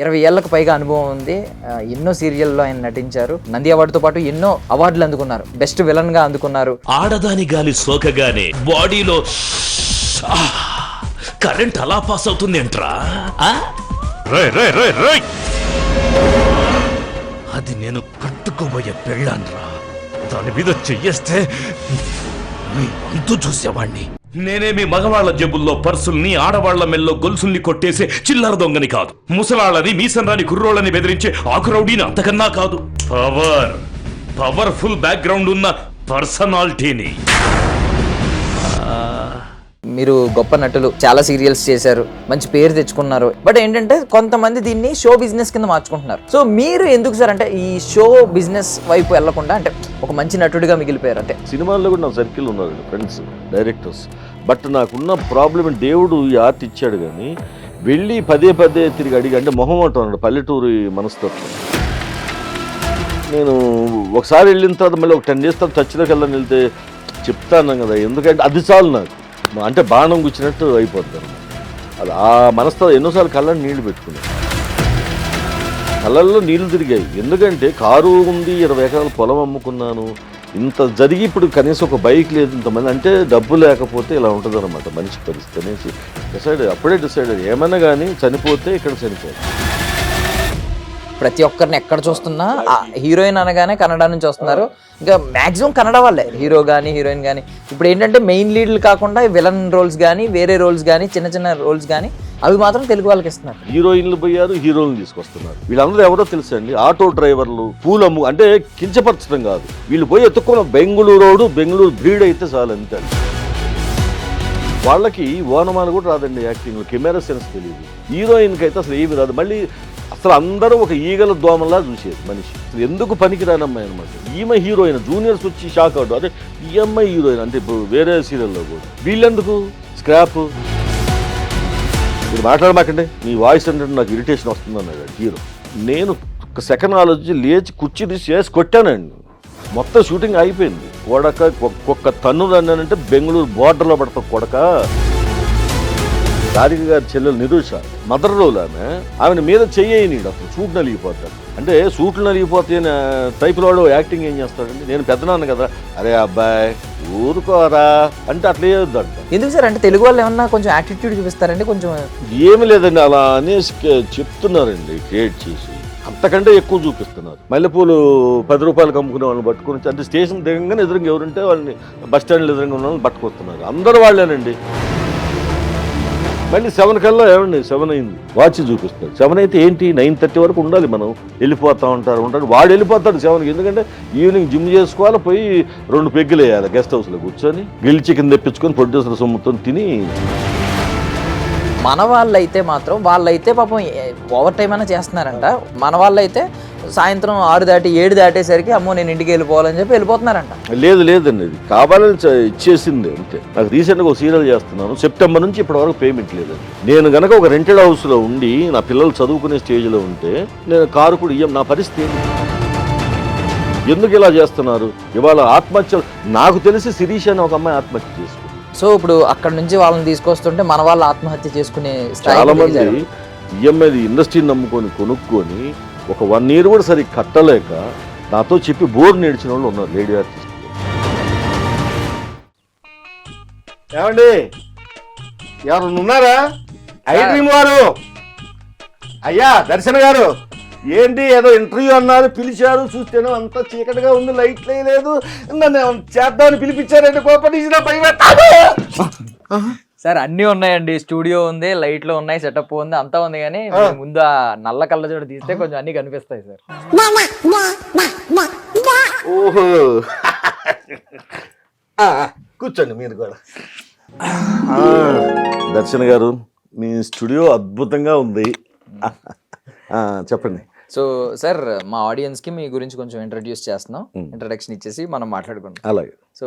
20 ఏళ్లకు పైగా అనుభవం ఉంది. ఎన్నో సీరియల్లో ఆయన నటించారు. నంది అవార్డుతో పాటు ఎన్నో అవార్డులు అందుకున్నారు. బెస్ట్ విలన్ గా అందుకున్నారు. ఆడదాని గాలి సోకగానే బాడీలో కరెంట్ అలా పాస్ అవుతుంది ఏంట్రా? అది నేను కట్టుకోబోయే పెళ్ళాన్రా. దాని మీద చెయ్యేస్తే అంతూ చూసేవాణ్ణి. నేనేమి మగవాళ్ల జేబుల్లో పర్సుల్ని, ఆడవాళ్ల మెల్లో గొలుసుల్ని కొట్టేసే చిల్లర దొంగని కాదు. ముసలాళ్ళని, మీసన్రాని కుర్రోళ్ళని బెదిరించే ఆకురౌడీని అంతకన్నా కాదు. పవర్ఫుల్ బ్యాక్గ్రౌండ్ ఉన్న పర్సనాలిటీని. మీరు గొప్ప నటులు, చాలా సీరియల్స్ చేశారు, మంచి పేరు తెచ్చుకున్నారు. బట్ ఏంటంటే కొంతమంది దీన్ని షో బిజినెస్ కింద మార్చుకుంటున్నారు. సో మీరు ఎందుకు సార్ అంటే ఈ షో బిజినెస్ వైపు వెళ్లకుండా అంటే ఒక మంచి నటుడిగా మిగిలిపోయారు? అంటే సినిమాల్లో కూడా నా సర్కిల్ ఉన్నారు ఫ్రెండ్స్, డైరెక్టర్స్. బట్ నాకున్న ప్రాబ్లం దేవుడు ఈ ఆర్ట్ ఇచ్చాడు, కానీ వెళ్ళి పదే పదే తిరిగి అడిగి అంటే మొహమాటం అన్నాడు, పల్లెటూరి మనస్తత్వం. నేను ఒకసారి వెళ్ళిన తర్వాత మళ్ళీ ఒక 10 days తర్వాత చర్చిలోకి వెళ్ళని వెళ్తే చెప్తాను కదా, ఎందుకంటే అది చాలు నాకు. అంటే బాణం గుచ్చినట్టు అయిపోతుంది అన్నమాట. అది ఆ మనసుతో ఎన్నోసార్లు కళ్ళని నీళ్లు పెట్టుకున్నాను, కళ్ళల్లో నీళ్లు తిరిగాయి. ఎందుకంటే కారు ఉంది, 20 ఎకరాల పొలం అమ్ముకున్నాను, ఇంత జరిగి ఇప్పుడు కనీసం ఒక బైక్ లేదు, ఇంతమంది అంటే డబ్బు లేకపోతే ఇలా ఉంటుంది అనమాట మనిషి పరిస్థితి అనేసి అప్పుడే డిసైడ్ ఏమన్నా కానీ చనిపోతే ఇక్కడ చనిపోతుంది. ప్రతి ఒక్కరిని ఎక్కడ చూస్తున్నా హీరోయిన్ అనగానే కన్నడ నుంచి వస్తున్నారు. ఇంకా మ్యాక్సిమం కన్నడ వాళ్ళే, హీరో కానీ హీరోయిన్ కానీ. ఇప్పుడు ఏంటంటే మెయిన్ లీడ్లు కాకుండా విలన్ రోల్స్ కానీ, వేరే రోల్స్ కానీ, చిన్న చిన్న రోల్స్ కానీ అవి మాత్రం తెలుగు వాళ్ళకి ఇస్తున్నారు. హీరోయిన్లు పోయారు, హీరోయిన్లు తీసుకొస్తున్నారు. వీళ్ళందరూ ఎవరో తెలుసండి, ఆటో డ్రైవర్లు, పూలమ్ము. అంటే కించపరచడం కాదు, వీళ్ళు పోయి ఎత్తుక్కున్న బెంగళూరు బ్రీడ్ అయితే చాలు అంతే. వాళ్ళకి ఓనమాలు కూడా రాదండి యాక్టింగ్, కెమెరా సెన్స్ తెలియదు. హీరోయిన్కి అయితే అసలు ఏమి రాదు. మళ్ళీ అసలు అందరూ ఒక ఈగల దోమలా చూసేది మనిషి. అసలు ఎందుకు పనికిరానమ్మాయి అనమాట. ఈమె హీరోయిన్, జూనియర్స్ వచ్చి షాక్ అవుట్, అదే ఈ అమ్మాయి హీరోయిన్ అంటే ఇప్పుడు వేరే సీరియల్లో కూడా వీళ్ళెందుకు స్క్రాప్. మీరు మాట్లాడమాకండి, మీ వాయిస్ అంటే నాకు ఇరిటేషన్ వస్తుంది అన్నాడు హీరో. నేను ఒక సెకండ్ ఆలోచించి లేచి కుర్చీ తీసి చేసి కొట్టానండి. మొత్తం షూటింగ్ అయిపోయింది. కొడక ఒక్కొక్క తన్ను అన్నానంటే బెంగళూరు బోర్డర్లో పడతా కొడక. రాధిక గారి చెల్లెలు నిరూష మదర్ రోల్ ఆమె మీద చెయ్యనీడు, అసలు సూట్ నలిగిపోతాడు. అంటే సూట్లు నలిగిపోతాయని టైపులో వాడు యాక్టింగ్ ఏం చేస్తాడండి. నేను పెద్దనాన్న కదా, అరే అబ్బాయి ఊరుకోరా అంటే అట్లా వేయొద్దంట. ఎందుకు సార్ అంటే తెలుగు వాళ్ళు ఏమన్నా కొంచెం యాటిట్యూడ్ చూపిస్తారండి? కొంచెం ఏమి లేదండి, అలా అనేసి చెప్తున్నారండి క్రియేట్ చేసి. అంతకంటే ఎక్కువ చూపిస్తున్నారు. మల్లెపూలు 10 రూపాయలకు అమ్ముకునే వాళ్ళని పట్టుకుని, అంటే స్టేషన్ దిగంగానే ఎదురుగా ఎవరుంటే వాళ్ళని, బస్ స్టాండ్లో ఎదురుగా ఉన్న వాళ్ళని పట్టుకొస్తున్నారు. అందరూ వాళ్ళేనండి. మళ్ళీ 7 కల్లా ఏమండి 7 అయింది వాచ్ చూపిస్తారు. 7 అయితే ఏంటి 9:30 వరకు ఉండాలి, మనం వెళ్ళిపోతూ ఉంటారు. వాడు వెళ్ళిపోతాడు 7కి. ఎందుకంటే ఈవినింగ్ జిమ్ చేసుకోవాలి, పోయి 2 పెగ్గులు వేయాలి గెస్ట్ హౌస్లో కూర్చొని, గ్రిల్ చికెన్ తెప్పించుకొని ప్రొడ్యూసర్ సొమ్ముతో తిని. మన వాళ్ళైతే మాత్రం వాళ్ళైతే పాపం ఓవర్ టైం అయినా చేస్తున్నారంట. మన వాళ్ళైతే సాయంత్రం 6 దాటి 7 దాటేసరికి అమ్మో నేను ఇంటికి వెళ్ళిపోవాలని చెప్పి వెళ్ళిపోతున్నారంట. లేదండి, ఇది కావాలని ఇచ్చేసింది అంతే. నాకు రీసెంట్గా ఒక సీరియల్ చేస్తున్నాను, సెప్టెంబర్ నుంచి ఇప్పటి వరకు పేమెంట్ లేదండి. నేను కనుక ఒక రెంటెడ్ హౌస్లో ఉండి నా పిల్లలు చదువుకునే స్టేజ్లో ఉంటే నేను కారు కూడా ఇయ్యం. నా పరిస్థితి ఎందుకు ఇలా చేస్తున్నారు? ఇవాళ ఆత్మహత్యలు నాకు తెలిసి శిరీష్ అని ఒక అమ్మాయి ఆత్మహత్య చేసుకుంది. సో ఇప్పుడు అక్కడ నుంచి వాళ్ళని తీసుకొస్తుంటే మన వాళ్ళు ఆత్మహత్య చేసుకునే చాలా మంది ఈఎంఐ ఇండస్ట్రీని నమ్ముకొని కొనుక్కొని ఒక 1 year కూడా సరిగ్గా కట్టలేక నాతో చెప్పి బోర్ నేర్చిన వాళ్ళు ఉన్నారు, లేడీ ఆర్టిస్ట్. ఏమండి ఎవరు ఉన్నారా? ఐడ్రీమ్ వారు, అయ్యా దర్శన్ గారు, ఏంటి ఏదో ఇంటర్వ్యూ అన్నారు, పిలిచారు, చూస్తేనే అంతా చీకటిగా ఉంది, లైట్లు లేదు, నన్ను చేద్దామని పిలిపించారండి. కోపం సార్ అన్నీ ఉన్నాయండి, స్టూడియో ఉంది, లైట్లు ఉన్నాయి, సెటప్ ఉంది, అంతా ఉంది. కానీ ముందు ఆ నల్ల కళ్ళజోడు తీస్తే కొంచెం అన్ని కనిపిస్తాయి సార్. ఓహో కూర్చోండి మీరు కూడా. దర్శన్ గారు, మీ స్టూడియో అద్భుతంగా ఉంది, చెప్పండి. సో సార్ మా ఆడియన్స్కి మీ గురించి కొంచెం ఇంట్రడ్యూస్ చేస్తున్నాం, ఇంట్రడక్షన్ ఇచ్చేసి మనం మాట్లాడుకుంటాం. అలాగే. సో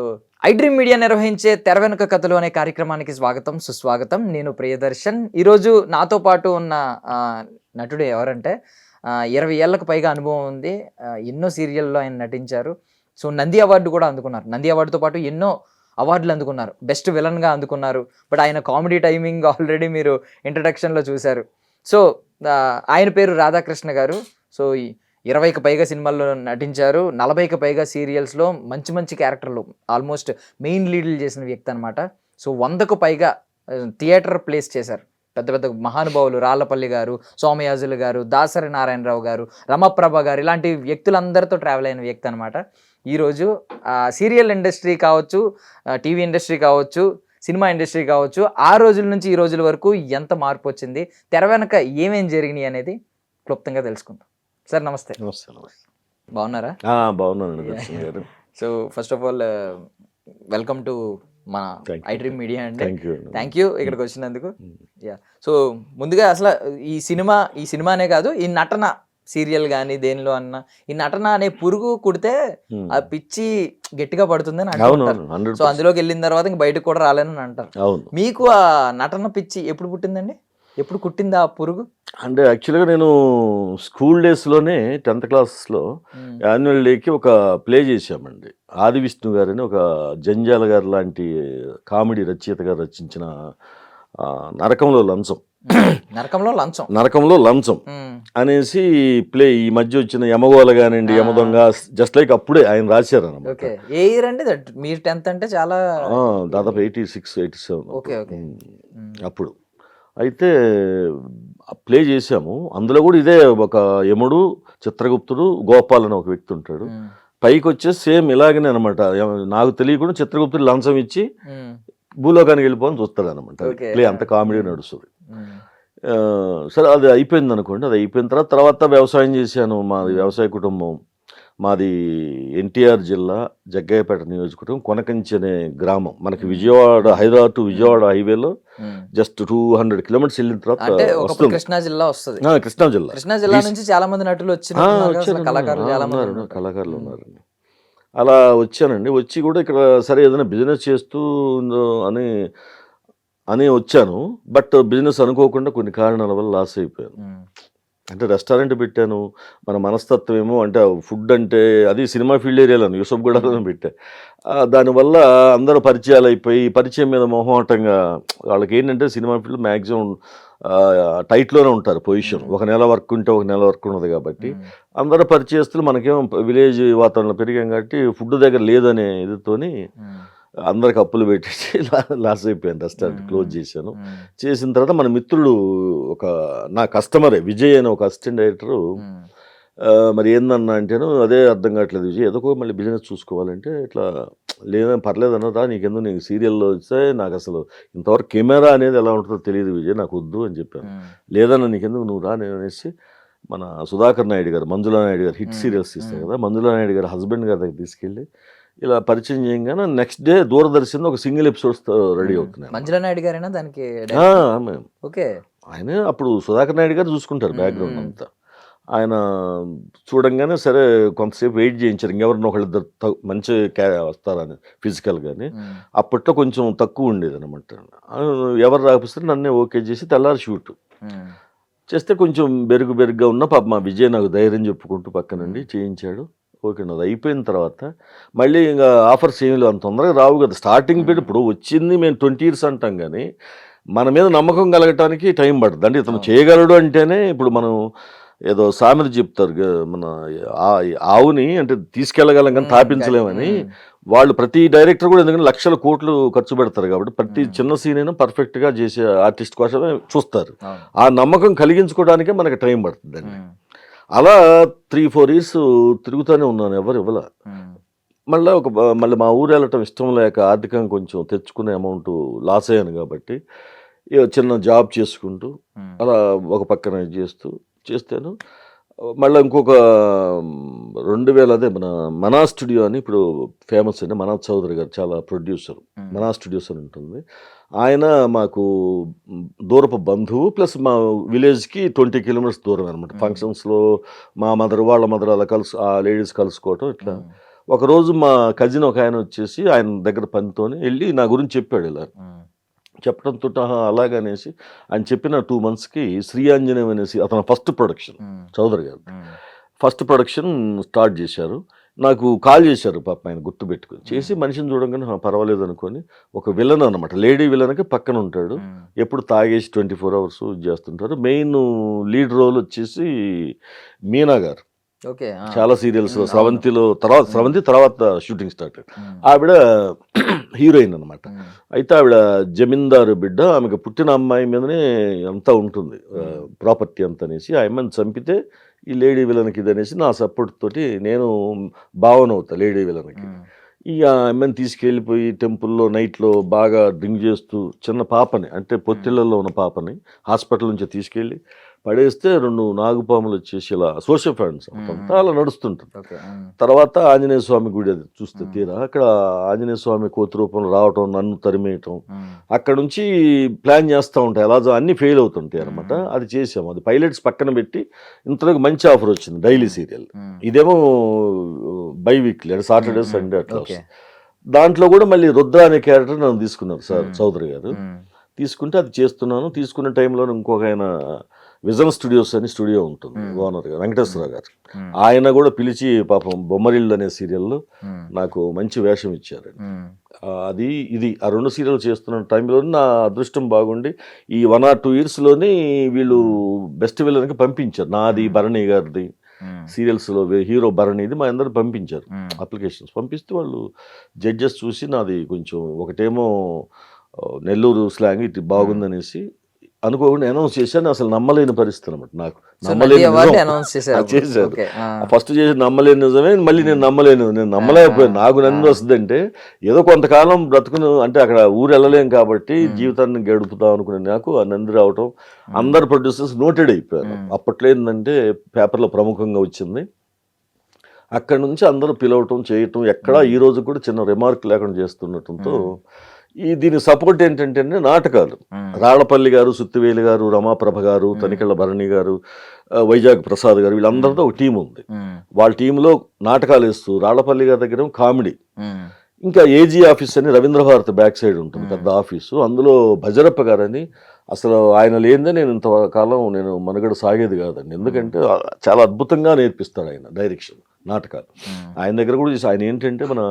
ఐడ్రీమ్ మీడియా నిర్వహించే తెర వెనుక కథలు అనే కార్యక్రమానికి స్వాగతం, సుస్వాగతం. నేను ప్రియదర్శన్. ఈరోజు నాతో పాటు ఉన్న నటుడు ఎవరంటే 20 ఏళ్లకు పైగా అనుభవం ఉంది, ఎన్నో సీరియల్లో ఆయన నటించారు. సో నంది అవార్డు కూడా అందుకున్నారు. నంది అవార్డుతో పాటు ఎన్నో అవార్డులు అందుకున్నారు, బెస్ట్ విలన్గా అందుకున్నారు. బట్ ఆయన కామెడీ టైమింగ్ ఆల్రెడీ మీరు ఇంట్రడక్షన్లో చూశారు. సో ఆయన పేరు రాధాకృష్ణ గారు. సో 20కి పైగా సినిమాల్లో నటించారు. 40కి పైగా సీరియల్స్లో మంచి మంచి క్యారెక్టర్లు ఆల్మోస్ట్ మెయిన్ లీడ్లు చేసిన వ్యక్తి అనమాట. సో 100కు పైగా థియేటర్ ప్లేస్ చేశారు. పెద్ద పెద్ద మహానుభావులు రాళ్లపల్లి గారు, సోమయాజులు గారు, దాసరి నారాయణరావు గారు, రమప్రభ గారు, ఇలాంటి వ్యక్తులందరితో ట్రావెల్ అయిన వ్యక్తి అనమాట. ఈరోజు సీరియల్ ఇండస్ట్రీ కావచ్చు, టీవీ ఇండస్ట్రీ కావచ్చు, సినిమా ఇండస్ట్రీ కావచ్చు, ఆ రోజుల నుంచి ఈ రోజుల వరకు ఎంత మార్పు వచ్చింది, తెర వెనక ఏమేం జరిగినాయి అనేది క్లుప్తంగా తెలుసుకుందాం. సార్ నమస్తే. నమస్తే. బాగున్నారా? బాగున్నానండి దర్శన్ గారు. So first of all welcome to మన ఐ డ్రీమ్ మీడియా అండి. థ్యాంక్ యూ ఇక్కడికి వచ్చినందుకు. యా, సో ముందుగా అసలు ఈ సినిమానే కాదు, ఈ నటన సీరియల్ కానీ దేనిలో అన్నా ఈ నటన అనే పురుగు కుడితే ఆ పిచ్చి గట్టిగా పడుతుందని అంటారు. సో అందులోకి వెళ్ళిన తర్వాత ఇంక బయటకు కూడా రాలేనని అంటారు. మీకు ఆ నటన పిచ్చి ఎప్పుడు పుట్టిందండి? ఎప్పుడు కుట్టింది ఆ పురుగు? అంటే యాక్చువల్గా నేను స్కూల్ డేస్లోనే 10th క్లాస్లో యాన్యువల్ డేకి ఒక ప్లే చేశామండి. ఆది విష్ణు గారని ఒక జంజాల గారు లాంటి కామెడీ రచయిత గారు రచించిన నరకంలో లంచం అనేసి ప్లే ఈ మధ్య వచ్చిన యమగోళ కానివ్వండి, యమదొంగ, జస్ట్ లైక్ అప్పుడే ఆయన రాశారు అన్నమాట. ఏ ఇయర్ అండి మీరు 10th అంటే? చాలా దాదాపు 86, 87 అప్పుడు. అయితే ప్లే చేశాము. అందులో కూడా ఇదే ఒక యముడు, చిత్రగుప్తుడు, గోపాల్ అని ఒక వ్యక్తి ఉంటాడు. పైకి వచ్చేసి సేమ్ ఇలాగనే అనమాట. నాకు తెలియకుండా చిత్రగుప్తుడు లంచం ఇచ్చి భూలోకానికి వెళ్ళిపోని చూస్తాడు అనమాట. ప్లే అంత కామెడీ నడుస్తుంది. సరే అది అయిపోయింది అనుకోండి. అది అయిపోయిన తర్వాత వ్యవసాయం చేశాను. మాది వ్యవసాయ కుటుంబం. మాది ఎన్టీఆర్ జిల్లా జగ్గయ్యపేట నియోజకవర్గం కొనకంచి అనే గ్రామం. మనకి హైదరాబాద్ టు విజయవాడ హైవేలో జస్ట్ 200 కిలోమీటర్స్ వెళ్ళిన తర్వాత కృష్ణా జిల్లా వస్తుంది. కృష్ణా జిల్లా నుంచి చాలా మంది నటులు వచ్చారు, కళాకారులు ఉన్నారు. అలా వచ్చానండి. వచ్చి కూడా ఇక్కడ సరే ఏదైనా బిజినెస్ చేస్తూ అని వచ్చాను. బట్ బిజినెస్ అనుకోకుండా కొన్ని కారణాల వల్ల లాస్ అయిపోయాను. అంటే రెస్టారెంట్ పెట్టాను. మన మనస్తత్వం ఏమో అంటే ఫుడ్ అంటే అది సినిమా ఫీల్డ్ ఏరియాలో యూసఫ్గూడలో పెట్టా. దానివల్ల అందరూ పరిచయాలు అయిపోయి పరిచయం మీద మొహమాటంగా వాళ్ళకి ఏంటంటే సినిమా ఫీల్డ్ మ్యాక్సిమం టైట్లోనే ఉంటారు పొజిషన్. ఒక నెల వర్క్ ఉంటే ఒక నెల వర్క్ ఉన్నది కాబట్టి అందరూ పరిచయస్తులు. మనకేమో విలేజ్ వాతావరణంలో పెరిగాం కాబట్టి ఫుడ్ దగ్గర లేదనే ఇదితోని అందరికి అప్పులు పెట్టేసి లాస్ అయిపోయాను. రెస్టారెంట్ క్లోజ్ చేశాను. చేసిన తర్వాత మన మిత్రుడు నా కస్టమరే విజయ్ అని ఒక అసిస్టెంట్ డైరెక్టరు మరి ఏందన్నా అంటేను అదే అర్థం కావట్లేదు విజయ్, ఏదో మళ్ళీ బిజినెస్ చూసుకోవాలంటే ఇట్లా లేదా పర్లేదు అన్నదా, నీకెందుకు నీకు సీరియల్లో వస్తే నాకు అసలు ఇంతవరకు కెమెరా అనేది ఎలా ఉంటుందో తెలియదు విజయ్, నాకు వద్దు అని చెప్పాను. లేదన్నా నీకెందుకు నువ్వు రా అనేసి మన సుధాకర్ నాయుడు గారు, మంజులా నాయుడు గారు హిట్ సీరియల్స్ ఇస్తారు కదా, మంజులా నాయుడు గారు హస్బెండ్ గారి దగ్గర తీసుకెళ్ళి ఇలా పరిచయం చేయగానే నెక్స్ట్ డే దూరదర్శన్ ఒక సింగిల్ ఎపిసోడ్స్ రెడీ అవుతున్నాయి. మంజులా నాయుడు గారేనా దానికి? ఆయన అప్పుడు సుధాకర్ నాయుడు గారు చూసుకుంటారు బ్యాక్గ్రౌండ్ అంతా. ఆయన చూడంగానే సరే కొంతసేపు వెయిట్ చేయించారు, ఇంకెవరిని ఒకళ్ళిద్దరు మంచి వస్తారని ఫిజికల్ కానీ. అప్పట్లో కొంచెం తక్కువ ఉండేది అనమాట. ఎవరు రాకపోతే నన్నే ఓకే చేసి తెల్లారి షూట్ చేస్తే కొంచెం బెరుగుగా ఉన్న పాప మా విజయ్ నాకు ధైర్యం చెప్పుకుంటూ పక్కనండి చేయించాడు. ఓకే, అది అయిపోయిన తర్వాత మళ్ళీ ఇంకా ఆఫర్స్ ఏమి లేవు, అంత తొందరగా రావు కదా. స్టార్టింగ్ పెట్టి ఇప్పుడు వచ్చింది మేము 20 years అంటాం కానీ మన మీద నమ్మకం కలగటానికి టైం పడుతుంది. అంటే ఇతను చేయగలడు అంటేనే ఇప్పుడు మనం ఏదో సామెత చెప్తారు, మన ఆవుని అంటే తీసుకెళ్ళగలం కానీ తాపించలేమని. వాళ్ళు ప్రతి డైరెక్టర్ కూడా ఎందుకంటే లక్షల కోట్లు ఖర్చు పెడతారు కాబట్టి ప్రతి చిన్న సీన్ అయినా పర్ఫెక్ట్గా చేసే ఆర్టిస్ట్ కోసమే చూస్తారు. ఆ నమ్మకం కలిగించుకోవడానికే మనకి టైం పడుతుందండి. అలా 3-4 years తిరుగుతూనే ఉన్నాను, ఎవరు ఇవ్వలే. మళ్ళీ మా ఊరు వెళ్ళటం ఇష్టం లేక ఆర్థికంగా కొంచెం తెచ్చుకునే అమౌంట్ లాస్ అయ్యాను కాబట్టి చిన్న జాబ్ చేసుకుంటూ అలా ఒక పక్కన చేస్తాను. మళ్ళీ ఇంకొక 2000 అదే మనా స్టూడియో అని ఇప్పుడు ఫేమస్ అండి, మనోజ్ చౌదరి గారు చాలా ప్రొడ్యూసర్, మనా స్టూడియోస్ అని ఉంటుంది. ఆయన మాకు దూరపు బంధువు, ప్లస్ మా విలేజ్కి 20 kilometers దూరం అనమాట. ఫంక్షన్స్లో మా వాళ్ళ మదర్ అలా ఆ లేడీస్ కలుసుకోవటం ఇట్లా. ఒకరోజు మా కజిన్ ఒక ఆయన వచ్చేసి ఆయన దగ్గర పనితోనే వెళ్ళి నా గురించి చెప్పాడు. ఇలా చెప్పడంతో అలాగనేసి ఆయన చెప్పిన 2 monthsకి శ్రీ ఆంజనేయం అనేసి అతను ఫస్ట్ ప్రొడక్షన్, చౌదరి గారు ఫస్ట్ ప్రొడక్షన్ స్టార్ట్ చేశారు. నాకు కాల్ చేశారు పాప, ఆయన గుర్తుపెట్టుకుని చేసి మనిషిని చూడంగానే పర్వాలేదు అనుకొని ఒక విలన్ అనమాట, లేడీ విలన్కి పక్కన ఉంటాడు, ఎప్పుడు తాగేసి 24 అవర్స్ చేస్తుంటారు. మెయిన్ లీడ్ రోల్ వచ్చేసి మీనా గారు. ఓకే. చాలా సీరియల్స్ అవును. స్రవంతి తర్వాత షూటింగ్ స్టార్ట్. ఆవిడ హీరోయిన్ అనమాట. అయితే ఆవిడ జమీందారు బిడ్డ, ఆమెకు పుట్టిన అమ్మాయి మీదనే అంతా ఉంటుంది ప్రాపర్టీ అంతా అనేసి. ఆ అమ్మాయిని చంపితే ఈ లేడీ విలన్కి ఇది అనేసి నా సపోర్ట్ తోటి నేను భావన అవుతా లేడీ విలన్కి. ఈ ఆ అమ్మాయిని తీసుకెళ్ళిపోయి టెంపుల్లో నైట్లో బాగా డ్రింక్ చేస్తూ చిన్న పాపని, అంటే పొత్తిళ్లలో ఉన్న పాపని హాస్పిటల్ నుంచి తీసుకెళ్ళి పడేస్తే 2 నాగుపాములు వచ్చేసి ఇలా సోషల్ ఫ్యాన్స్ అంతా అలా నడుస్తుంటుంది. తర్వాత ఆంజనేయ స్వామి గుడి అది చూస్తే తీరా అక్కడ ఆంజనేయ స్వామి కోతి రూపంలో రావటం, నన్ను తరిమేయటం, అక్కడ నుంచి ప్లాన్ చేస్తూ ఉంటాయి. అలా అన్నీ ఫెయిల్ అవుతుంటాయి అనమాట. అది చేసాము. అది పైలట్స్ పక్కన పెట్టి ఇంతలోకి మంచి ఆఫర్ వచ్చింది డైలీ సీరియల్. ఇదేమో బై వీక్లీ అంటే సాటర్డే సండే అట్లా వస్తుంది. దాంట్లో కూడా మళ్ళీ రుద్ర అనే క్యారెక్టర్ నన్ను తీసుకున్నారు సార్ చౌదరి గారు. తీసుకుంటే అది చేస్తున్నాను. తీసుకున్న టైంలో ఇంకొక ఆయన విజన్ స్టూడియోస్ అని స్టూడియో ఉంటుంది ఓనర్ గారు వెంకటేశ్వరరావు గారు. ఆయన కూడా పిలిచి పాపం బొమ్మరిల్లు అనే సీరియల్లో నాకు మంచి వేషం ఇచ్చారు. అది ఇది ఆ 2 సీరియల్ చేస్తున్న టైంలో నా అదృష్టం బాగుండి ఈ 1 or 2 yearsలోనే వీళ్ళు బెస్ట్ విలన్కి పంపించారు. నాది, భరణి గారిది సీరియల్స్లో హీరో భరణిది మా అందరు పంపించారు అప్లికేషన్స్. పంపిస్తే వాళ్ళు జడ్జెస్ చూసి నాది కొంచెం ఒకటేమో నెల్లూరు స్లాంగ్ ఇటు బాగుందనేసి అనుకోకుండా అనౌన్స్ చేశాను. అసలు నమ్మలేని పరిస్థితి అనమాట నాకు. చేశారు ఫస్ట్ చేసి నమ్మలేని నిజమే. మళ్ళీ నేను నమ్మలేకపోయాను. నాకు నంది వస్తుందంటే ఏదో కొంతకాలం బ్రతుకును, అంటే అక్కడ ఊరు వెళ్ళలేం కాబట్టి జీవితాన్ని గడుపుతాం అనుకునే నాకు ఆ నంది రావటం, అందరు ప్రొడ్యూసర్స్ నోటెడ్ అయిపోయారు. అప్పట్లో ఏంటంటే పేపర్లో ప్రముఖంగా వచ్చింది. అక్కడ నుంచి అందరూ పిలవటం చేయటం, ఎక్కడా ఈ రోజు కూడా చిన్న రిమార్క్ లేకుండా చేస్తుండటంతో దీని సపోర్ట్ ఏంటంటే నాటకాలు. రాళ్లపల్లి గారు, సుత్తివేలు గారు, రమాప్రభ గారు, తనికెళ్ళ భరణి గారు, వైజాగ్ ప్రసాద్ గారు, వీళ్ళందరితో ఒక టీం ఉంది. వాళ్ళ టీంలో నాటకాలు వేస్తూ, రాళ్లపల్లి గారి దగ్గర కామెడీ, ఇంకా ఏజీ ఆఫీస్ అని రవీంద్రభారతి బ్యాక్ సైడ్ ఉంటుంది పెద్ద ఆఫీసు, అందులో భజరప్ప గారని. అసలు ఆయన లేనిదే నేను ఇంతకాలం మనుగడ సాగేది కాదండి. ఎందుకంటే చాలా అద్భుతంగా నేర్పిస్తాడు ఆయన డైరెక్షన్ నాటకాలు. ఆయన దగ్గర కూడా ఆయన ఏంటంటే మన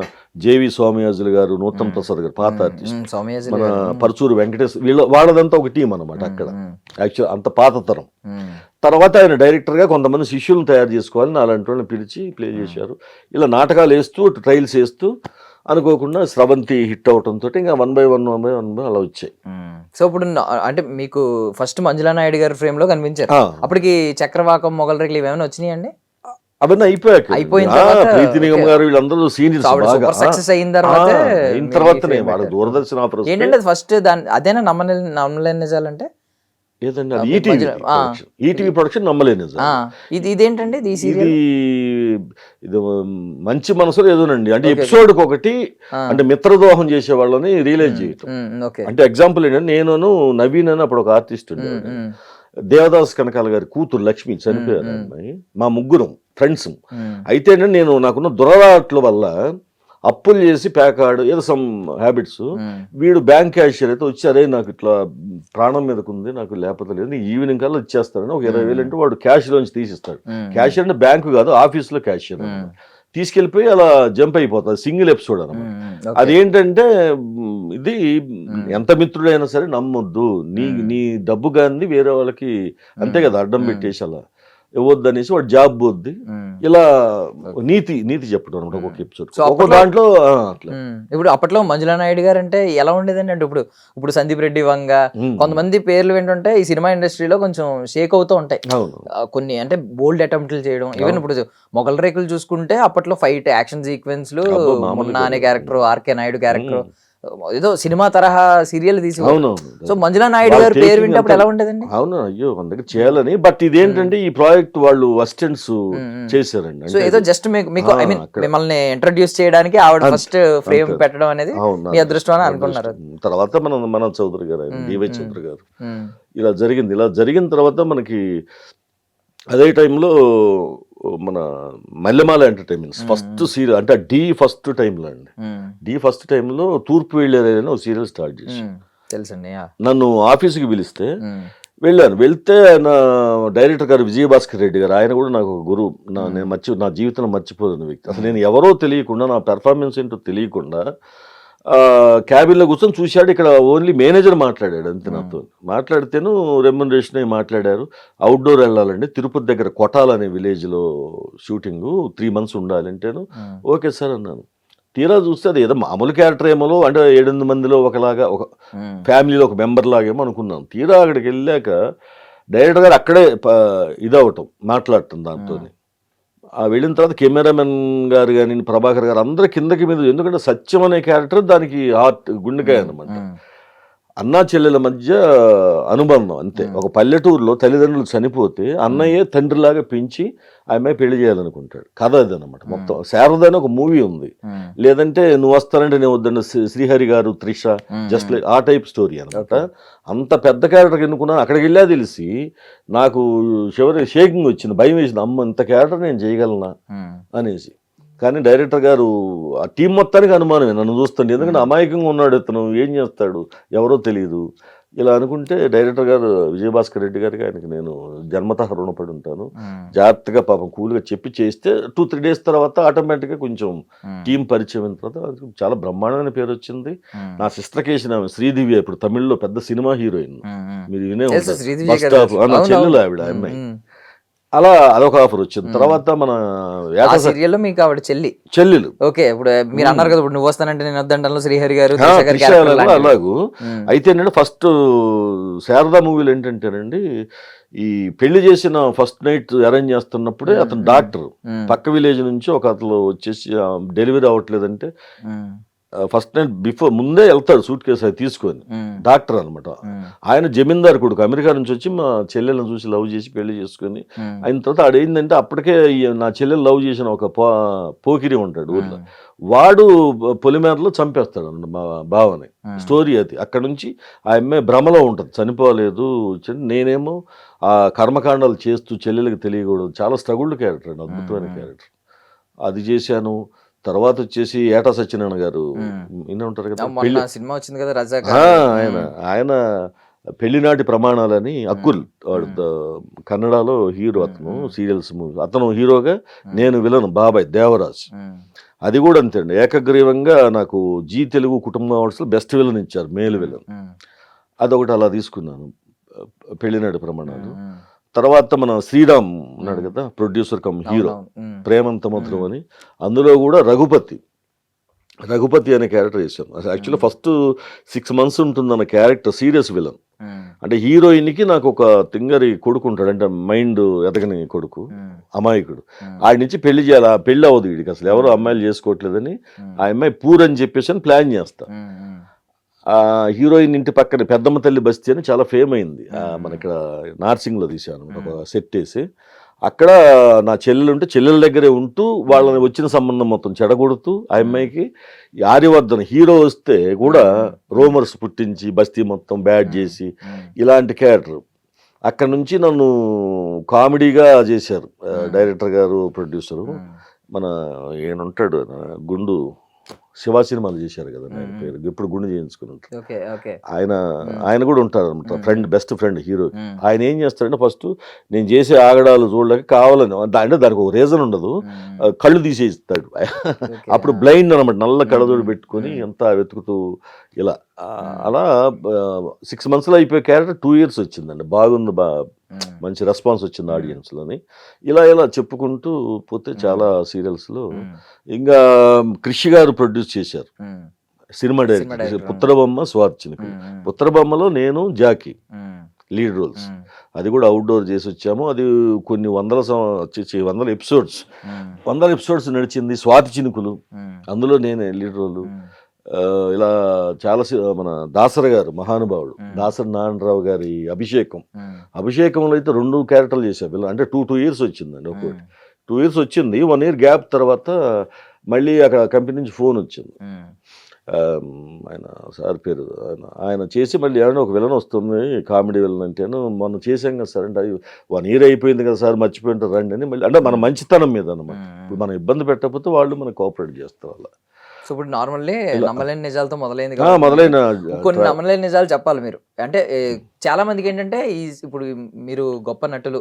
జేవి స్వామియాజులు గారు, నూతన్ ప్రసాద్ గారు పాత ఆర్టిస్ట్, మన పరచూరు వెంకటేష్, వాళ్ళదంతా ఒక టీం అనమాట అక్కడ. యాక్చువల్ అంత పాత తరం. తర్వాత ఆయన డైరెక్టర్గా కొంతమంది శిష్యులను తయారు చేసుకోవాలని అలాంటి వాళ్ళని పిలిచి ప్లే చేశారు. ఇలా నాటకాలు వేస్తూ ట్రయల్స్ వేస్తూ అనుకోకుండా స్రవంతి హిట్ అవటంతో ఇంకా 1 by 1 అలా వచ్చాయి. సో ఇప్పుడు అంటే మీకు ఫస్ట్ మంజులా నాయుడు గారి ఫ్రేమ్ లో కనిపించారు. అప్పటికి చక్రవాకం, మొగల్ రేకులు ఇవేమైనా వచ్చినాయండి? అవన్నీ అయిపోయిన ప్రీతి నిగమ్ గారు వీళ్ళందరూ సీనియర్స్ సక్సెస్ అయిన తర్వాతనే వాడు దూరదర్శన్ ఆఫర్ ఏంటంటే ఫస్ట్ అదేనా నమ్మలేని నిజాలంటే ఏదండి అది ఈటీవీ ప్రొడక్షన్ నమ్మలేని ఇదేంటండి ఇది మంచి మనసులో ఏదోనండి. అంటే ఎపిసోడ్ ఒకటి అంటే మిత్రద్రోహం చేసే వాళ్ళని రియలైజ్ చేయటం. అంటే ఎగ్జాంపుల్ ఏంటంటే నేను నవీన్ అని అప్పుడు ఒక ఆర్టిస్ట్ ఉండేవాడు. దేవదాస్ కనకాల గారి కూతురు లక్ష్మి చనిపోయారు అమ్మాయి. మా ముగ్గురం ఫ్రెండ్స్. అయితే నాకున్న దురలవాట్ల వల్ల అప్పులు చేసి ప్యాకాడు ఏదో సమ్ హ్యాబిట్స్. వీడు బ్యాంక్ క్యాషియర్ అయితే వచ్చి అరే నాకు ఇట్లా ప్రాణం మీదకు ఉంది, నాకు లేకపోతే లేదు, ఈవినింగ్ కల్లా ఇచ్చేస్తారని ఒక 20,000 అంటే వాడు క్యాష్లోంచి తీసిస్తాడు. క్యాషియర్ అంటే బ్యాంకు కాదు, ఆఫీస్లో క్యాషియర్. తీసుకెళ్ళిపోయి అలా జంప్ అయిపోతుంది. సింగిల్ ఎపిసోడ్ అన్నమాట. అదేంటంటే ఇది ఎంత మిత్రుడైనా సరే నమ్మొద్దు, నీ డబ్బు కానీ వేరే వాళ్ళకి అంతే కదా అడ్డం పెట్టేసి అలా ఇవ్వద్దు అనేసి వాడు జాబ్ పోద్ది. ఇలా నీతి చెప్పడం అనమాట ఒక్కొక్క ఎపిసోడ్. ఒక దాంట్లో ఇప్పుడు అప్పట్లో మంజులా నాయుడు గారు అంటే ఎలా ఉండేదండి అంటే ఇప్పుడు సందీప్ రెడ్డి వంగ కొంతమంది పేర్లు ఏంటంటే ఈ సినిమా ఇండస్ట్రీలో కొంచెం షేక్ అవుతూ ఉంటాయి. కొన్ని అంటే బోల్డ్ అటెంప్ట్లు చేయడం. ఈవెన్ ఇప్పుడు మొగల్ రేకులు చూసుకుంటే అప్పట్లో ఫైట్ యాక్షన్ సీక్వెన్స్లు, మున్నా అనే క్యారెక్టర్, ఆర్కే నాయుడు క్యారెక్టర్, ఏదో సినిమా తరహా సీరియల్ తీసి. సో మంజులా నాయుడు గారి పేరు వింటే అప్పుడు ఎలా ఉండేదండి? అవును, అయ్యో మన దగ్గర చేయాలని. బట్ ఇదేంటంటే ఈ ప్రాజెక్ట్ వాళ్ళు అసిస్టెంట్స్ చేశారండి. సో ఏదో జస్ట్ మీకు ఐ మీన్ మిమ్మల్ని ఇంట్రడ్యూస్ చేయడానికి ఆవిడ ఫస్ట్ ఫ్రేమ్ పెట్టడం అనేది మీ అదృష్టం అని అనుకున్నారు. తర్వాత మన చౌదరి గారు, డివై చౌదరి గారు ఇలా జరిగింది. ఇలా జరిగిన తర్వాత మనకి అదే టైంలో మన మల్లెమాల ఎంటర్టైన్మెంట్స్ ఫస్ట్ సీరియల్ అంటే ఫస్ట్ టైంలో అండి. ఫస్ట్ టైంలో తూర్పు వెళ్ళారని ఒక సీరియల్ స్టార్ట్ చేసి తెలుసండి. నన్ను ఆఫీస్కి పిలిస్తే వెళ్ళాను. వెళ్తే నా డైరెక్టర్ గారు విజయభాస్కర్ రెడ్డి గారు, ఆయన కూడా నాకు గురువు. నా జీవితంలో మర్చిపోతున్న వ్యక్తి. అసలు నేను ఎవరో తెలియకుండా, నా పెర్ఫార్మెన్స్ ఏంటో తెలియకుండా క్యాబిన్లో కూర్చొని చూశాడు. ఇక్కడ ఓన్లీ మేనేజర్ మాట్లాడాడు అంతే నాతో. మాట్లాడితేను రెమ్యునరేషన్ అయి మాట్లాడారు. అవుట్డోర్ వెళ్ళాలండి, తిరుపతి దగ్గర కొటాల్ అనే విలేజ్లో షూటింగు 3 months ఉండాలంటేను ఓకే సార్ అన్నాను. తీరా చూస్తే అది ఏదో మామూలు క్యారెక్టర్ ఏమో, అంటే 7-8 మందిలో ఒకలాగా, ఒక ఫ్యామిలీలో ఒక మెంబర్ లాగేమో అనుకున్నాను. తీరా అక్కడికి వెళ్ళాక డైరెక్టర్ గారు అక్కడే ఇదవటం, మాట్లాడటం దాంతో. వెళ్ళిన తర్వాత కెమెరామెన్ గారు కానీ, ప్రభాకర్ గారు అందరూ కిందకి మీద, ఎందుకంటే సత్యం అనే క్యారెక్టర్ దానికి హార్ట్, గుండెకాయ అనమాట. అన్నా చెల్లెల మధ్య అనుబంధం అంతే. ఒక పల్లెటూరులో తల్లిదండ్రులు చనిపోతే అన్నయ్యే తండ్రిలాగా పెంచి ఆ అమ్మాయి పెళ్లి చేయాలనుకుంటాడు. కథ అది అనమాట మొత్తం. శారద అని ఒక మూవీ ఉంది, లేదంటే నువ్వు వస్తానంటే నేను వద్దండి, శ్రీహరి గారు, త్రిష, జస్ట్ లైక్ ఆ టైప్ స్టోరీ అనమాట. అంత పెద్ద క్యారెక్టర్ ఎన్నుకున్నాను. అక్కడికి వెళ్ళా తెలిసి నాకు చివరి షేకింగ్ వచ్చింది, భయం వేసింది. అమ్మ ఇంత క్యారెక్టర్ నేను చేయగలనా అనేసి. కానీ డైరెక్టర్ గారు ఆ టీం మొత్తానికి అనుమానమే నన్ను చూస్తుంటే, ఎందుకంటే అమాయకంగా ఉన్నాడు ఇతను, ఏం చేస్తాడు ఎవరో తెలియదు. ఇలా అనుకుంటే డైరెక్టర్ గారు విజయభాస్కర్ రెడ్డి గారికి, ఆయనకి నేను జన్మతః రుణపడి ఉంటాను. జాగ్రత్తగా పాపం కూల్గా చెప్పి చేస్తే 2-3 days తర్వాత ఆటోమేటిక్గా కొంచెం టీం పరిచయం అయిన తర్వాత చాలా బ్రహ్మాండమైన పేరు వచ్చింది. నా సిస్టర్ కేసిన శ్రీదివ్య, ఇప్పుడు తమిళ్లో పెద్ద సినిమా హీరోయిన్, మీరు వినే ఉంటారు, బస్ స్టాప్ చెల్లెలు ఆవిడ అమ్మాయి. అలా అదొక ఆఫర్ వచ్చింది. తర్వాత మన సీరియల్లో మీకు ఆవిడ చెల్లెలు. ఓకే, ఇప్పుడు మీరు అన్నారు కదా, ఇప్పుడు నువ్వు వస్తానంటే నేను వద్దంటలో శ్రీహరి గారు అలాగూ. అయితే నేను ఫస్ట్ శారదా మూవీలో ఏంటంటేనండి, ఈ పెళ్లి చేసిన ఫస్ట్ నైట్ అరేంజ్ చేస్తున్నప్పుడే అతను డాక్టర్, పక్క విలేజ్ నుంచి ఒక అతను వచ్చేసి డెలివరీ అవ్వట్లేదంటే ఫస్ట్ నైట్ బిఫోర్ ముందే వెళ్తాడు సూట్ కేసు అది తీసుకొని. డాక్టర్ అనమాట ఆయన, జమీందార్ కొడుకు, అమెరికా నుంచి వచ్చి మా చెల్లెలను చూసి లవ్ చేసి పెళ్లి చేసుకొని అయిన తర్వాత ఆడేందంటే, అప్పటికే నా చెల్లెలు లవ్ చేసిన ఒక పోకిరి ఉంటాడు ఊర్లో, వాడు పొలిమేరలో చంపేస్తాడు అన్నమాట మా బావని. స్టోరీ అది. అక్కడ నుంచి ఆ అమ్మాయి భ్రమలో ఉంటుంది, చనిపోలేదు. నేనేమో ఆ కర్మకాండాలు చేస్తూ చెల్లెలకి తెలియకూడదు. చాలా స్ట్రగుల్డ్ క్యారెక్టర్ అండి, అద్భుతమైన క్యారెక్టర్. అది చేశాను. తర్వాత వచ్చేసి ఏటా సత్యనారాయణ గారు వినే ఉంటారు కదా, సినిమా వచ్చింది కదా రజా, ఆయన పెళ్లినాటి ప్రమాణాలని, అక్కుల్ వాడు కన్నడలో హీరో, అతను సీరియల్స్ మూవీ, అతను హీరోగా, నేను విలను బాబాయ్ దేవరాజ్. అది కూడా అంతే అండి, ఏకగ్రీవంగా నాకు జీ తెలుగు కుటుంబ అవార్డ్స్లో బెస్ట్ విలన్ ఇచ్చారు, మేల్ విలన్. అదొకటి అలా తీసుకున్నాను, పెళ్లినాటి ప్రమాణాలు. తర్వాత మన శ్రీరామ్ ఉన్నాడు కదా, ప్రొడ్యూసర్ కమ్ హీరో, ప్రేమంత మధురం అని, అందులో కూడా రఘుపతి అనే క్యారెక్టర్ వేసాను. యాక్చువల్లీ ఫస్ట్ 6 months ఉంటుందన్న క్యారెక్టర్ సీరియస్ విలన్. అంటే హీరోయిన్కి నాకు ఒక తింగరి కొడుకు ఉంటాడు, అంటే మైండ్ ఎదగని కొడుకు, అమాయకుడు. ఆడి నుంచి పెళ్లి చేయాలి, ఆ పెళ్లి అవ్వదు వీడికి, అసలు ఎవరు అమ్మాయిలు చేసుకోవట్లేదని. ఆ అమ్మాయి పూర్ అని చెప్పేసి ప్లాన్ చేస్తా. ఆ హీరోయిన్ ఇంటి పక్కన పెద్దమ్మ తల్లి బస్తీ అని చాలా ఫేమ్ అయింది, మన ఇక్కడ నార్సింగ్లో తీశాను ఒక సెట్ వేసి. అక్కడ నా చెల్లెలు ఉంటే చెల్లెల దగ్గరే ఉంటూ వాళ్ళని వచ్చిన సంబంధం మొత్తం చెడగొడుతూ, ఆ అమ్మాయికి ఆర్యవర్ధన్ హీరో వస్తే కూడా రోమర్స్ పుట్టించి బస్తీ మొత్తం బ్యాడ్ చేసి, ఇలాంటి క్యారెక్టర్. అక్కడ నుంచి నన్ను కామెడీగా చేశారు డైరెక్టర్ గారు, ప్రొడ్యూసరు. మన ఏనుంటాడు గుండు, శివ సినిమాలు చేశారు కదా, ఆయన పేరు ఇప్పుడు గుండు చేయించుకుని ఉంటారు ఆయన కూడా ఉంటారు అనమాట, ఫ్రెండ్, బెస్ట్ ఫ్రెండ్ హీరో. ఆయన ఏం చేస్తాడంటే, ఫస్ట్ నేను చేసే ఆగడాలు చూడలేక కావాలని, అంటే దానికి ఒక రీజన్ ఉండదు, కళ్ళు తీసేస్తాడు. అప్పుడు బ్లైండ్ అనమాట, నల్ల కళ్ళజోడు పెట్టుకొని ఎంత వెతుకుతూ ఇలా. అలా 6 monthsలో అయిపోయే క్యారెక్టర్ 2 years వచ్చిందండి. బాగుంది, మంచి రెస్పాన్స్ వచ్చింది ఆడియన్స్లోని. ఇలా చెప్పుకుంటూ పోతే చాలా సీరియల్స్లో. ఇంకా కృషి గారు ప్రొడ్యూస్ చేశారు సినిమా డైరెక్టర్, పుత్రబొమ్మ స్వార్చనకు. పుత్రబొమ్మలో నేను జాకీ లీడ్ రోల్స్. అది కూడా అవుట్డోర్ చేసి వచ్చాము. అది కొన్ని 100 ఎపిసోడ్స్ నడిచింది. స్వాతి చినుకులు, అందులో నేనే లీడ్ రోలు. ఇలా చాలా మన దాసరి గారు మహానుభావుడు, దాసరి నారాయణరావు గారి అభిషేకంలో అయితే 2 క్యారెక్టర్లు చేశారు. అంటే 2 years వచ్చిందండి, ఒక్కోటి 2 years వచ్చింది. 1 year గ్యాప్ తర్వాత మళ్ళీ అక్కడ కంపెనీ నుంచి ఫోన్ వచ్చింది. ఆయన సార్ పేరు, ఆయన చేసి మళ్ళీ ఏమైనా ఒక విలన్ వస్తుంది కామెడీ విలన్ అంటేను, మనం చేసాం కదా సార్ అంటే, అది 1 year అయిపోయింది కదా సార్, మర్చిపోయింటారు రండి అని. మళ్ళీ అంటే మన మంచితనం మీద అనమాట. ఇప్పుడు మనం ఇబ్బంది పెట్టకపోతే వాళ్ళు మనకు కోఆపరేట్ చేస్తారు. అలా సో ఇప్పుడు నార్మల్లీ నమ్మలేని నిజాలతో మొదలైంది ఆ, కాబట్టి మొదలైన కొన్ని నమ్మలేని నిజాలు చెప్పాలి మీరు. అంటే చాలా మందికి ఏంటంటే ఇప్పుడు మీరు గొప్ప నటులు,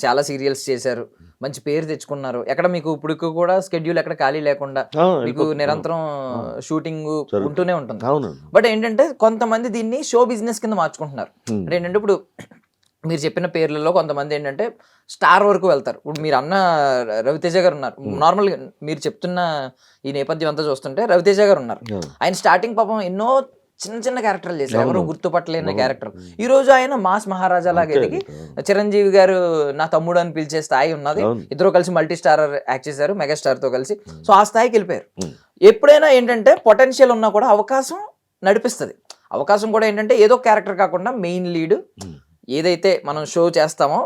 చాలా సీరియల్స్ చేశారు, మంచి పేరు తెచ్చుకున్నారు, ఎక్కడ మీకు ఇప్పుడు కూడా స్కెడ్యూల్ ఎక్కడ ఖాళీ లేకుండా మీకు నిరంతరం షూటింగ్ ఉంటూనే ఉంటుంది. అవునండి. బట్ ఏంటంటే కొంతమంది దీన్ని షో బిజినెస్ కింద మార్చుకుంటున్నారు. అంటే ఏంటంటే ఇప్పుడు మీరు చెప్పిన పేర్లలో కొంతమంది ఏంటంటే స్టార్ వరకు వెళ్తారు. ఇప్పుడు మీరు అన్న రవితేజ గారు ఉన్నారు. నార్మల్గా మీరు చెప్తున్న ఈ నేపథ్యం అంతా చూస్తుంటే రవితేజ గారు ఉన్నారు. ఆయన స్టార్టింగ్ పాపం ఎన్నో చిన్న చిన్న క్యారెక్టర్లు చేశారు, ఎవరు గుర్తుపట్టలేని క్యారెక్టర్. ఈ రోజు ఆయన మాస్ మహారాజా లాగా ఎదిగి చిరంజీవి గారు నా తమ్ముడు అని పిలిచే స్థాయి ఉన్నది. ఇద్దరు కలిసి మల్టీ స్టార్ యాక్ట్ చేశారు మెగాస్టార్ తో కలిసి. సో ఆ స్థాయికి వెళ్ళిపోయారు. ఎప్పుడైనా ఏంటంటే పొటెన్షియల్ ఉన్నా కూడా అవకాశం నడిపిస్తుంది. అవకాశం కూడా ఏంటంటే ఏదో క్యారెక్టర్ కాకుండా మెయిన్ లీడ్ ఏదైతే మనం షో చేస్తామో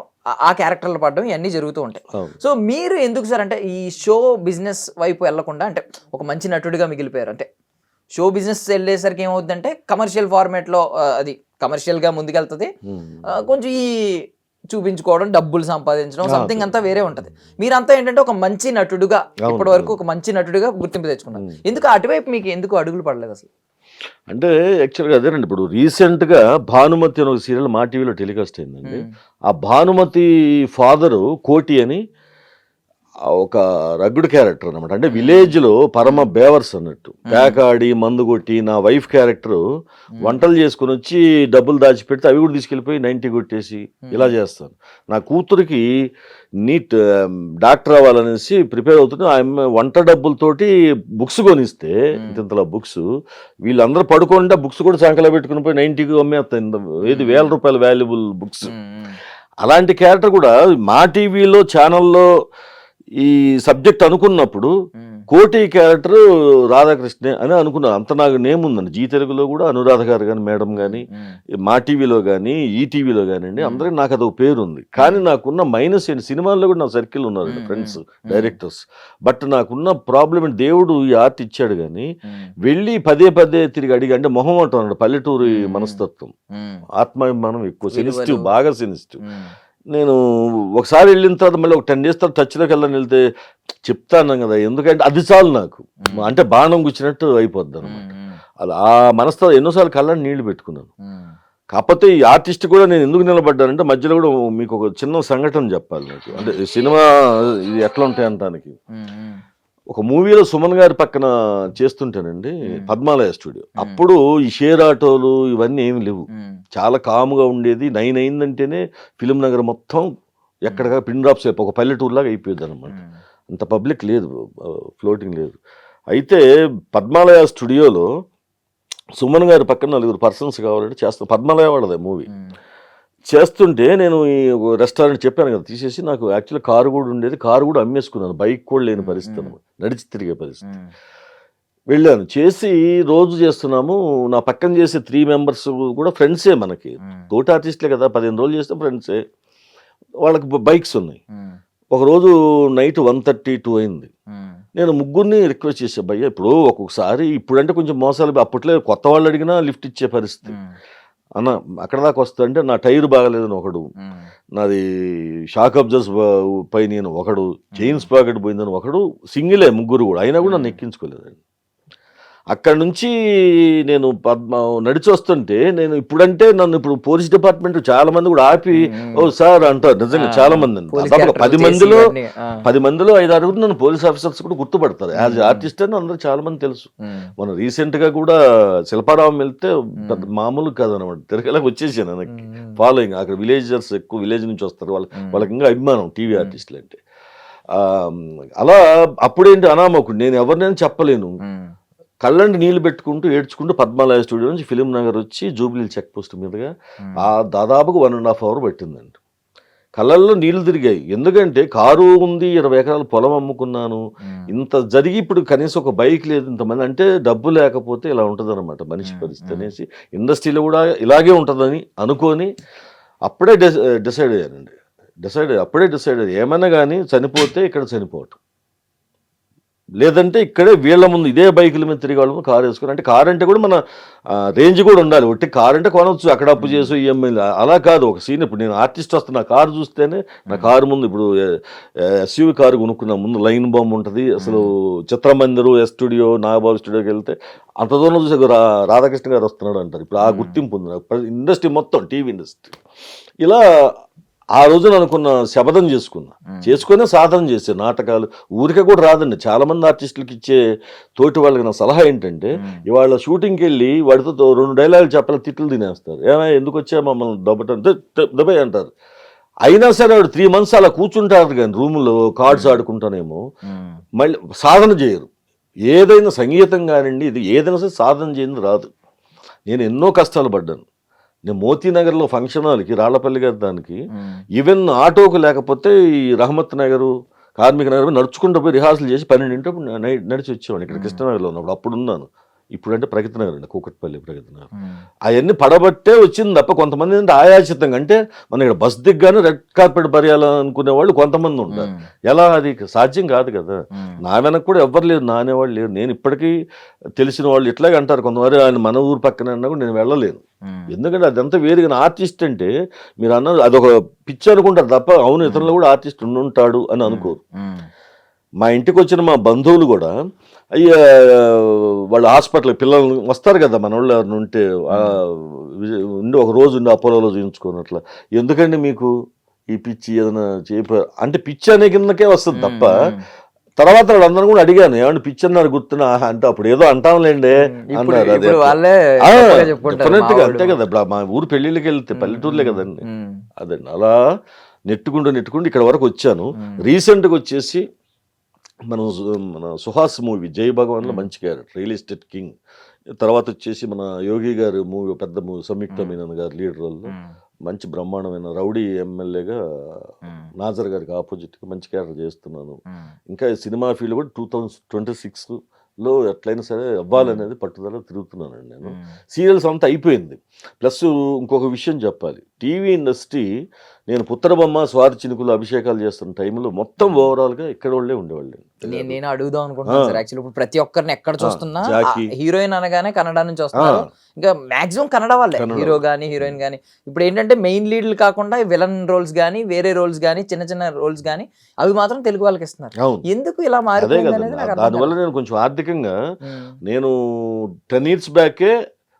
ఆ క్యారెక్టర్లు పడడం ఇవన్నీ జరుగుతూ ఉంటాయి. సో మీరు ఎందుకు సార్ అంటే ఈ షో బిజినెస్ వైపు వెళ్లకుండా అంటే ఒక మంచి నటుడిగా మిగిలిపోయారు? అంటే షో బిజినెస్ వెళ్ళేసరికి ఏమవుతుందంటే కమర్షియల్ ఫార్మేట్ లో అది కమర్షియల్ గా ముందుకెళ్తుంది, కొంచెం ఈ చూపించుకోవడం, డబ్బులు సంపాదించడం, సంథింగ్ అంతా వేరే ఉంటది. మీరంతా ఏంటంటే ఒక మంచి నటుడుగా ఇప్పటి వరకు ఒక మంచి నటుడిగా గుర్తింపు తెచ్చుకున్నారు. ఎందుకు అటువైపు మీకు ఎందుకు అడుగులు పడలేదు అసలు? అంటే యాక్చువల్గా అదేనండి, ఇప్పుడు రీసెంట్గా భానుమతి అని ఒక సీరియల్ మా టీవీలో టెలికాస్ట్ అయిందండి. ఆ భానుమతి ఫాదరు కోటి అని ఒక రగ్గుడు క్యారెక్టర్ అనమాట. అంటే విలేజ్లో పరమ బేవర్స్ అన్నట్టు, పేకాడి మందు కొట్టి నా వైఫ్ క్యారెక్టర్ వంటలు చేసుకుని వచ్చి డబ్బులు దాచిపెడితే అవి కూడా తీసుకెళ్ళిపోయి 90 కొట్టేసి ఇలా చేస్తాను. నా కూతురికి నీట్ డాక్టర్ అవ్వాలనేసి ప్రిపేర్ అవుతుంటే ఆమె వంట డబ్బులతోటి బుక్స్ కొనిస్తే ఇంతలా బుక్స్ వీళ్ళందరూ పడుకుంటే బుక్స్ కూడా సంకలో పెట్టుకుని పోయి 90కి అమ్మేస్తాయి. ఏది ₹1000 వాల్యుబుల్ బుక్స్. అలాంటి క్యారెక్టర్ కూడా మా టీవీలో ఛానల్లో ఈ సబ్జెక్ట్ అనుకున్నప్పుడు కోటి క్యారెక్టర్ రాధాకృష్ణ అని అనుకున్నాను. అంత నాకు నేమ్ ఉందండి. జీ తెలుగులో కూడా అనురాధ గారు కానీ మేడం కానీ, మా టీవీలో కానీ ఈ టీవీలో కానివ్వండి, అందరికీ నాకు అదొక పేరు ఉంది. కానీ నాకున్న మైనస్ ఏంటి, సినిమాల్లో కూడా నా సర్కిల్ ఉన్నారండి ఫ్రెండ్స్ డైరెక్టర్స్. బట్ నాకున్న ప్రాబ్లం ఏంటి, దేవుడు ఈ ఆర్ట్ ఇచ్చాడు కానీ వెళ్ళి పదే తిరిగి అడిగి, అంటే మొహం అంటాడు, పల్లెటూరు మనస్తత్వం, ఆత్మాభిమానం ఎక్కువ, సెన్సిటివ్, బాగా సెన్సిటివ్. నేను ఒకసారి వెళ్ళిన తర్వాత మళ్ళీ ఒక 10 days తర్వాత టచ్లోకి వెళ్ళని వెళ్తే చెప్తాను కదా, ఎందుకంటే అది చాలు నాకు, అంటే బాణం గుచ్చినట్టు అయిపోద్ది అనమాట. అలా ఆ మనసుతో ఎన్నోసార్లు కళ్ళని నీళ్లు పెట్టుకున్నాను. కాకపోతే ఈ ఆర్టిస్ట్ కూడా నేను ఎందుకు నిలబడ్డానంటే మధ్యలో కూడా మీకు ఒక చిన్న సంఘటన చెప్పాలి నాకు. అంటే సినిమా ఇది ఎట్లా ఉంటాయి అంటానికి, ఒక మూవీలో సుమన్ గారి పక్కన చేస్తుంటానండి, పద్మాలయ స్టూడియో. అప్పుడు ఈ షేర్ ఆటోలు ఇవన్నీ ఏమి లేవు, చాలా కాముగా ఉండేది. 9 అయిందంటేనే ఫిలిం నగర్ మొత్తం ఎక్కడగా పిన్ డ్రాప్స్ ఒక పల్లెటూరులాగా అయిపోయింది అనమాట. అంత పబ్లిక్ లేదు, ఫ్లోటింగ్ లేదు. అయితే పద్మాలయ స్టూడియోలో సుమన్ గారి పక్కన 4 పర్సన్స్ కావాలంటే చేస్తాను. పద్మాలయ వాళ్ళదే మూవీ చేస్తుంటే నేను ఈ రెస్టారెంట్ చెప్పాను కదా తీసేసి, నాకు యాక్చువల్లీ కారు కూడా ఉండేది, కారు కూడా అమ్మేసుకున్నాను, బైక్ కూడా లేని పరిస్థితి అనమాట, నడిచి తిరిగే పరిస్థితి. వెళ్ళాను, చేసి రోజు చేస్తున్నాము. నా పక్కన చేసే 3 members కూడా ఫ్రెండ్సే, మనకి తోటి ఆర్టిస్ట్లే కదా, 15 రోజులు చేస్తే ఫ్రెండ్సే. వాళ్ళకి బైక్స్ ఉన్నాయి. ఒకరోజు నైట్ 1:32 అయింది. నేను ముగ్గురిని రిక్వెస్ట్ చేసే, భయ్య ఇప్పుడు ఒక్కొక్కసారి ఇప్పుడంటే కొంచెం మోసాలు, అప్పట్లో కొత్త వాళ్ళు అడిగినా లిఫ్ట్ ఇచ్చే పరిస్థితి అన్న, అక్కడ దాకా వస్తుందంటే నా టైర్ బాగలేదని ఒకడు, నాది షాక్ అబ్జర్స్ పై నేను ఒకడు, చైన్స్ పాకెట్ పోయిందని ఒకడు, సింగిలే ముగ్గురు కూడా, అయినా కూడా నన్ను ఎక్కించుకోలేదండి. అక్కడ నుంచి నేను నడిచి వస్తుంటే, నేను ఇప్పుడంటే నన్ను ఇప్పుడు పోలీస్ డిపార్ట్మెంట్ చాలా మంది కూడా ఆపి ఓ సార్ అంటారు, నిజంగా చాలా మంది అండి. 10 మందిలో 5-6 నన్ను పోలీస్ ఆఫీసర్స్ కూడా గుర్తుపడతారు. యాజ్ ఆర్టిస్ట్ అని అందరూ చాలా మంది తెలుసు. మనం రీసెంట్ గా కూడా శిల్పారావం వెళ్తే పెద్ద మామూలు కాదనమాట, తిరగలాగా వచ్చేసాను. నాకు ఫాలోయింగ్ అక్కడ విలేజర్స్ ఎక్కువ, విలేజ్ నుంచి వస్తారు, వాళ్ళకి ఇంకా అభిమానం టీవీ ఆర్టిస్టులు అంటే. అలా అప్పుడేంటి అనామకుడు, నేను ఎవరినైనా చెప్పలేను, కళ్ళండి నీళ్లు పెట్టుకుంటూ ఏడ్చుకుంటూ పద్మాలయ స్టూడియో నుంచి ఫిలిం నగర్ వచ్చి జూబ్లీ చెక్ పోస్ట్ మీదుగా దాదాపుగా 1.5 hours పట్టిందండి. కళ్ళల్లో నీళ్లు తిరిగాయి. ఎందుకంటే కారు ఉంది, 20 ఎకరాల పొలం అమ్ముకున్నాను, ఇంత జరిగి ఇప్పుడు కనీసం ఒక బైక్ లేదు, ఇంతమంది అంటే డబ్బు లేకపోతే ఇలా ఉంటుంది అనమాట మనిషి పరిస్థితి అనేసి, ఇండస్ట్రీలో కూడా ఇలాగే ఉంటుందని అనుకొని అప్పుడే డిసైడ్ అయ్యానండి. అప్పుడే డిసైడ్ అయ్యాను, ఏమైనా కానీ చనిపోతే ఇక్కడ చనిపోవటం, లేదంటే ఇక్కడే వీళ్ళ ముందు ఇదే బైకుల మీద తిరిగి వాళ్ళ ముందు కారు వేసుకుని, అంటే కారు అంటే కూడా మన రేంజ్ కూడా ఉండాలి. ఒట్టి కారు అంటే కొనవచ్చు, అక్కడ అప్పు చేసి ఈఎంఐ అలా కాదు. ఒక సీన్, ఇప్పుడు నేను ఆర్టిస్ట్ వస్తున్నా, కారు చూస్తేనే నా కారు ముందు, ఇప్పుడు ఎస్యూవి కారు కొనుక్కున్నా, ముందు లైన్ బాంబ్ ఉంటుంది. అసలు చిత్రమందిరు, స్టూడియో, నాగబాబు స్టూడియోకి వెళ్తే అంత దూరం చూసి రాధాకృష్ణ గారు వస్తున్నాడు అంటారు. ఇప్పుడు ఆ గుర్తింపు ఉంది ఇండస్ట్రీ మొత్తం, టీవీ ఇండస్ట్రీ. ఇలా ఆ రోజున అనుకున్న శపథం చేసుకునే సాధన చేసే నాటకాలు ఊరికే కూడా రాదండి. చాలా మంది ఆర్టిస్టులకి ఇచ్చే తోటి వాళ్ళకి నా సలహా ఏంటంటే, ఇవాళ షూటింగ్కి వెళ్ళి వాడితో 2 డైలాగులు చెప్పాలి, తిట్లు తినేస్తారు. ఏమైనా ఎందుకు వచ్చా మమ్మల్ని దెబ్బే అంటారు. అయినా సరే వాడు 3 months అలా కూర్చుంటారు కానీ రూమ్లో కార్డ్స్ ఆడుకుంటానేమో, మళ్ళీ సాధన చేయరు. ఏదైనా సంగీతం కానివ్వండి, ఇది ఏదైనా సరే సాధన చేయని రాదు. నేను ఎన్నో కష్టాలు పడ్డాను. నేను మోతీనగర్లో ఫంక్షన్ హాల్కి, రాళ్లపల్లి గారి దానికి, ఈవెన్ ఆటోకు లేకపోతే ఈ రహమత్ నగరు, కార్మిక నగర్ నడుచుకుంటూ పోయి రిహార్సల్ చేసి 12 నడిచి వచ్చేవాడిని. ఇక్కడ కృష్ణనగర్లో ఉన్నప్పుడు, అప్పుడు ఉన్నాను. ఇప్పుడంటే ప్రగతి నగర్ అండి, కూకట్పల్లి ప్రగతి నగర్. అవన్నీ పడబట్టే వచ్చింది తప్ప, కొంతమంది అంటే ఆయాచితంగా, అంటే మన ఇక్కడ బస్ దిగ్గానే రెడ్ కార్పెట్ పరియాలనుకునే వాళ్ళు కొంతమంది ఉంటారు. ఎలా, అది సాధ్యం కాదు కదా. నా వెనక కూడా ఎవ్వరు లేరు, నా అనేవాళ్ళు లేరు. నేను ఇప్పటికీ తెలిసిన వాళ్ళు ఇట్లాగే అంటారు కొంతమంది, ఆయన మన ఊరు పక్కన అన్నా కూడా నేను వెళ్ళలేను. ఎందుకంటే అదంతా వేరుగా. ఆర్టిస్ట్ అంటే మీరు అన్నారు అదొక పిచ్చి అనుకుంటారు తప్ప, అవును ఇతరులు కూడా ఆర్టిస్ట్ ఉండుంటాడు అని అనుకోరు. మా ఇంటికి వచ్చిన మా బంధువులు కూడా, అయ్యా వాళ్ళు హాస్పిటల్ పిల్లలు వస్తారు కదా మన వాళ్ళు ఎవరిని ఉంటే, ఉండి ఒక రోజు ఉండి అపోలోలో చూపించుకున్నట్ల, ఎందుకండి మీకు ఈ పిచ్చి ఏదైనా అంటే పిచ్చి అనే కిందకే వస్తుంది తప్ప, తర్వాత వాళ్ళందరూ కూడా అడిగాను, ఏమన్నా పిచ్చి అన్నారు గుర్తున్నా అంటే, అప్పుడు ఏదో అంటాంలేండి అన్నారు. డెఫినెట్గా అంతే కదా. ఇప్పుడు మా ఊరు పెళ్ళిళ్ళకి వెళ్తే పల్లెటూరులే కదండి. అదండి, అలా నెట్టుకుంటూ ఇక్కడ వరకు వచ్చాను. రీసెంట్గా వచ్చేసి మన సుహాస్ మూవీ జై భగవాన్లో మంచి క్యారెక్టర్, రియల్ ఎస్టేట్ కింగ్. తర్వాత వచ్చేసి మన యోగి గారు మూవీ, పెద్ద మూవీ, సంయుక్త మీనన్ గారు లీడర్ రోల్లో మంచి బ్రహ్మాండమైన రౌడీ ఎమ్మెల్యేగా నాజర్ గారికి ఆపోజిట్గా మంచి క్యారెక్టర్ చేస్తున్నాను. ఇంకా సినిమా ఫీల్డ్ కూడా 2026లో ఎట్లయినా సరే అవ్వాలనేది పట్టుదల తిరుగుతున్నానండి నేను. సీరియల్స్ అంతా అయిపోయింది. ప్లస్ ఇంకొక విషయం చెప్పాలి, టీవీ ఇండస్ట్రీ, నేను పుత్రబొమ్మ, స్వాతి చినుకులు అభిషేకాలు చేస్తున్న టైంలో మొత్తం ఓవరాల్గా ఇక్కడ వాళ్ళే ఉండేవాళ్ళు. నేను అడుగుదాం అనుకుంటున్నాను సార్. యాక్చువల్లీ ఇప్పుడు ప్రతి ఒక్కరిని ఎక్కడ చూస్తున్నా హీరోయిన్ అనగానే కన్నడ నుంచి వస్తున్నారు. ఇంకా మాక్సిమం కన్నడ వాళ్ళే, హీరో గానీ హీరోయిన్ గానీ. ఇప్పుడు ఏంటంటే మెయిన్ లీడ్లు కాకుండా విలన్ రోల్స్ గానీ, వేరే రోల్స్ గానీ, చిన్న చిన్న రోల్స్ గానీ, అవి మాత్రం తెలుగు వాళ్ళకి ఇస్తున్నారు. ఎందుకు ఇలా మారిపోయింది అనేది నాకు అర్థం కాదు. దానివల్ల నేను కొంచెం ఆర్థికంగా, నేను 10 years బ్యాకే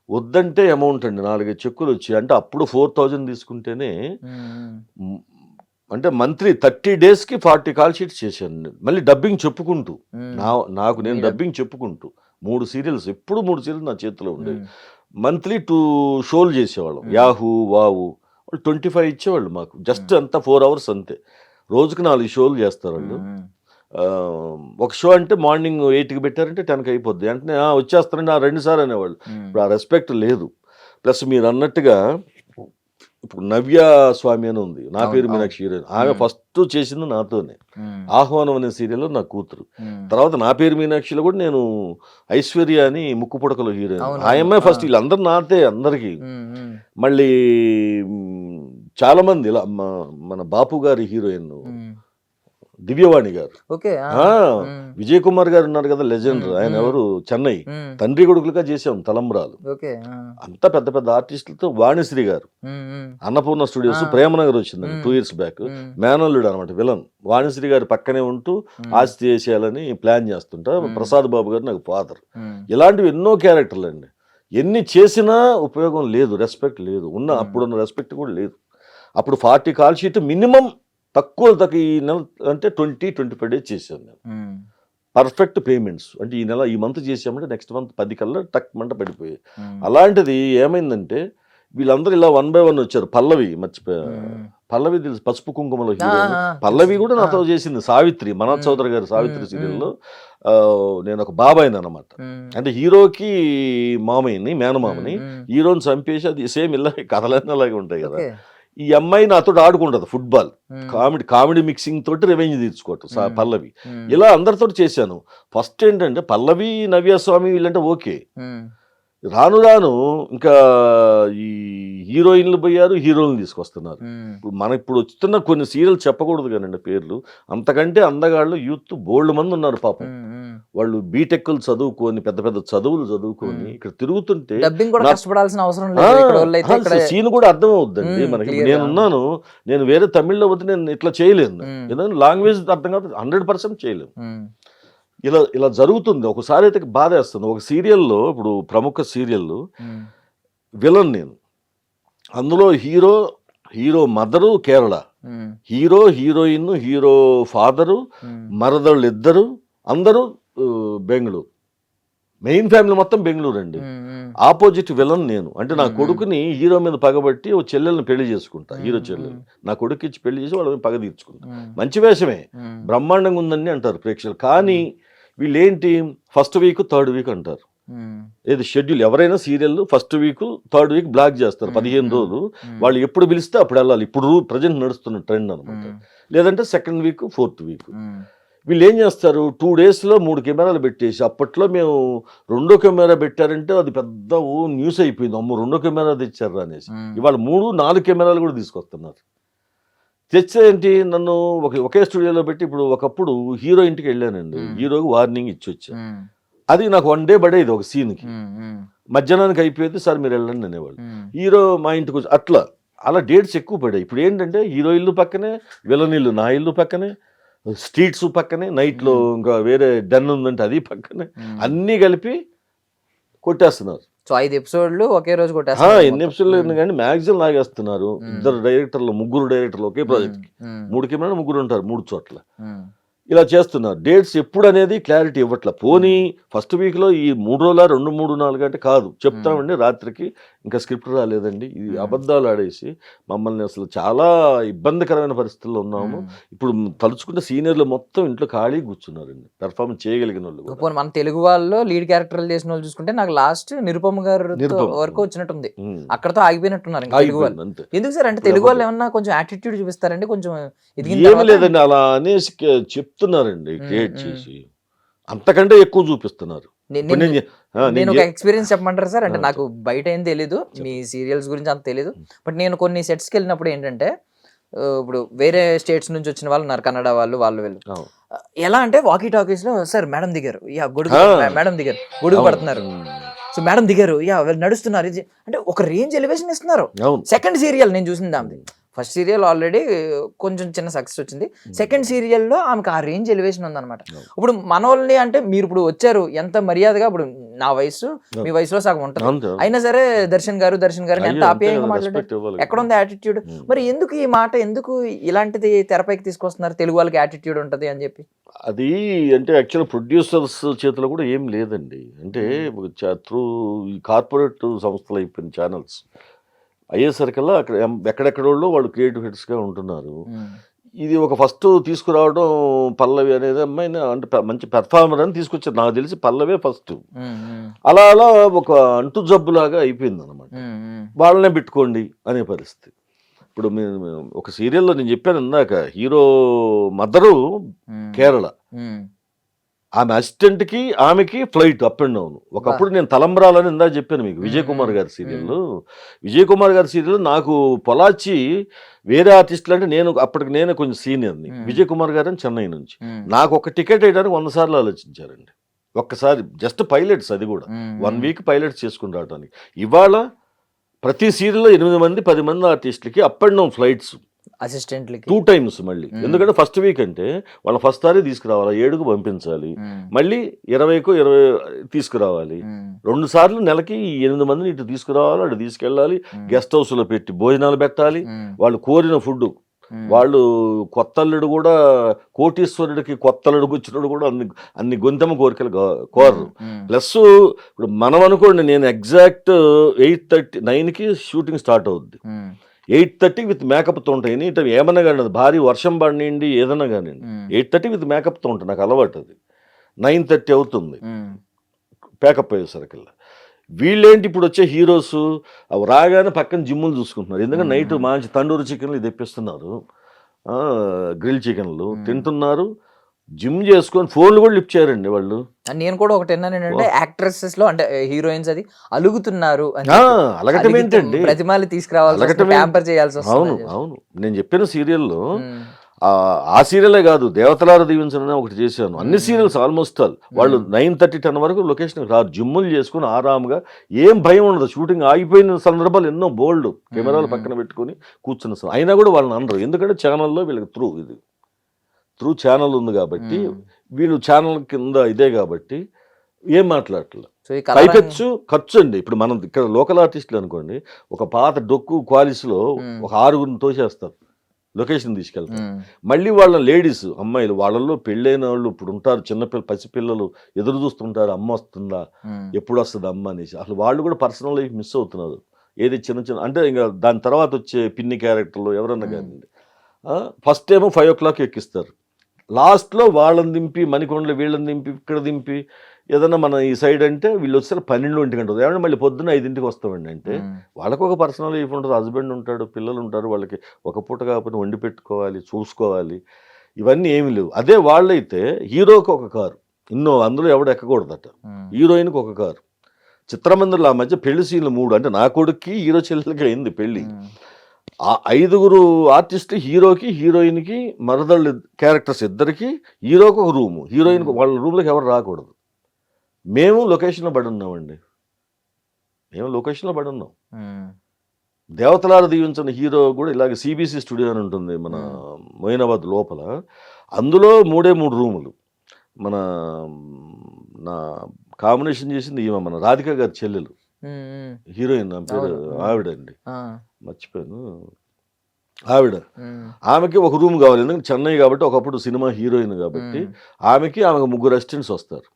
వద్దంటే అమౌంట్ అండి 4 చెక్కులు వచ్చి, అంటే అప్పుడు 4,000 తీసుకుంటేనే, అంటే మంత్లీ 30 daysకి 40 కాల్ షీట్స్ చేశాను. మళ్ళీ డబ్బింగ్ చెప్పుకుంటూ, నాకు నేను డబ్బింగ్ చెప్పుకుంటూ 3 సీరియల్స్, ఎప్పుడు 3 సీరియల్స్ నా చేతిలో ఉండేవి. మంత్లీ 2 షోలు చేసేవాళ్ళం. యాహూ, వావు, వాళ్ళు 25 ఇచ్చేవాళ్ళు మాకు. జస్ట్ అంతా 4 hours అంతే. రోజుకి 4 షోలు చేస్తారు వాళ్ళు. ఒక షో అంటే మార్నింగ్ 8కి పెట్టారంటే 10కి అయిపోద్ది. అంటే వచ్చేస్తారండి 2 సార్లు అనేవాళ్ళు. ఇప్పుడు ఆ రెస్పెక్ట్ లేదు. ప్లస్ మీరు అన్నట్టుగా ఇప్పుడు నవ్య స్వామి అని ఉంది, నా పేరు మీనాక్షి హీరోయిన్. ఆమె ఫస్ట్ చేసింది నాతోనే. ఆహ్వానం అనే సీరియల్లో నా కూతురు. తర్వాత నా పేరు మీనాక్షిలో కూడా నేను ఐశ్వర్య అని ముక్కు పుడకలో హీరోయిన్, ఆయమ్మే ఫస్ట్. వీళ్ళందరూ నాతే అందరికి. మళ్ళీ చాలా మంది ఇలా, మన బాపు గారి హీరోయిన్ దివ్యవాణి గారు, విజయ్ కుమార్ గారు ఉన్నారు కదా లెజెండర్, ఆయన ఎవరు, చెన్నై, తండ్రి కొడుకులుగా చేసాం తలంబ్రాలు. అంతా పెద్ద పెద్ద ఆర్టిస్టులతో. వాణిశ్రీ గారు అన్నపూర్ణ స్టూడియోస్ ప్రేమనగర్ వచ్చిందండి 2 years బ్యాక్. మేనల్లుడు అనమాట విలన్. వాణిశ్రీ గారు పక్కనే ఉంటూ ఆస్తి చేసేయాలని ప్లాన్ చేస్తుంటా. ప్రసాద్ బాబు గారు నాకు ఫాదర్. ఇలాంటివి ఎన్నో క్యారెక్టర్లు అండి. ఎన్ని చేసినా ఉపయోగం లేదు, రెస్పెక్ట్ లేదు. అప్పుడున్న రెస్పెక్ట్ కూడా లేదు. అప్పుడు 40 కాల్ షీట్ మినిమం, తక్కువ ఈ నెల అంటే 20-25 days చేశాను నేను. Perfect payments. అంటే ఈ మంత్ చేసామంటే నెక్స్ట్ మంత్ 10 కల్లా టక్ మంట పడిపోయాయి. అలాంటిది ఏమైందంటే, వీళ్ళందరూ ఇలా 1 by 1 వచ్చారు. పల్లవి పల్లవి తెలుసు, పసుపు కుంకుమలో హీరోయిన్. పల్లవి కూడా నాతో చేసింది. సావిత్రి, మనోజ్ చౌదరి గారు సావిత్రి సీరియల్లో నేను ఒక బాబాయిని అనమాట. అంటే హీరోకి మామయ్యని, మేనమామని, హీరోని చంపేసి, అది సేమ్ ఇలా కథలన్నీ అలాగే ఉంటాయి కదా. ఈ అమ్మాయి నాతో ఆడుకుంటుంది ఫుట్బాల్, కామెడీ మిక్సింగ్ తోటి రెవెన్యూ తీర్చుకోవటం పల్లవి. ఇలా అందరితో చేశాను. ఫస్ట్ ఏంటంటే పల్లవి, నవ్యస్వామి వీళ్ళంటే ఓకే. రాను రాను ఇంకా ఈ హీరోయిన్లు పోయారు, హీరోయిన్లు తీసుకొస్తున్నారు. ఇప్పుడు వస్తున్న కొన్ని సీరియల్ చెప్పకూడదు కానండి పేర్లు, అంతకంటే అందగాళ్ళు యూత్ బోల్డ్ మంది ఉన్నారు పాపం. వాళ్ళు బీటెక్లు చదువుకొని పెద్ద పెద్ద చదువులు చదువుకొని ఇక్కడ తిరుగుతుంటే డబ్బింగ్ కూడా కష్టపడాల్సిన అవసరం లేదు. ఇక్కడ వాళ్ళు అయితే ఇక్కడ సీన్ కూడా అర్థం అవుద్దండి మనకి. నేనున్నాను, నేను వేరే తమిళ్లో పోతే నేను ఇట్లా చేయలేను, ఏదైనా లాంగ్వేజ్ అర్థం కాదు, 100% చేయలేను. ఇలా ఇలా జరుగుతుంది. ఒకసారి అయితే బాధ వేస్తుంది. ఒక సీరియల్లో, ఇప్పుడు ప్రముఖ సీరియల్లో విలన్ నేను, అందులో hero mother Kerala, hero heroine, hero father, మరదళ్ళు ఇద్దరు, అందరూ బెంగళూరు, మెయిన్ ఫ్యామిలీ మొత్తం బెంగళూరు అండి. ఆపోజిట్ విలన్ నేను. అంటే నా కొడుకుని హీరో మీద పగబట్టి ఓ చెల్లెల్ని పెళ్లి చేసుకుంటా, హీరో చెల్లెల్ని నా కొడుకు ఇచ్చి పెళ్లి చేసి వాళ్ళ మీద పగ తీర్చుకుంటా. మంచి వేషమే, బ్రహ్మాండంగా ఉందని అంటారు ప్రేక్షకులు. కానీ వీళ్ళేంటి ఫస్ట్ వీక్ థర్డ్ వీక్ అంటారు. ఏది షెడ్యూల్, ఎవరైనా serial first week third week block చేస్తారు, 15 రోజులు. వాళ్ళు ఎప్పుడు పిలిస్తే అప్పుడు వెళ్ళాలి. ఇప్పుడు ప్రజెంట్ నడుస్తున్న ట్రెండ్ అనమాట. లేదంటే సెకండ్ వీక్, ఫోర్త్ వీక్. వీళ్ళు ఏం చేస్తారు, 2 డేస్లో 3 కెమెరాలు పెట్టేసి, అప్పట్లో మేము 2వ కెమెరా పెట్టారంటే అది పెద్ద న్యూస్ అయిపోయింది, అమ్మో 2వ కెమెరా తెచ్చారు అనేసి. ఇవాళ 3, 4 కెమెరాలు కూడా తీసుకొస్తున్నారు. తెచ్చే ఏంటి, నన్ను ఒకే స్టూడియోలో పెట్టి, ఇప్పుడు ఒకప్పుడు హీరో ఇంటికి వెళ్ళానండి, హీరోకి వార్నింగ్ ఇచ్చి వచ్చాను. అది నాకు 1 డే పడేది ఒక సీన్కి, మధ్యాహ్నానికి అయిపోయేది, సార్ మీరు వెళ్ళండి అనేవాళ్ళు. హీరో మా ఇంటికి వచ్చి అలా డేట్స్ ఎక్కువ పడాయి. ఇప్పుడు ఏంటంటే హీరో ఇల్లు పక్కనే, విలన్ ఇల్లు నా ఇల్లు పక్కనే, స్ట్రీట్స్ పక్కనే, నైట్లో ఇంకా వేరే డన్ ఉందంటే అది పక్కనే, అన్నీ కలిపి కొట్టేస్తున్నారు. సో 5 ఎపిసోడ్లు ఒకే రోజు కొట్టేస్తారు. ఎన్ని ఎపిసోడ్లు కానీ మ్యాక్సిమం లాగేస్తున్నారు. 2 డైరెక్టర్లు, 3 డైరెక్టర్లు ఒకే ప్రాజెక్ట్కి, 3 కెమెరా 3 ఉంటారు 3 చోట్ల. ఇలా చేస్తున్నారు. డేట్స్ ఎప్పుడు అనేది క్లారిటీ ఇవ్వట్ల. పోనీ ఫస్ట్ వీక్లో ఈ 3 రోజుల 2, 3, 4 అంటే కాదు, చెప్తామండి రాత్రికి ఇంకా స్క్రిప్ట్ రాలేదండి, ఇది అబద్ధాలు ఆడేసి మమ్మల్ని అసలు చాలా ఇబ్బందికరమైన పరిస్థితుల్లో ఉన్నాము. ఇప్పుడు తలుచుకుంటే సీనియర్లు మొత్తం ఇంట్లో ఖాళీ కూర్చున్నారండి, పెర్ఫార్మెన్స్ చేయగలిగిన వాళ్ళు. మన తెలుగు వాళ్ళు లీడ్ క్యారెక్టర్లు చేసిన వాళ్ళు చూసుకుంటే నాకు లాస్ట్ నిరుపమ గారు వరకు వచ్చినట్టుంది, అక్కడతో ఆగిపోయినట్టున్నారు తెలుగు వాళ్ళు. ఎందుకు సార్ అంటే తెలుగు వాళ్ళు ఏమన్నా కొంచెం యాటిట్యూడ్ చూపిస్తారండి, కొంచెం ఏమి లేదండి, అలా అనేసి చెప్తున్నారండి క్రియేట్ చేసి, అంతకంటే ఎక్కువ చూపిస్తున్నారు. నేను ఒక ఎక్స్పీరియన్స్ చెప్పమంటారు సార్, అంటే నాకు బయట ఏం తెలీదు, మీ సీరియల్స్ గురించి అంత తెలీదు, బట్ నేను కొన్ని సెట్స్కి వెళ్ళినప్పుడు ఏంటంటే, ఇప్పుడు వేరే స్టేట్స్ నుంచి వచ్చిన వాళ్ళు ఉన్నారు, కన్నడ వాళ్ళు వీళ్ళు ఎలా అంటే వాకీ టాకీస్ లో, సార్ మేడం దిగారు, గొడుగు మేడం దిగారు, గొడుగు పడుతున్నారు, సో మేడం దిగారు, నడుస్తున్నారు, అంటే ఒక రేంజ్ ఎలివేషన్ ఇస్తున్నారు. సెకండ్ సీరియల్ నేను చూసిన దాని, ఫస్ట్ సీరియల్ ఆల్రెడీ కొంచెం చిన్న సక్సెస్ వచ్చింది, సెకండ్ సీరియల్లో ఆమెకు ఆ రేంజ్ ఎలివేషన్ ఉందన్నమాట. ఇప్పుడు మన వాళ్ళని అంటే మీరు ఇప్పుడు వచ్చారు ఎంత మర్యాదగా, ఇప్పుడు నా వయసు మీ వయసులో సగం ఉంటుంది, అయినా సరే దర్శన్ గారు ఎంత ఆప్యాయంగా మాట్లాడారు, ఎక్కడ ఉంది యాటిట్యూడ్? మరి ఎందుకు ఈ మాట, ఎందుకు ఇలాంటిది తెరపైకి తీసుకొస్తున్నారు, తెలుగు వాళ్ళకి యాటిట్యూడ్ ఉంటుంది అని చెప్పి? అది అంటే యాక్చువల్ ప్రొడ్యూసర్స్ చేతిలో కూడా ఏం లేదండి. అంటే త్రూ ఈ కార్పొరేట్ సంస్థలు అయిపోయిన ఛానల్స్ అయ్యేసరికల్లా అక్కడ ఎక్కడెక్కడోళ్ళు వాళ్ళు క్రియేటివ్ హెడ్స్గా ఉంటున్నారు. ఇది ఒక ఫస్ట్ తీసుకురావడం పల్లవి అనేది అమ్మాయిని, అంటే మంచి పెర్ఫార్మర్ అని తీసుకొచ్చారు, నాకు తెలిసి పల్లవే ఫస్ట్. అలా అలా ఒక అంటు జబ్బులాగా అయిపోయింది అనమాట, వాళ్ళనే పెట్టుకోండి అనే పరిస్థితి. ఇప్పుడు ఒక సీరియల్లో నేను చెప్పాను ఇందాక, హీరో మదరు కేరళ, ఆమె అసిస్టెంట్కి ఆమెకి ఫ్లైట్ అప్ అండ్ డౌన్. ఒకప్పుడు నేను తలంబ్రాలని ఇందాక చెప్పాను మీకు, విజయ్ కుమార్ గారి సీరియల్ నాకు పొలాచి వేరే ఆర్టిస్టులు అంటే నేను కొంచెం సీనియర్ని, విజయ్ కుమార్ గారు అని చెన్నై నుంచి, నాకు ఒక టికెట్ వేయడానికి 100 సార్లు ఆలోచించారండి. ఒక్కసారి జస్ట్ పైలట్స్, అది కూడా 1 వీక్ పైలట్స్ చేసుకుని రావడానికి. ఇవాళ ప్రతి సీరియల్లో 8 మంది 10 మంది ఆర్టిస్టులకి అప్ అండ్ డౌన్ ఫ్లైట్స్, అసిస్టెంట్లకి 2 times మళ్ళీ. ఎందుకంటే ఫస్ట్ వీక్ అంటే వాళ్ళ ఫస్ట్ సారి తీసుకురావాలి, 7కు పంపించాలి, మళ్ళీ 20కు 20 తీసుకురావాలి, 2 సార్లు నెలకి 8 మందిని ఇటు తీసుకురావాలి, అటు తీసుకెళ్ళాలి, గెస్ట్ హౌస్లో పెట్టి భోజనాలు పెట్టాలి, వాళ్ళు కోరిన ఫుడ్. వాళ్ళు కొత్తల్లుడు కూడా, కోటీశ్వరుడికి కొత్తల్లుడు కూర్చున్నాడు కూడా అన్ని గొంతెమ్మ కోరికలు కోరరు. ప్లస్ ఇప్పుడు మనం అనుకోండి, నేను ఎగ్జాక్ట్ 8:39కి షూటింగ్ స్టార్ట్ అవుద్ది, 8:30 విత్ మేకప్తో ఉంటాయి. ఎనీ టైం ఏమన్నా కానీ, భారీ వర్షం పడినండి ఏదన్నా కానివ్వండి, 8:30 విత్ మేకప్తో ఉంటాయి, నాకు అలవాటు అది. 9:30 అవుతుంది ప్యాకప్ అయ్యేసరికల్లా. వీళ్ళేంటి ఇప్పుడు వచ్చే హీరోస్ అవి రాగానే పక్కన జిమ్ములు చూసుకుంటున్నారు, ఎందుకంటే నైట్ మంచి తండూరి చికెన్లు తెప్పిస్తున్నారు, గ్రిల్ చికెన్లు తింటున్నారు, జిమ్ చేసుకొని ఫోన్లు కూడా లిఫ్ట్ చేయరండి వాళ్ళు. నేను కూడా ఒకటి విన్నాను ఏంటంటే యాక్ట్రెసెస్ లో అంటే హీరోయిన్స్ అది అలుగుతున్నారు అని ఆ, చెప్పి. అలగటం అలిగితే ఏంటండి? బ్రతిమాలి తీసుకురావాల్సి వస్తుంది, అలగటం ప్యాంపర్ చేయాల్సి అవును వస్తుంది. అవును నేను చెప్పిన సీరియల్లో ఆ సీరియలే కాదు, దేవతలార దీవించడం ఒకటి చేశాను. అన్ని సీరియల్స్ ఆల్మోస్ట్ ఆల్ వాళ్ళు 9:30, 10 వరకు లొకేషన్కి రారు, జిమ్ములు చేసుకుని ఆరాముగా, ఏం భయం ఉండదు. షూటింగ్ ఆగిపోయిన సందర్భాలు ఎన్నో, బోల్డ్ కెమెరాలు పక్కన పెట్టుకుని కూర్చున్న అయినా కూడా వాళ్ళని అనరు. ఎందుకంటే ఛానల్లో వీళ్ళకి త్రూ ఛానల్ ఉంది కాబట్టి, వీళ్ళు ఛానల్ కింద ఇదే కాబట్టి ఏం మాట్లాడట్లేదు. సో ఈ కళ పైపెచ్చు ఖర్చు అండి. ఇప్పుడు మనం ఇక్కడ లోకల్ ఆర్టిస్టులు అనుకోండి, ఒక పాత డొక్కు క్వాలిటీలో ఒక 6గురిని తోసేస్తారు, లొకేషన్ తీసుకెళ్తారు. మళ్ళీ వాళ్ళ లేడీస్ అమ్మాయిలు, వాళ్ళల్లో పెళ్ళైన వాళ్ళు ఇప్పుడు ఉంటారు, చిన్నపిల్లలు, పసిపిల్లలు ఎదురు చూస్తుంటారు, అమ్మ వస్తుందా, ఎప్పుడు వస్తుంది అమ్మ అనేసి. అసలు వాళ్ళు కూడా పర్సనల్ లైఫ్ మిస్ అవుతున్నారు. ఏది చిన్న అంటే ఇంకా దాని తర్వాత వచ్చే పిన్ని క్యారెక్టర్లు ఎవరన్నా కానీ ఫస్ట్ ఏమో 5 o'clock ఎక్కిస్తారు, లాస్ట్లో వాళ్ళని దింపి మణికొండలు వీళ్ళని దింపి ఇక్కడ దింపి ఏదన్నా మన ఈ సైడ్ అంటే వీళ్ళు వచ్చేసరి 12, 1 గంటలు, ఏమన్నా మళ్ళీ పొద్దున్న 5ంటికి వస్తామండి. అంటే వాళ్ళకు ఒక పర్సనల్ లైఫ్ ఉంటుంది, హస్బెండ్ ఉంటాడు, పిల్లలు ఉంటారు, వాళ్ళకి ఒక పూట కాకపోతే వండి పెట్టుకోవాలి, చూసుకోవాలి, ఇవన్నీ ఏమీ లేవు. అదే వాళ్ళైతే హీరోకి ఒక కారు, అందులో ఎవడు ఎక్కకూడదట, హీరోయిన్కి ఒక కారు. చిత్రమందిర్లో ఆ మధ్య పెళ్లి సీన్లు 3, అంటే నా కొడుక్కి హీరో చెల్లెలకి అయింది పెళ్లి. ఆ 5గురు ఆర్టిస్ట్, హీరోకి, హీరోయిన్కి, మరదళ్ళు క్యారెక్టర్స్ ఇద్దరికి, హీరోకి ఒక రూము, హీరోయిన్కి వాళ్ళ రూమ్లోకి ఎవరు రాకూడదు. మేము లొకేషన్లో పడి ఉన్నామండి, దేవతలార దీవించిన హీరో కూడా ఇలాగే సిబిసి స్టూడియో అని ఉంటుంది మన మొయినాబాద్ లోపల, అందులో 3 రూములు. నా కాంబినేషన్ చేసింది ఈమె మన రాధిక గారి చెల్లెలు, హీరోయిన్ పేరు ఆవిడండి, మర్చిపోయాను ఆవిడ. ఆమెకి ఒక రూమ్ కావాలి, ఎందుకంటే చెన్నై కాబట్టి, ఒకప్పుడు సినిమా హీరోయిన్ కాబట్టి ఆమెకి 3 అసిస్టెంట్స్ వస్తారు.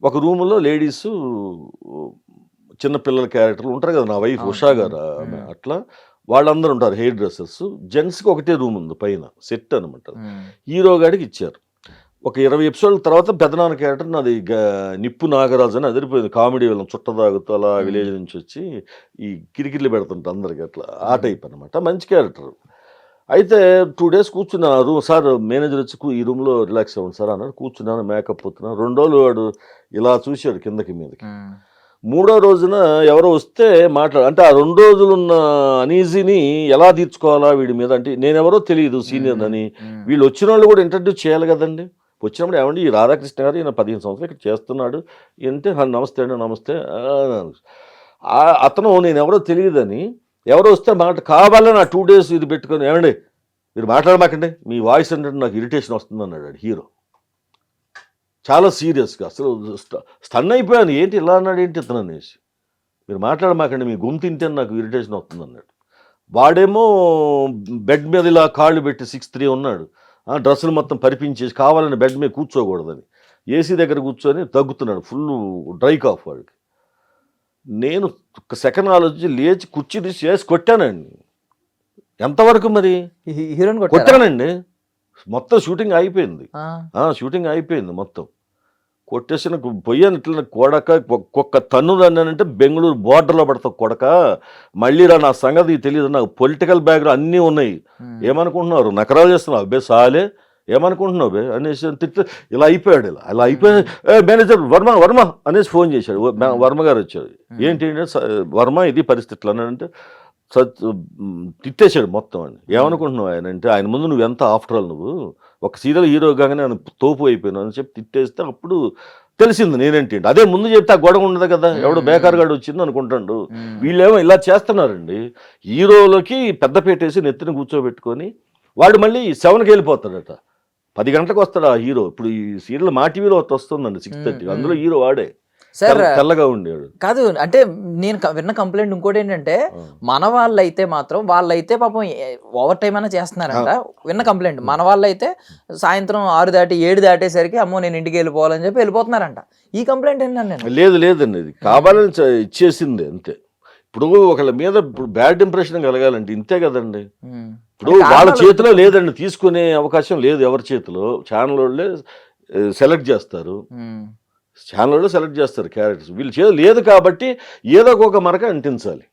ఒక రూములో లేడీస్, చిన్నపిల్లల క్యారెక్టర్లు ఉంటారు కదా, నా వైఫ్ ఉషా గారు ఆమె, అట్లా వాళ్ళందరూ ఉంటారు, హెయిర్ డ్రెస్సర్స్. జెంట్స్కి ఒకటే రూమ్ ఉంది పైన, సెట్ అనమాట. హీరో గాడికి ఇచ్చారు. ఒక 20 ఎపిసోడ్ల తర్వాత పెద్దనాన్న క్యారెక్టర్ నాది నిప్పు నాగరాజు అని అదిరిపోయింది, కామెడీ వాళ్ళం చుట్ట తాగుతూ అలా విలేజ్ నుంచి వచ్చి ఈ కిరికిర్లు పెడుతుంటా అందరికి, అట్లా ఆ టైప్ అనమాట, మంచి క్యారెక్టర్. అయితే 2 days కూర్చున్నాను ఆ రూమ్, సార్ మేనేజర్ వచ్చి ఈ రూమ్లో రిలాక్స్ అవ్వండి సార్ అన్నాడు. కూర్చున్నాను, మేకప్ అవుతున్నాను. 2 రోజులు వాడు ఇలా చూశాడు కిందకి మీదకి. 3వ రోజున ఎవరో వస్తే అంటే ఆ 2 రోజులు ఉన్న అనీజీని ఎలా తీర్చుకోవాలా వీడి మీద, అంటే నేనెవరో తెలియదు సీనియర్ అని, వీళ్ళు వచ్చిన వాళ్ళు కూడా ఇంట్రడ్యూస్ చేయాలి కదండి. వచ్చినప్పుడు ఏమండి ఈ రాధాకృష్ణ గారు ఈయన 15 సంవత్సరాలు ఇక్కడ చేస్తున్నాడు అంటే, నమస్తే అండి నమస్తే. అతను నేనెవరో తెలియదని, ఎవరో వస్తే కావాలని ఆ 2 days ఇది పెట్టుకొని, ఏమండి మీరు మాట్లాడమాకండి, మీ వాయిస్ అంటే నాకు ఇరిటేషన్ వస్తుంది అన్నాడు హీరో, చాలా సీరియస్గా. అసలు స్టన్ అయిపోయాను, ఏంటి ఇలా అన్నాడు ఏంటి ఇతను అనేసి. మీరు మాట్లాడమాకండి, మీ గొంతు తింటే నాకు ఇరిటేషన్ వస్తుంది అన్నాడు. వాడేమో బెడ్ మీద ఇలా కాళ్ళు పెట్టి 6'3" ఉన్నాడు, డ్రెస్సులు మొత్తం పరిపించేసి కావాలని బెడ్ మీద కూర్చోకూడదని ఏసీ దగ్గర కూర్చొని తగ్గుతున్నాడు, ఫుల్ డ్రై కాఫ్ వాడికి. నేను ఒక సెకండ్ ఆలోచించి లేచి కుర్చీ తీసి వేసి కొట్టానండి. ఎంతవరకు మరి హీరోయిన్ కొట్టానండి, మొత్తం షూటింగ్ అయిపోయింది మొత్తం. కొట్టేసిన పొయ్యాను ఇట్లా, కొడక ఒక్క తన్ను అన్నానంటే బెంగళూరు బోర్డర్లో పడతావు కొడక, మళ్ళీ రా నా సంగతి తెలియదు, నాకు పొలిటికల్ బ్యాక్గ్రౌండ్ అన్నీ ఉన్నాయి, ఏమనుకుంటున్నారు నకరాలు చేస్తున్నావు అబ్బే సాలే, ఏమనుకుంటున్నావు బే అనేసి తిట్టు. ఇలా అయిపోయాడు, ఇలా అయిపోయి మేనేజర్ వర్మ అనేసి ఫోన్ చేశాడు. వర్మ గారు వచ్చాడు, ఏంటి వర్మ ఇది పరిస్థితులు అన్నాడంటే తిట్టేశాడు మొత్తం అని. ఏమనుకుంటున్నావు ఆయన అంటే, ఆయన ముందు నువ్వు ఎంత ఆఫ్టర్ ఆల్, నువ్వు ఒక సీరియల్ హీరో కాగానే ఆయన తోపు అయిపోయినావు అని చెప్పి తిట్టేస్తే అప్పుడు తెలిసింది నేనేంటి. అదే ముందు చెప్తే ఆ గొడవ ఉండదు కదా, ఎవడో బేకార్గాడు వచ్చింది అనుకుంటాడు. వీళ్ళేమో ఇలా చేస్తున్నారండి, హీరోలకి పెద్దపేటేసి నెత్తిని కూర్చోబెట్టుకొని వాడు మళ్ళీ 7కి వెళ్ళిపోతాడట, 10 గంటలకు వస్తాడు ఆ హీరో. ఇప్పుడు ఈ సీరియల్ మా టీవీలో వస్తుందండి 6:30, అందులో హీరో వాడే, తెల్లగా ఉండేవాడు. కాదు అంటే నేను విన్న కంప్లైంట్ ఇంకోటి ఏంటంటే, మన వాళ్ళైతే మాత్రం వాళ్ళైతే పాపం ఓవర్ టైం అయినా చేస్తున్నారంట. విన్న కంప్లైంట్, మన వాళ్ళైతే సాయంత్రం 6 దాటి 7 దాటేసరికి అమ్మో నేను ఇంటికి వెళ్ళిపోవాలని చెప్పి వెళ్ళిపోతున్నారంట. ఈ కంప్లైంట్ ఏంటండి? లేదండి, ఇది కావాలని ఇచ్చేసింది అంతే. ఇప్పుడు ఒకళ్ళ మీద ఇప్పుడు బ్యాడ్ ఇంప్రెషన్ కలగాలంటే ఇంతే కదండి. ఇప్పుడు వాళ్ళ చేతిలో లేదండి, తీసుకునే అవకాశం లేదు ఎవరి చేతిలో. ఛానల్ వాళ్ళే సెలెక్ట్ చేస్తారు, క్యారెక్టర్స్. వీళ్ళు చేతి లేదు కాబట్టి ఏదో ఒక మరక అంటించాలి.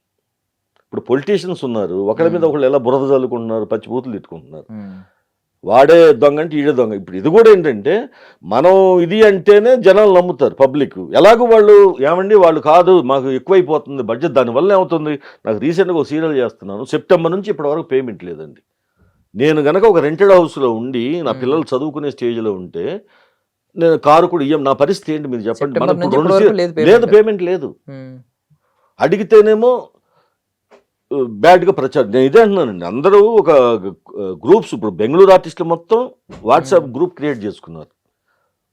ఇప్పుడు పొలిటీషియన్స్ ఉన్నారు, ఒకళ్ళ మీద ఒకళ్ళు ఎలా బురద చల్లుకుంటున్నారు, పచ్చి బూతులు తిట్టుకుంటున్నారు. వాడే దొంగ అంటే ఈడే దొంగ. ఇప్పుడు ఇది కూడా ఏంటంటే మనం ఇది అంటేనే జనాలు నమ్ముతారు పబ్లిక్. ఎలాగో వాళ్ళు ఏమండి వాళ్ళు కాదు మాకు ఎక్కువైపోతుంది బడ్జెట్, దానివల్ల ఏమవుతుంది, నాకు రీసెంట్గా ఒక సీరియల్ చేస్తున్నాను, సెప్టెంబర్ నుంచి ఇప్పటి వరకు పేమెంట్ లేదండి. నేను గనక ఒక రెంటెడ్ హౌస్లో ఉండి నా పిల్లలు చదువుకునే స్టేజ్లో ఉంటే నేను కారు కూడా ఇయ్యం, నా పరిస్థితి ఏంటి మీరు చెప్పండి. సెప్టెంబర్ మనం నుంచి ఇప్పుడు ఇప్పటి వరకు లేదు లేదు పేమెంట్ లేదు, అడిగితేనేమో బ్యాడ్గా ప్రచారం. నేను ఇదే అంటున్నానండి, అందరూ ఒక గ్రూప్స్, ఇప్పుడు బెంగళూరు ఆర్టిస్టులు మొత్తం వాట్సాప్ గ్రూప్ క్రియేట్ చేసుకున్నారు,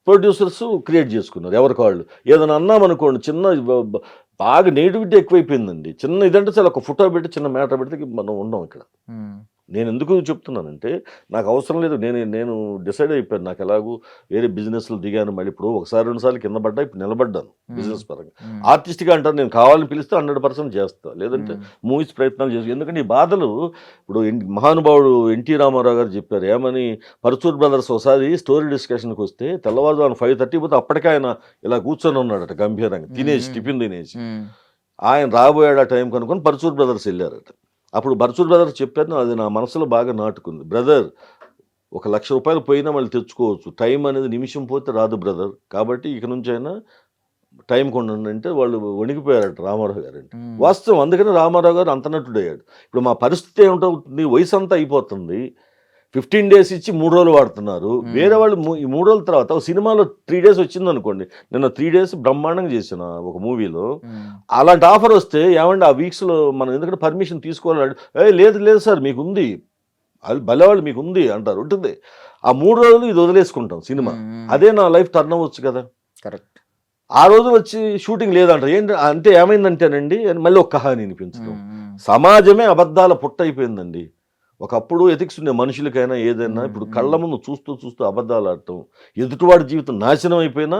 ప్రొడ్యూసర్స్ క్రియేట్ చేసుకున్నారు, ఎవరికి వాళ్ళు ఏదైనా అన్నామనుకోండి చిన్న బాగా నెగిటివిటీ ఎక్కువైపోయిందండి. చిన్న ఇదంటే చాలా ఒక ఫోటో పెట్టి చిన్న మ్యాటర్ పెడితే మనం ఉండం ఇక్కడ. నేను ఎందుకు చెప్తున్నానంటే నాకు అవసరం లేదు, నేను డిసైడ్ అయిపోయాను, నాకు ఎలాగూ వేరే బిజినెస్లు దిగాను, మళ్ళీ ఇప్పుడు ఒకసారి 2 సార్లు కింద పడ్డా, ఇప్పుడు నిలబడ్డాను బిజినెస్ పరంగా. ఆర్టిస్ట్గా అంటారు నేను కావాలని పిలిస్తే 100% చేస్తా, లేదంటే మూవీస్ ప్రయత్నాలు చేసి. ఎందుకంటే ఈ బాధలు ఇప్పుడు మహానుభావుడు ఎన్టీ రామారావు గారు చెప్పారు ఏమని, పరచూర్ బ్రదర్స్ ఒకసారి స్టోరీ డిస్కషన్కి వస్తే తెల్లవారుజామున 5:30 పోతే అప్పటికే ఆయన ఇలా కూర్చొని ఉన్నాడట గంభీరంగా తినేసి, టిఫిన్ తినేసి. ఆయన రాబోయాడు ఆ టైం కనుక్కొని పరచూర్ బ్రదర్స్ వెళ్ళారట. అప్పుడు పరచూర్ బ్రదర్స్ చెప్పారు, అది నా మనసులో బాగా నాటుకుంది, బ్రదర్ 1,00,000 రూపాయలు పోయినా మళ్ళీ తెచ్చుకోవచ్చు, టైం అనేది నిమిషం పోతే రాదు బ్రదర్, కాబట్టి ఇక నుంచి అయినా టైం కొండండి అంటే వాళ్ళు వణికిపోయారట రామారావు గారు అంటే. వాస్తవం, అందుకని రామారావు గారు అంత నటుడయ్యాడు. ఇప్పుడు మా పరిస్థితి ఏమిటవుతుంది, వయసు అంతా అయిపోతుంది, 15 days ఇచ్చి 3 రోజులు వాడుతున్నారు. వేరే వాళ్ళు ఈ 3 రోజుల తర్వాత ఒక సినిమాలో 3 days వచ్చింది అనుకోండి, నిన్న 3 days బ్రహ్మాండంగా చేసిన ఒక మూవీలో అలాంటి ఆఫర్ వస్తే ఏమంటే ఆ వీక్స్లో మనం ఎందుకంటే పర్మిషన్ తీసుకోవాలి, లేదు సార్ మీకు ఉంది, అది భలేవాళ్ళు మీకు ఉంది అంటారు, ఉంటుంది. ఆ 3 రోజులు ఇది వదిలేసుకుంటాం సినిమా, అదే నా లైఫ్ టర్న్ అవ్వచ్చు కదా. కరెక్ట్. ఆ రోజు వచ్చి షూటింగ్ లేదంటారు, ఏంటి అంటే ఏమైందంటేనండి మళ్ళీ ఒక కహాని వినిపించడం. సమాజమే అబద్ధాల పుట్ట అయిపోయిందండి. ఒకప్పుడు ఎథిక్స్ ఉండే మనుషులకైనా ఏదైనా, ఇప్పుడు కళ్ళ ముందు చూస్తూ అబద్ధాలు ఆడటం, ఎదుటివాడి జీవితం నాశనం అయిపోయినా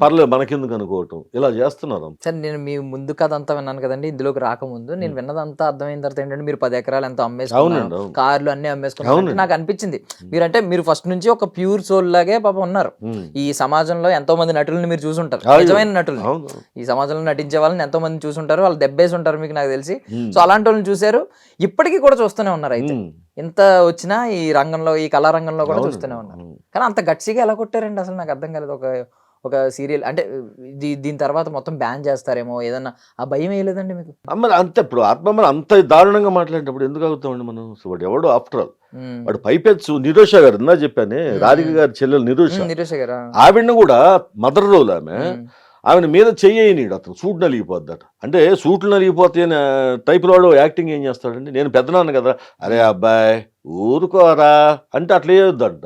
పర్లేదు మనకెందుకు అనుకోవటం, ఇలా చేస్తున్నారు. సార్ నేను మీ ముందు కథ అంతా విన్నాను కదండి, ఇందులోకి రాకముందు నేను విన్నదంతా అర్థమైన తర్వాత ఏంటంటే మీరు 10 ఎకరాలు ఎంతో అమ్మేసుకున్నారు, కార్లు అన్ని అమ్మేసుకున్నారు. నాకు అనిపించింది మీరు ఫస్ట్ నుంచి ఒక ప్యూర్ సోల్ లాగే పాపం ఉన్నారు. ఈ సమాజంలో ఎంతో మంది నటులను మీరు చూసుంటారు, నిజమైన నటులు ఈ సమాజంలో నటించే వాళ్ళని ఎంతో మంది చూసుంటారు, వాళ్ళు దెబ్బేసి ఉంటారు మీకు నాకు తెలిసి. సో అలాంటి వాళ్ళని చూశారు, ఇప్పటికీ కూడా చూస్తూనే ఉన్నారు. అయితే ఎంత వచ్చినా ఈ రంగంలో, ఈ కళా రంగంలో కూడా చూస్తూనే ఉన్నారు. కానీ అంత గట్సిగా ఎలా కొట్టారండి అసలు నాకు అర్థం కాలేదు. ఒక సీరియల్ అంటే దీని తర్వాత మొత్తం బ్యాన్ చేస్తారేమో ఏదన్నా, ఆ భయం వేయలేదండి మీకు? మరి అంతే, ఇప్పుడు ఆత్మ అంత దారుణంగా మాట్లాడేటప్పుడు ఎందుకు అవుతామండి మనం. వాడు ఎవడు ఆఫ్టర్ ఆల్, వాడు పైపెచ్చు. నిరోష గారు ఇందా చెప్పానే, రాధిక గారి చెల్లెలు నిరోష గారు, ఆవిడని కూడా మదర్ రోల్ ఆమెను మీద చెయ్యనీడు అతను, సూట్ నలిగిపోద్దట. అంటే సూట్లు నలిగిపోతే అని టైపులో వాడు యాక్టింగ్ ఏం చేస్తాడండి, నేను పెద్దనాన్న కదా, అరే అబ్బాయి ఊరుకోరా అంటే అట్లా వేయొద్దంట.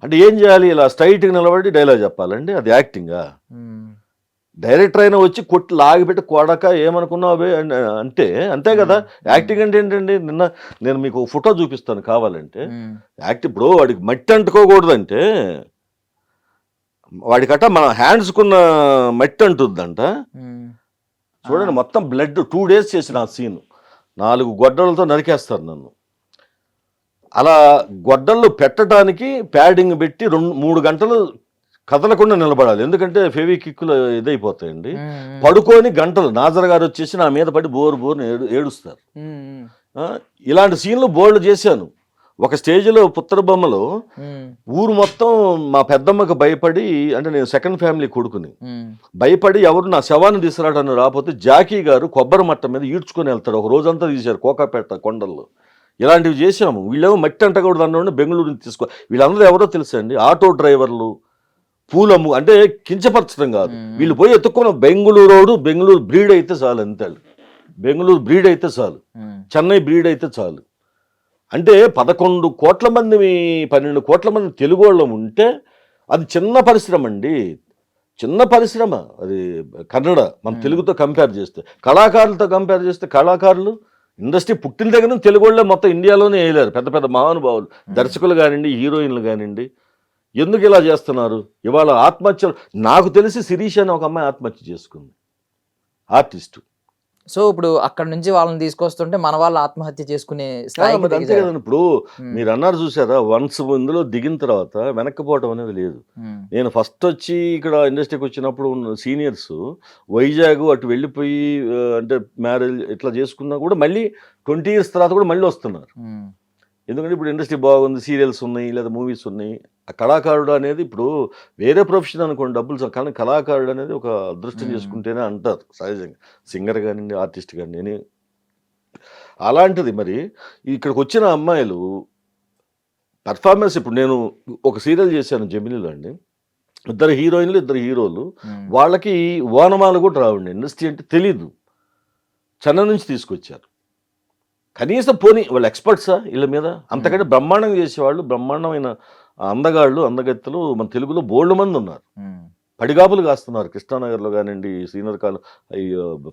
అంటే ఏం చేయాలి, ఇలా స్ట్రైట్గా నిలబడి డైలాగ్ చెప్పాలండి, అది యాక్టింగా? డైరెక్టర్ అయినా వచ్చి కొట్టి లాగిపెట్టి కొడక ఏమనుకున్నావు అంటే అంతే కదా. యాక్టింగ్ అంటే ఏంటండి, నిన్న నేను మీకు ఫోటో చూపిస్తాను కావాలంటే. యాక్టింగ్ ఇప్పుడు వాడికి మట్టి అంటుకోకూడదంటే, వాడికట మన హ్యాండ్స్కున్న మట్టి అంటుందంట. చూడండి మొత్తం బ్లడ్ 2 days చేసిన ఆ సీన్, 4 గొడ్డలతో నరికేస్తారు నన్ను. అలా గొడ్డళ్ళు పెట్టడానికి ప్యాడింగ్ పెట్టి 2-3 గంటలు కదలకుండా నిలబడాలి, ఎందుకంటే ఫెవికిక్కులు ఇదైపోతాయండి. పడుకొని గంటలు నాజర్ గారు వచ్చేసి నా మీద పడి బోరు ఏడుస్తారు. ఇలాంటి సీన్లు బోర్డు చేశాను. ఒక స్టేజ్లో పుత్ర బొమ్మలో ఊరు మొత్తం మా పెద్దమ్మకు భయపడి, అంటే నేను సెకండ్ ఫ్యామిలీ కొడుకుని, భయపడి ఎవరు నా శవాన్ని తీసుకురావడానికి రాకపోతే జాకీ గారు కొబ్బరి మట్ట మీద ఈడ్చుకొని వెళ్తాడు. ఒక రోజంతా తీశారు కోకాపేట కొండల్లో. ఇలాంటివి చేసాము. వీళ్ళేమో మట్టి అంటకూడదు అన్న బెంగళూరు తీసుకో. వీళ్ళందరూ ఎవరో తెలుసా అండి, ఆటో డ్రైవర్లు, పూలమ్ము, అంటే కించపరచడం కాదు. వీళ్ళు పోయి ఎత్తుకున్న బెంగళూరు బ్రీడ్ అయితే చాలు, అంతే. బెంగళూరు బ్రీడ్ అయితే చాలు, చెన్నై బ్రీడ్ అయితే చాలు. అంటే 11 కోట్ల మంది 12 కోట్ల మంది తెలుగు వాళ్ళం ఉంటే అది చిన్న పరిశ్రమ అండి, చిన్న పరిశ్రమ అది. కన్నడ మన తెలుగుతో కంపేర్ చేస్తే, కళాకారులతో కంపేర్ చేస్తే, కళాకారులు ఇండస్ట్రీ పుట్టిన దగ్గర నుంచి తెలుగు వాళ్ళే మొత్తం ఇండియాలోనే వేయలేరు. పెద్ద పెద్ద మహానుభావులు, దర్శకులు కానివ్వండి, హీరోయిన్లు కానివ్వండి. ఎందుకు ఇలా చేస్తున్నారు? ఇవాళ ఆత్మహత్యలు, నాకు తెలిసి శిరీష్ అని ఒక అమ్మాయి ఆత్మహత్య చేసుకుంది, ఆర్టిస్టు. సో ఇప్పుడు అక్కడ నుంచి వాళ్ళని తీసుకొస్తుంటే మన వాళ్ళు ఆత్మహత్య చేసుకునే స్థాయికి అంతే కదండి. ఇప్పుడు మీరు అన్నారు చూసారా, వన్స్ ఇందులో దిగిన తర్వాత వెనక్కిపోవటం అనేది లేదు. నేను ఫస్ట్ వచ్చి ఇక్కడ ఇండస్ట్రీకి వచ్చినప్పుడు సీనియర్స్ వైజాగ్ అటు వెళ్ళిపోయి అంటే మ్యారేజ్ ఇట్లా చేసుకున్నా కూడా మళ్ళీ 20 years తర్వాత కూడా మళ్ళీ వస్తున్నారు. ఎందుకంటే ఇప్పుడు ఇండస్ట్రీ బాగుంది, సీరియల్స్ ఉన్నాయి లేదా మూవీస్ ఉన్నాయి. ఆ కళాకారుడు అనేది ఇప్పుడు వేరే ప్రొఫెషన్ అనుకోండి డబ్బులు కానీ కళాకారుడు అనేది ఒక అదృష్టం చేసుకుంటేనే అంటారు సహజంగా. సింగర్ కానివ్వండి, ఆర్టిస్ట్ కానీ అలాంటిది. మరి ఇక్కడికి వచ్చిన అమ్మాయిలు పెర్ఫార్మెన్స్, ఇప్పుడు నేను ఒక సీరియల్ చేశాను జెమినీలో అండి, 2 హీరోయిన్లు 2 హీరోలు, వాళ్ళకి ఓనమాలు కూడా రావండి. ఇండస్ట్రీ అంటే తెలీదు, చెన్నై నుంచి తీసుకొచ్చారు. కనీసం పోనీ వాళ్ళు ఎక్స్పర్ట్సా వీళ్ళ మీద? అంతకంటే బ్రహ్మాండంగా చేసేవాళ్ళు, బ్రహ్మాండమైన అందగాళ్ళు అందగత్తెలు మన తెలుగులో బోల్డ్ మంది ఉన్నారు. పడిగాపులు కాస్తున్నారు కృష్ణానగర్లో కానివ్వండి, శ్రీనగర్ కాలం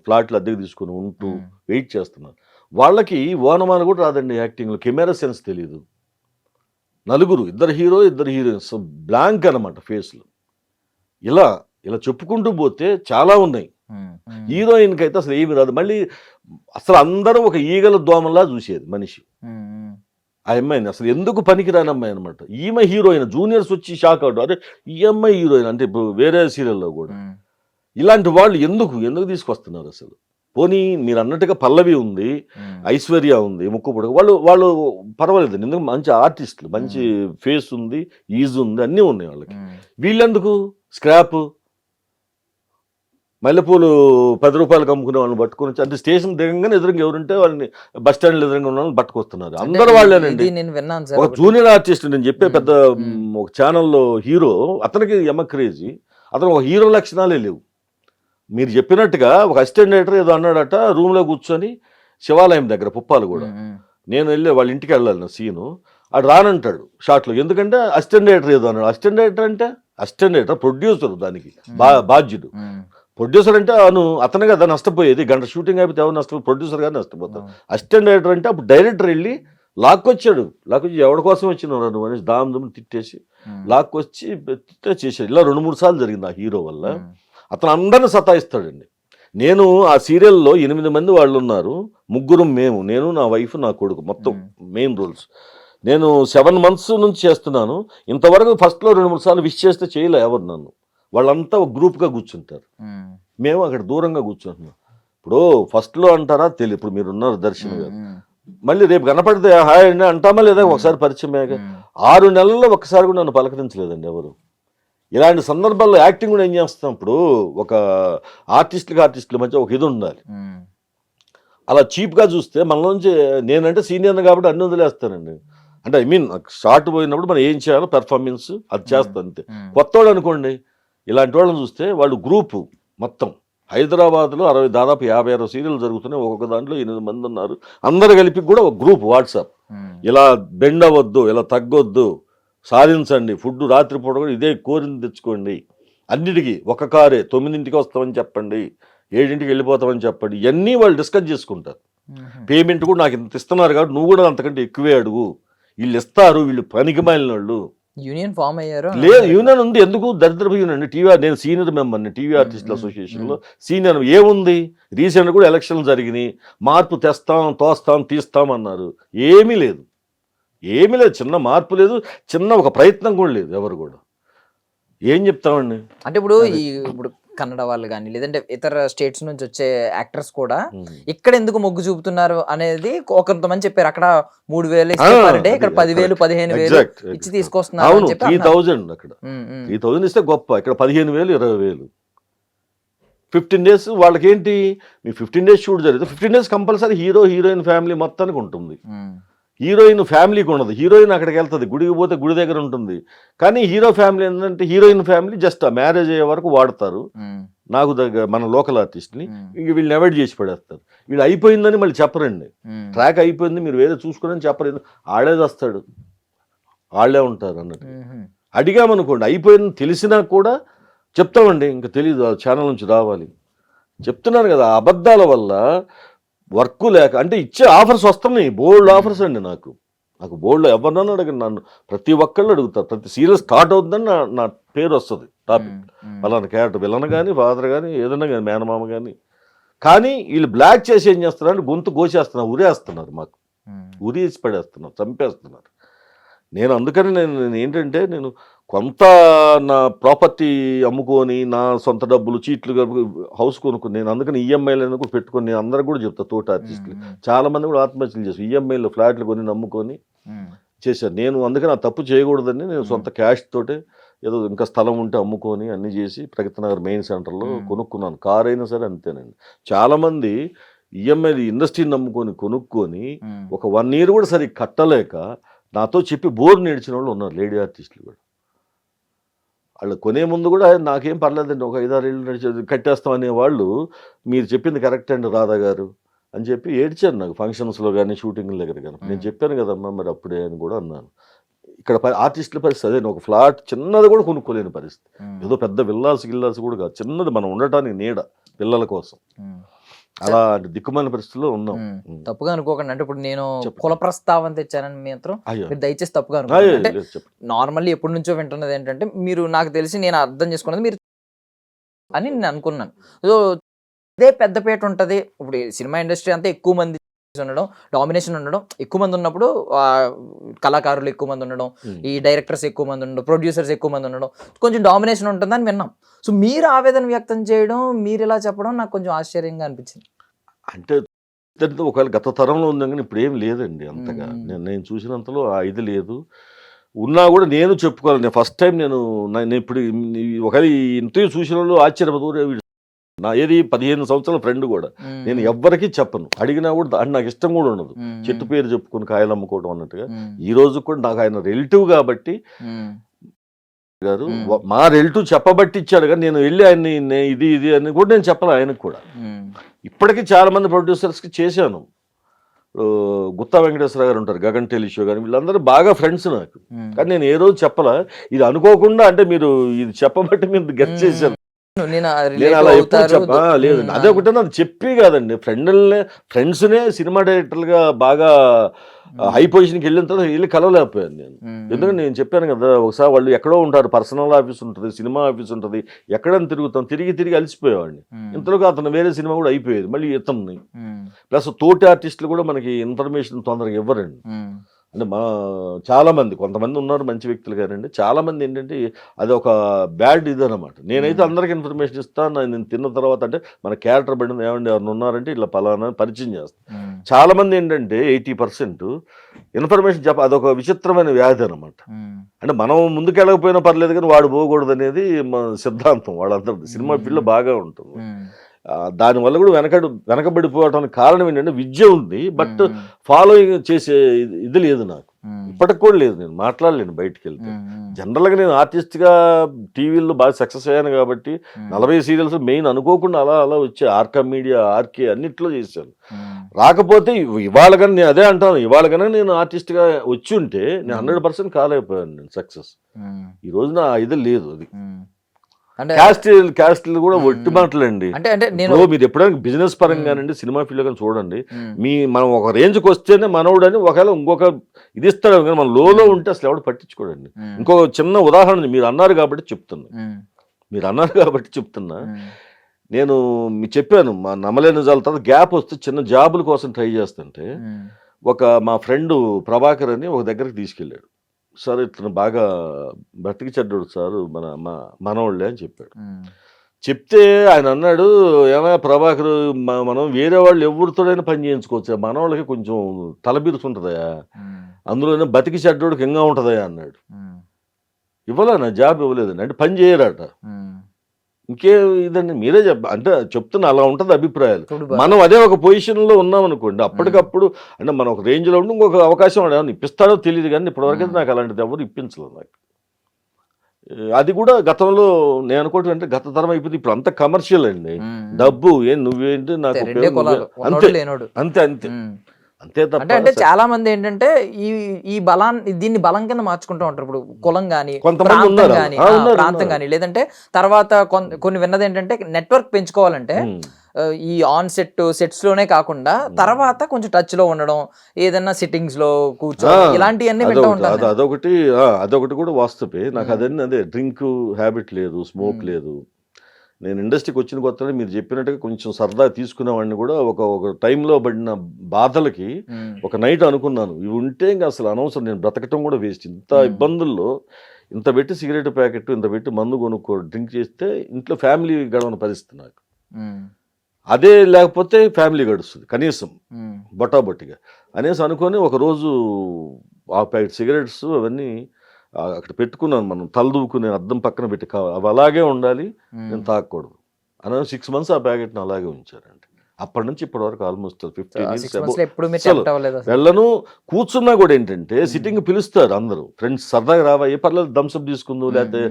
ఫ్లాట్లు అద్దెకు తీసుకుని ఉంటూ వెయిట్ చేస్తున్నారు. వాళ్ళకి ఓనమాలు కూడా రాదండి యాక్టింగ్లో, కెమెరా సెన్స్ తెలియదు. నలుగురు, 2 హీరో 2 హీరోయిన్స్, బ్లాంక్ అనమాట ఫేస్లు. ఇలా ఇలా చెప్పుకుంటూ పోతే చాలా ఉన్నాయి. హీరోయిన్కి అయితే అసలు ఏమి రాదు. మళ్ళీ అసలు అందరూ ఒక ఈగల దోమలా చూసేది మనిషి. ఆ అమ్మాయిని అసలు ఎందుకు పనికిరాని అమ్మాయి అనమాట. ఈమె హీరోయిన్, జూనియర్స్ వచ్చి షాక్ అవుట్, అరే ఈ అమ్మాయి హీరోయిన్ అంటే ఇప్పుడు వేరే సీరియల్లో కూడా ఇలాంటి వాళ్ళు ఎందుకు తీసుకొస్తున్నారు అసలు? పోనీ మీరు అన్నట్టుగా పల్లవి ఉంది, ఐశ్వర్య ఉంది, ముక్కుపుడు, వాళ్ళు పర్వాలేదు, ఎందుకు మంచి ఆర్టిస్టులు, మంచి ఫేస్ ఉంది, ఈజ్ ఉంది, అన్నీ ఉన్నాయి వాళ్ళకి. వీళ్ళెందుకు స్క్రాప్? మల్లెపూలు 10 రూపాయలకు అమ్ముకునే వాళ్ళని పట్టుకొని అంటే స్టేషన్ దిగంగానే ఎదురుగా ఎవరుంటే వాళ్ళని, బస్ స్టాండ్ ఎదురుగా ఉన్న వాళ్ళని పట్టుకొస్తున్నారు. అందరు వాళ్ళేనండి. ఒక జూనియర్ ఆర్టిస్ట్ నేను చెప్పే పెద్ద ఒక ఛానల్లో హీరో, అతనికి యమ క్రేజీ, అతను ఒక హీరో లక్షణాలే లేవు. మీరు చెప్పినట్టుగా ఒక అసిస్టెంట్ డైరెక్టర్ ఏదో అన్నాడట రూమ్లో కూర్చొని శివాలయం దగ్గర పుప్పాలు కూడా, నేను వెళ్ళి వాళ్ళ ఇంటికి వెళ్ళాలి నా సీను, అటు రానంటాడు షార్ట్లో. ఎందుకంటే అసిస్టెంట్ డైరెక్టర్ ఏదో అన్నాడు. అసిస్టెంట్ డైరెక్టర్ అంటే అసిస్టెంట్ డైరెక్టర్, ప్రొడ్యూసర్ దానికి బాధ్యుడు. ప్రొడ్యూసర్ అంటే అతను కదా నష్టపోయేది, గంట షూటింగ్ అయిపోతే ఎవరు నష్టపోయి? ప్రొడ్యూసర్ గారు నష్టపోతారు. అసిస్టెంట్ డైరెక్టర్ అంటే అప్పుడు డైరెక్టర్ వెళ్ళి లాక్కొచ్చి ఎవరి కోసం వచ్చినారు నువ్వు అనేసి దామ్ తిట్టేసి లాక్కొచ్చి చేశాడు. ఇలా 2-3 సార్లు జరిగింది ఆ హీరో వల్ల. అతను అందరిని సతాయిస్తాడండి. నేను ఆ సీరియల్లో 8 మంది వాళ్ళు ఉన్నారు, 3 మేము, నేను నా వైఫ్ నా కొడుకు, మొత్తం మెయిన్ రోల్స్. నేను 7 months నుంచి చేస్తున్నాను. ఇంతవరకు ఫస్ట్లో 2-3 సార్లు విష్ చేస్తే చేయలే ఎవరు నన్ను. వాళ్ళంతా ఒక గ్రూప్గా కూర్చుంటారు, మేము అక్కడ దూరంగా కూర్చుంటున్నాం. ఇప్పుడు ఫస్ట్లో అంటారా తెలియదు, ఇప్పుడు మీరు ఉన్నారు దర్శన్ గారు, మళ్ళీ రేపు కనపడితే హాయ్ అండి అంటామా లేదా? ఒకసారి పరిచయం 6 నెలల్లో ఒక్కసారి కూడా నన్ను పలకరించలేదండి ఎవరు. ఇలాంటి సందర్భాల్లో యాక్టింగ్ కూడా ఏం చేస్తాం, ఇప్పుడు ఒక ఆర్టిస్టుల మధ్య ఒక ఇది ఉండాలి. అలా చీప్గా చూస్తే మనలోంచి, నేనంటే సీనియర్ని కాబట్టి అన్ని వదిలేస్తానండి. అంటే ఐ మీన్ షార్ట్ పోయినప్పుడు మనం ఏం చేయాలో పెర్ఫార్మెన్స్ అది చేస్తాం అంతే. కొత్తవాడు అనుకోండి, ఇలాంటి వాళ్ళని చూస్తే వాళ్ళు గ్రూపు మొత్తం హైదరాబాద్లో దాదాపు 50-60 సీరియల్ జరుగుతున్నాయి. ఒక్కొక్క దాంట్లో 8 మంది ఉన్నారు. అందరు కలిపి కూడా ఒక గ్రూప్ వాట్సాప్, ఇలా బెండ్ అవ్వద్దు, ఇలా తగ్గొద్దు, సాధించండి, ఫుడ్ రాత్రిపూట కూడా ఇదే కోరింది తెచ్చుకోండి, అన్నిటికీ ఒక కారే, 9ంటికి వస్తామని చెప్పండి, 7ంటికి వెళ్ళిపోతామని చెప్పండి, ఇవన్నీ వాళ్ళు డిస్కస్ చేసుకుంటారు. పేమెంట్ కూడా నాకు ఇంత ఇస్తున్నారు కాబట్టి నువ్వు కూడా అంతకంటే ఎక్కువే అడుగు, వీళ్ళు ఇస్తారు, వీళ్ళు పనికి మాలిన వాళ్ళు. యూనియన్ ఫామ్ అయ్యారు? లేదు, యూనియన్ ఉంది. ఎందుకు? దరిద్రపు యూనియన్. నేను సీనియర్ మెంబర్ని టీవీ ఆర్టిస్టుల అసోసియేషన్లో. సీనియర్ ఏముంది, రీసెంట్ కూడా ఎలక్షన్లు జరిగినాయి, మార్పు తెస్తాం, తోస్తాం, తీస్తాం అన్నారు. ఏమీ లేదు. చిన్న మార్పు లేదు, చిన్న ఒక ప్రయత్నం కూడా లేదు ఎవరు కూడా. ఏం చెప్తామండి? అంటే ఇప్పుడు కన్నడ వాళ్ళు కానీ లేదంటే ఇతర స్టేట్స్ నుంచి వచ్చే యాక్టర్స్ కూడా ఇక్కడ ఎందుకు మొగ్గు చూపుతున్నారు అనేది కొంతమంది చెప్పారు. అక్కడ 3,000 ఇస్తే ఇక్కడ 10,000 15,000 ఇచ్చి తీసుకొస్తున్నారు. 3,000 అక్కడ 3,000 ఇస్తే గొప్ప, ఇక్కడ 15,000 20,000. 15 days వాళ్ళకి ఏంటి, మీ 15 days షూట్ జరిగితే 15 days కంపల్సరీ హీరోయిన్ ఫ్యామిలీ మొత్తానికి ఉంటుంది. హీరోయిన్ ఫ్యామిలీకి ఉండదు. హీరోయిన్ అక్కడికి వెళ్తుంది, గుడికి పోతే గుడి దగ్గర ఉంటుంది. కానీ హీరో ఫ్యామిలీ ఏంటంటే హీరోయిన్ ఫ్యామిలీ జస్ట్ ఆ మ్యారేజ్ అయ్యే వరకు వాడతారు. నాకు దగ్గర మన లోకల్ ఆర్టిస్ట్ని ఇంక వీళ్ళని అవాయిడ్ చేసి పడేస్తారు. వీళ్ళు అయిపోయిందని మళ్ళీ చెప్పరండి, ట్రాక్ అయిపోయింది మీరు వేరే చూసుకోరని చెప్పలేదు. ఆడే వస్తాడు, వాళ్ళే ఉంటారు అన్నట్టు. అడిగామనుకోండి అయిపోయిందని తెలిసినా కూడా చెప్తామండి, ఇంకా తెలీదు, ఛానల్ నుంచి రావాలి చెప్తున్నాను కదా. అబద్ధాల వల్ల వర్క్ లేక, అంటే ఇచ్చే ఆఫర్స్ వస్తున్నాయి, బోల్డ్ ఆఫర్స్ అండి. నాకు బోల్డ్ ఎవరినన్నా అడగండి, నన్ను ప్రతి ఒక్కళ్ళు అడుగుతారు. ప్రతి సీరియల్ స్టార్ట్ అవుతుందని నా పేరు వస్తుంది, టాపిక్ అలాంటి క్యారెక్టర్, విలన్ కానీ ఫాదర్ కానీ ఏదన్నా కానీ మేనమామ కానీ వీళ్ళు బ్లాక్ చేసి ఏం చేస్తున్నారంటే గొంతు కోసేస్తున్నారు, ఉరేస్తున్నారు, మాకు ఉరేసి పడేస్తున్నారు, చంపేస్తున్నారు. నేను అందుకని నేను ఏంటంటే నేను కొంత నా ప్రాపర్టీ అమ్ముకొని నా సొంత డబ్బులు చీట్లు హౌస్ కొనుక్కుని, నేను అందుకని ఈఎంఐలు కూడా పెట్టుకొని నేను అందరికి కూడా చెప్తా, తోట ఆర్టిస్టులు చాలామంది కూడా ఆత్మహత్యలు చేసి ఈఎంఐలో ఫ్లాట్లు కొని నమ్ముకొని చేశాను. నేను అందుకని ఆ తప్పు చేయకూడదని నేను సొంత క్యాష్ తోటే ఏదో ఇంకా స్థలం ఉంటే అమ్ముకొని అన్నీ చేసి ప్రగతి నగర్ మెయిన్ సెంటర్లో కొనుక్కున్నాను. కార్ అయినా సరే అంతేనండి. చాలామంది ఈఎంఐలు ఇండస్ట్రీని నమ్ముకొని కొనుక్కొని ఒక 1 year కూడా సరిగ్గా కట్టలేక నాతో చెప్పి బోర్ నేర్చిన వాళ్ళు ఉన్నారు, లేడీ ఆర్టిస్టులు కూడా. వాళ్ళు కొనే ముందు కూడా నాకేం పర్లేదండి, ఒక 5-6 ఏళ్ళు నడిచి కట్టేస్తాం అనేవాళ్ళు మీరు చెప్పింది కరెక్ట్ అండి రాధా గారు అని చెప్పి ఏడ్చారు నాకు ఫంక్షన్స్లో కానీ షూటింగ్ల దగ్గర కానీ. నేను చెప్పాను కదమ్మా మరి అప్పుడే అని కూడా అన్నాను. ఇక్కడ ఆర్టిస్టుల పరిస్థితి అదే, ఒక ఫ్లాట్ చిన్నది కూడా కొనుక్కోలేని పరిస్థితి. ఏదో పెద్ద విల్లాస్ కూడా కాదు, చిన్నది మనం ఉండటానికి నీడ పిల్లల కోసం. అలా దిక్కుమాలిన పరిస్థితుల్లో ఉన్నాం. తప్పుగా అనుకోకండి, అంటే ఇప్పుడు నేను కుల ప్రస్తావన తెచ్చానని మాత్రం అయ్యో మీరు దయచేసి తప్పుగా అనుకోండి. అంటే లేదు, చెప్పండి. నార్మల్లీ ఎప్పటి నుంచో వింటున్నది ఏంటంటే, మీరు నాకు తెలిసి నేను అర్థం చేసుకున్నది మీరు అని నేను అనుకున్నాను. సో ఇదే పెద్దపేట ఉంటది. ఇప్పుడు సినిమా ఇండస్ట్రీ అంతా ఎక్కువ మంది ఉండడం, డామినేషన్ ఉండడం, ఎక్కువ మంది ఉన్నప్పుడు కళాకారులు ఎక్కువ మంది ఉండడం, ఈ డైరెక్టర్స్ ఎక్కువ మంది ఉండడం, ప్రొడ్యూసర్స్ ఎక్కువ మంది ఉండడం, కొంచెం డామినేషన్ ఉంటుందని విన్నాం. సో మీరు ఆవేదన వ్యక్తం చేయడం, మీరు ఇలా చెప్పడం నాకు కొంచెం ఆశ్చర్యంగా అనిపించింది. అంటే ఒకవేళ గత తరంలో ఉంది కానీ ఇప్పుడు ఏం లేదండి అంతగా. నేను చూసినంతలో ఆ ఇది లేదు. ఉన్నా కూడా నేను చెప్పుకోవాలి, నేను ఫస్ట్ టైం నేను ఇప్పుడు ఒకవేళ ఈ ఇంటర్వ్యూ చూసిన వాళ్ళు ఆశ్చర్యపోతూ, నా ఏది 15 సంవత్సరాల ఫ్రెండ్ కూడా నేను ఎవ్వరికీ చెప్పను, అడిగినా కూడా అది నాకు ఇష్టం కూడా ఉండదు. చెట్టు పేరు చెప్పుకొని కాయలు అమ్ముకోవడం అన్నట్టుగా. ఈ రోజు కూడా నాకు ఆయన రిలేటివ్ కాబట్టి గారు మా రిలేటివ్ చెప్పబట్టి ఇచ్చాడు, కానీ నేను వెళ్ళి ఆయన్ని ఇది ఇది అని కూడా నేను చెప్పను ఆయనకు కూడా. ఇప్పటికీ చాలా మంది ప్రొడ్యూసర్స్కి చేశాను. గుత్తా వెంకటేశ్వర గారు ఉంటారు, గగన్ టెలిషో కానీ, వీళ్ళందరూ బాగా ఫ్రెండ్స్ నాకు. కానీ నేను ఏ రోజు చెప్పలా, ఇది అనుకోకుండా అంటే మీరు ఇది చెప్పబట్టి మీరు గెస్ట్ చేశారు. నేను అలా ఎప్పుడు లేదు, అదే ఒకటే నాకు చెప్పి కాదండి, ఫ్రెండ్స్నే సినిమా డైరెక్టర్లుగా బాగా హై పొజిషన్కి వెళ్ళిన తర్వాత వెళ్ళి కలవలేకపోయాను నేను. ఎందుకంటే నేను చెప్పాను కదా, ఒకసారి వాళ్ళు ఎక్కడో ఉంటారు, పర్సనల్ ఆఫీస్ ఉంటుంది, సినిమా ఆఫీస్ ఉంటుంది, ఎక్కడైనా తిరుగుతాం, తిరిగి అలసిపోయేవాడిని. ఇంతలోకి అతను వేరే సినిమా కూడా అయిపోయేది, మళ్ళీ ఇతన్ని ప్లస్ తోటి ఆర్టిస్టులు కూడా మనకి ఇన్ఫర్మేషన్ తొందరగా ఇవ్వరండి. అంటే చాలామంది, కొంతమంది ఉన్నారు మంచి వ్యక్తులు కానండి, చాలామంది ఏంటంటే అది ఒక బ్యాడ్ ఇది అనమాట. నేనైతే అందరికి ఇన్ఫర్మేషన్ ఇస్తాను, నేను తిన్న తర్వాత అంటే మన క్యారెక్టర్ పడింది ఏమండి ఎవరిని ఉన్నారంటే ఇలా పలానా పరిచయం చేస్తాను. చాలామంది ఏంటంటే 80% ఇన్ఫర్మేషన్ అదొక విచిత్రమైన వ్యాధి అనమాట. అంటే మనం ముందుకెళ్ళకపోయినా పర్లేదు కానీ వాడు పోకూడదు అనేది మన సిద్ధాంతం వాళ్ళందరిది. సినిమా ఫీల్డ్లో బాగా ఉంటుంది. దానివల్ల కూడా వెనకబడిపోవడానికి కారణం ఏంటంటే విద్య ఉంది, బట్ ఫాలోయింగ్ చేసే ఇది లేదు నాకు. ఇప్పటికి కూడా లేదు, నేను మాట్లాడలేను బయటికి వెళ్తే. జనరల్గా నేను ఆర్టిస్ట్గా టీవీల్లో బాగా సక్సెస్ అయ్యాను కాబట్టి 40 సీరియల్స్ మెయిన్ అనుకోకుండా అలా వచ్చాయి. ఆర్కా మీడియా, ఆర్కే అన్నిట్లో చేశాను. రాకపోతే ఇవాళ కానీ నేను అదే అంటాను, ఇవాళ కనుక నేను ఆర్టిస్ట్గా వచ్చి ఉంటే నేను 100% కాలేకపోయాను నేను సక్సెస్. ఈ రోజున ఇది లేదు. అది క్యాస్ట్లు కూడా ఒట్టి మాటలండి. అంటే మీరు ఎప్పుడైనా బిజినెస్ పరంగానండి సినిమా ఫీల్డ్ కానీ చూడండి, మనం ఒక రేంజ్కి వస్తేనే మనోడు అని ఒకవేళ ఇంకొక ఇది ఇస్తాడు, కానీ మనం లోలో ఉంటే అసలు ఎవడు పట్టించుకోడండి. ఇంకొక చిన్న ఉదాహరణ మీరు అన్నారు కాబట్టి చెప్తున్నా, నేను మీకు చెప్పాను మా నమ్మలేని నిజాల తర్వాత గ్యాప్ వస్తే చిన్న జాబుల కోసం ట్రై చేస్తుంటే మా ఫ్రెండ్ ప్రభాకర్ అని ఒక దగ్గరికి తీసుకెళ్ళాడు. సార్ ఇతను బాగా బ్రతికి చెడ్డాడు సార్, మనవాళ్ళే అని చెప్పాడు. చెప్తే ఆయన అన్నాడు, ఏమైనా ప్రభాకర్ మనం వేరే వాళ్ళు ఎవరితోడైనా పని చేయించుకోవచ్చు, మనవాళ్ళకి కొంచెం తలబిరుసు ఉంటుందయా, అందులోనే బతికి చెడ్డోడికి ఇంకా ఉంటుందయా అన్నాడు. ఇవ్వలే, నా జాబ్ ఇవ్వలేదండి, అంటే పని చేయరాట. ఇదండి మీరే అంటే చెప్తున్నా, అలా ఉంటుంది అభిప్రాయాలు. మనం అదే ఒక పొజిషన్లో ఉన్నాం అనుకోండి, అప్పటికప్పుడు అంటే మనం ఒక రేంజ్లో ఉండి ఇంకొక అవకాశం ఏమైనా ఇప్పిస్తాడో తెలియదు, కానీ ఇప్పటివరకు నాకు అలాంటిది ఎవరు ఇప్పించలేదు నాకు. అది కూడా గతంలో నేను అనుకోవటం అంటే గత తరం అయిపోయింది, ఇప్పుడు అంత కమర్షియల్ అండి. డబ్బు నువ్వేంటి నాకు అంతే అంతే అంతే తప్ప. అంటే చాలా మంది ఏంటంటే దీన్ని బలం కింద మార్చుకుంటూ ఉంటారు. ఇప్పుడు కులం గానీ, ప్రాంతం గానీ, లేదంటే తర్వాత కొన్ని విన్నది ఏంటంటే నెట్వర్క్ పెంచుకోవాలంటే ఈ ఆన్ సెట్స్ లోనే కాకుండా తర్వాత కొంచెం టచ్ లో ఉండడం, ఏదైనా సిట్టింగ్స్ లో కూర్చోవడం, ఇలాంటివన్నీ వింటూ ఉంటాను. అదొకటి కూడా వాస్తవే. నాకు అదే డ్రింక్ హ్యాబిట్ లేదు, స్మోక్ లేదు. నేను ఇండస్ట్రీకి వచ్చిన కొత్తలో మీరు చెప్పినట్టుగా కొంచెం సరదా తీసుకునేవాడిని కూడా. ఒక టైంలో పడిన బాధలకి ఒక నైట్ అనుకున్నాను, ఇవి ఉంటే ఇంకా అసలు అనవసరం, నేను బ్రతకటం కూడా వేస్ట్. ఇంత ఇబ్బందుల్లో ఇంత పెట్టి సిగరెట్ ప్యాకెట్, ఇంత పెట్టి మందు డ్రింక్ చేస్తే ఇంట్లో ఫ్యామిలీ గడవని పరిస్థితి నాకు. అదే లేకపోతే ఫ్యామిలీ గడుస్తుంది కనీసం బొట్టాబొట్టిగా అనేసి అనుకొని ఒకరోజు ఆ ప్యాకెట్ సిగరెట్స్ అవన్నీ అక్కడ పెట్టుకున్నాను, మనం తలదూకునే అద్దం పక్కన పెట్టి అవి అలాగే ఉండాలి, నేను తాగకూడదు అని 6 months ఆ ప్యాకెట్ని అలాగే ఉంచారండి. అప్పటి నుంచి ఇప్పటి వరకు ఆల్మోస్ట్ 15 years ఎప్పుడు మీరు అసలు tempt అవ్వలేదు అసలు? వెళ్ళను. కూర్చున్నా కూడా ఏంటంటే సిట్టింగ్ పిలుస్తారు అందరూ ఫ్రెండ్స్, సరదాగా రావా, ఏ పర్లేదు థమ్స్అప్ తీసుకుందాం లేకపోతే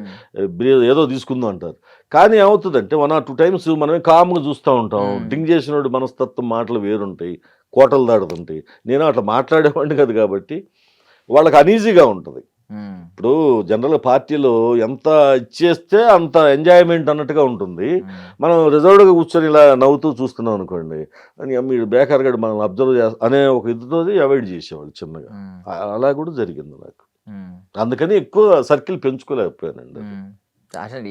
ఏదో తీసుకుందాం అంటారు. కానీ ఏమవుతుందంటే 1 or 2 times మనమే కామ్గా చూస్తూ ఉంటాం. డ్రింక్ చేసినోడు మనస్తత్వం మాటలు వేరుంటాయి, కోటలు దాడుతుంటాయి. నేను అట్లా మాట్లాడేవాడిని కదా, కాబట్టి వాళ్ళకి అనీజీగా ఉంటుంది. ఇప్పుడు జనరల్ పార్టీలో ఎంత ఇచ్చేస్తే అంత ఎంజాయ్మెంట్ అన్నట్టుగా ఉంటుంది. మనం రిజర్వ్డ్గా కూర్చొని ఇలా నవ్వుతూ చూస్తున్నాం అనుకోండి, అని మీరు బేకార్ గడు మనం అబ్జర్వ్ అనే ఒక ఇదితో అవాయిడ్ చేసేవాళ్ళు చిన్నగా. అలా కూడా జరిగింది నాకు. అందుకని ఎక్కువ సర్కిల్ పెంచుకోలేకపోయానండి. అసలు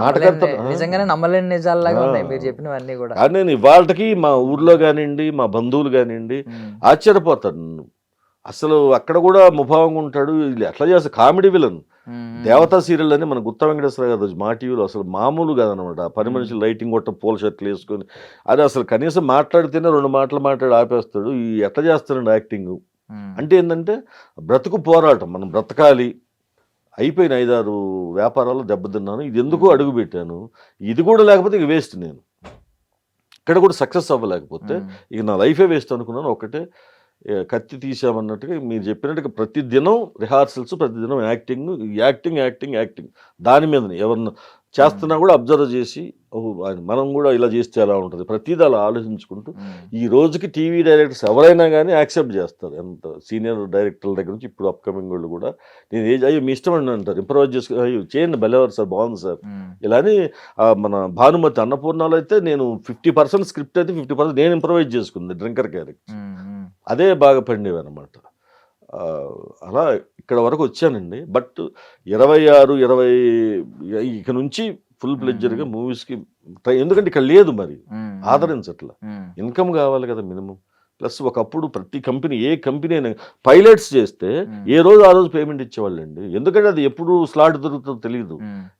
నాటకర్త నిజంగానే నమ్మలేని నిజాల్లాగా ఉన్నాయి మీరు చెప్పినవన్నీ కూడా. కానీ నేను ఇవాళకి మా ఊర్లో కానివ్వండి, మా బంధువులు కానివ్వండి ఆశ్చర్యపోతాను. అసలు అక్కడ కూడా ముభావంగా ఉంటాడు, వీళ్ళు ఎట్లా చేస్తారు, కామెడీ విలన్. దేవతా సీరియల్ అని మన గుత్తా వెంకటేశ్వర గారు మా టీవీలో అసలు మామూలు కాదనమాట. పని మనుషులు లైటింగ్ కొట్ట పూల షర్ట్లు వేసుకొని, అది అసలు కనీసం మాట్లాడితేనే 2 మాటలు మాట్లాడి ఆపేస్తాడు. ఈ ఎట్లా చేస్తాడండి యాక్టింగ్ అంటే ఏంటంటే బ్రతుకు పోరాటం, మనం బ్రతకాలి. అయిపోయిన 5-6 వ్యాపారాలు దెబ్బతిన్నాను, ఇది ఎందుకు అడుగు పెట్టాను, ఇది కూడా లేకపోతే ఇక వేస్ట్. నేను ఇక్కడ కూడా సక్సెస్ అవ్వలేకపోతే ఇక నా లైఫే వేస్ట్ అనుకున్నాను. ఒకటే కత్తి తీసామన్నట్టుగా మీరు చెప్పినట్టుగా ప్రతిదినం రిహార్సల్స్, ప్రతిదినం యాక్టింగ్ దాని మీదనే ఎవరన్నా చేస్తున్నా కూడా అబ్జర్వ్ చేసి, ఓహో మనం కూడా ఇలా చేస్తే ఎలా ఉంటుంది, ప్రతిదీ అలా ఆలోచించుకుంటూ ఈ రోజుకి టీవీ డైరెక్టర్స్ ఎవరైనా కానీ యాక్సెప్ట్ చేస్తారు. ఎంత సీనియర్ డైరెక్టర్ల దగ్గర నుంచి ఇప్పుడు అప్కమింగ్ వాళ్ళు కూడా నేను అయ్యో మీ ఇష్టం అండి అంటారు, ఇంప్రవైజ్ చేసుకుని అయ్యో చేయండి బెలెవర్ సార్, బాగుంది సార్ ఇలా అని. మన భానుమతి అన్నపూర్ణాలు అయితే నేను 50% స్క్రిప్ట్ అయితే 50% నేను ఇంప్రవైజ్ చేసుకుంది డ్రింకర్ క్యారెక్టర్, అదే బాగా పండేవి అనమాట. అలా ఇక్కడ వరకు వచ్చానండి. బట్ 26-20 ఇక నుంచి ఫుల్ ప్లెడ్జర్గా మూవీస్కి ఎందుకంటే ఇక్కడ లేదు మరి ఆదరించట్లా. ఇన్కమ్ కావాలి కదా మినిమం. ప్లస్ ఒకప్పుడు ప్రతి కంపెనీ, ఏ కంపెనీ అయినా పైలట్స్ చేస్తే ఏ రోజు ఆ రోజు పేమెంట్ ఇచ్చేవాళ్ళండి. ఎందుకంటే అది ఎప్పుడు స్లాట్ దొరుకుతుందో తెలియదు,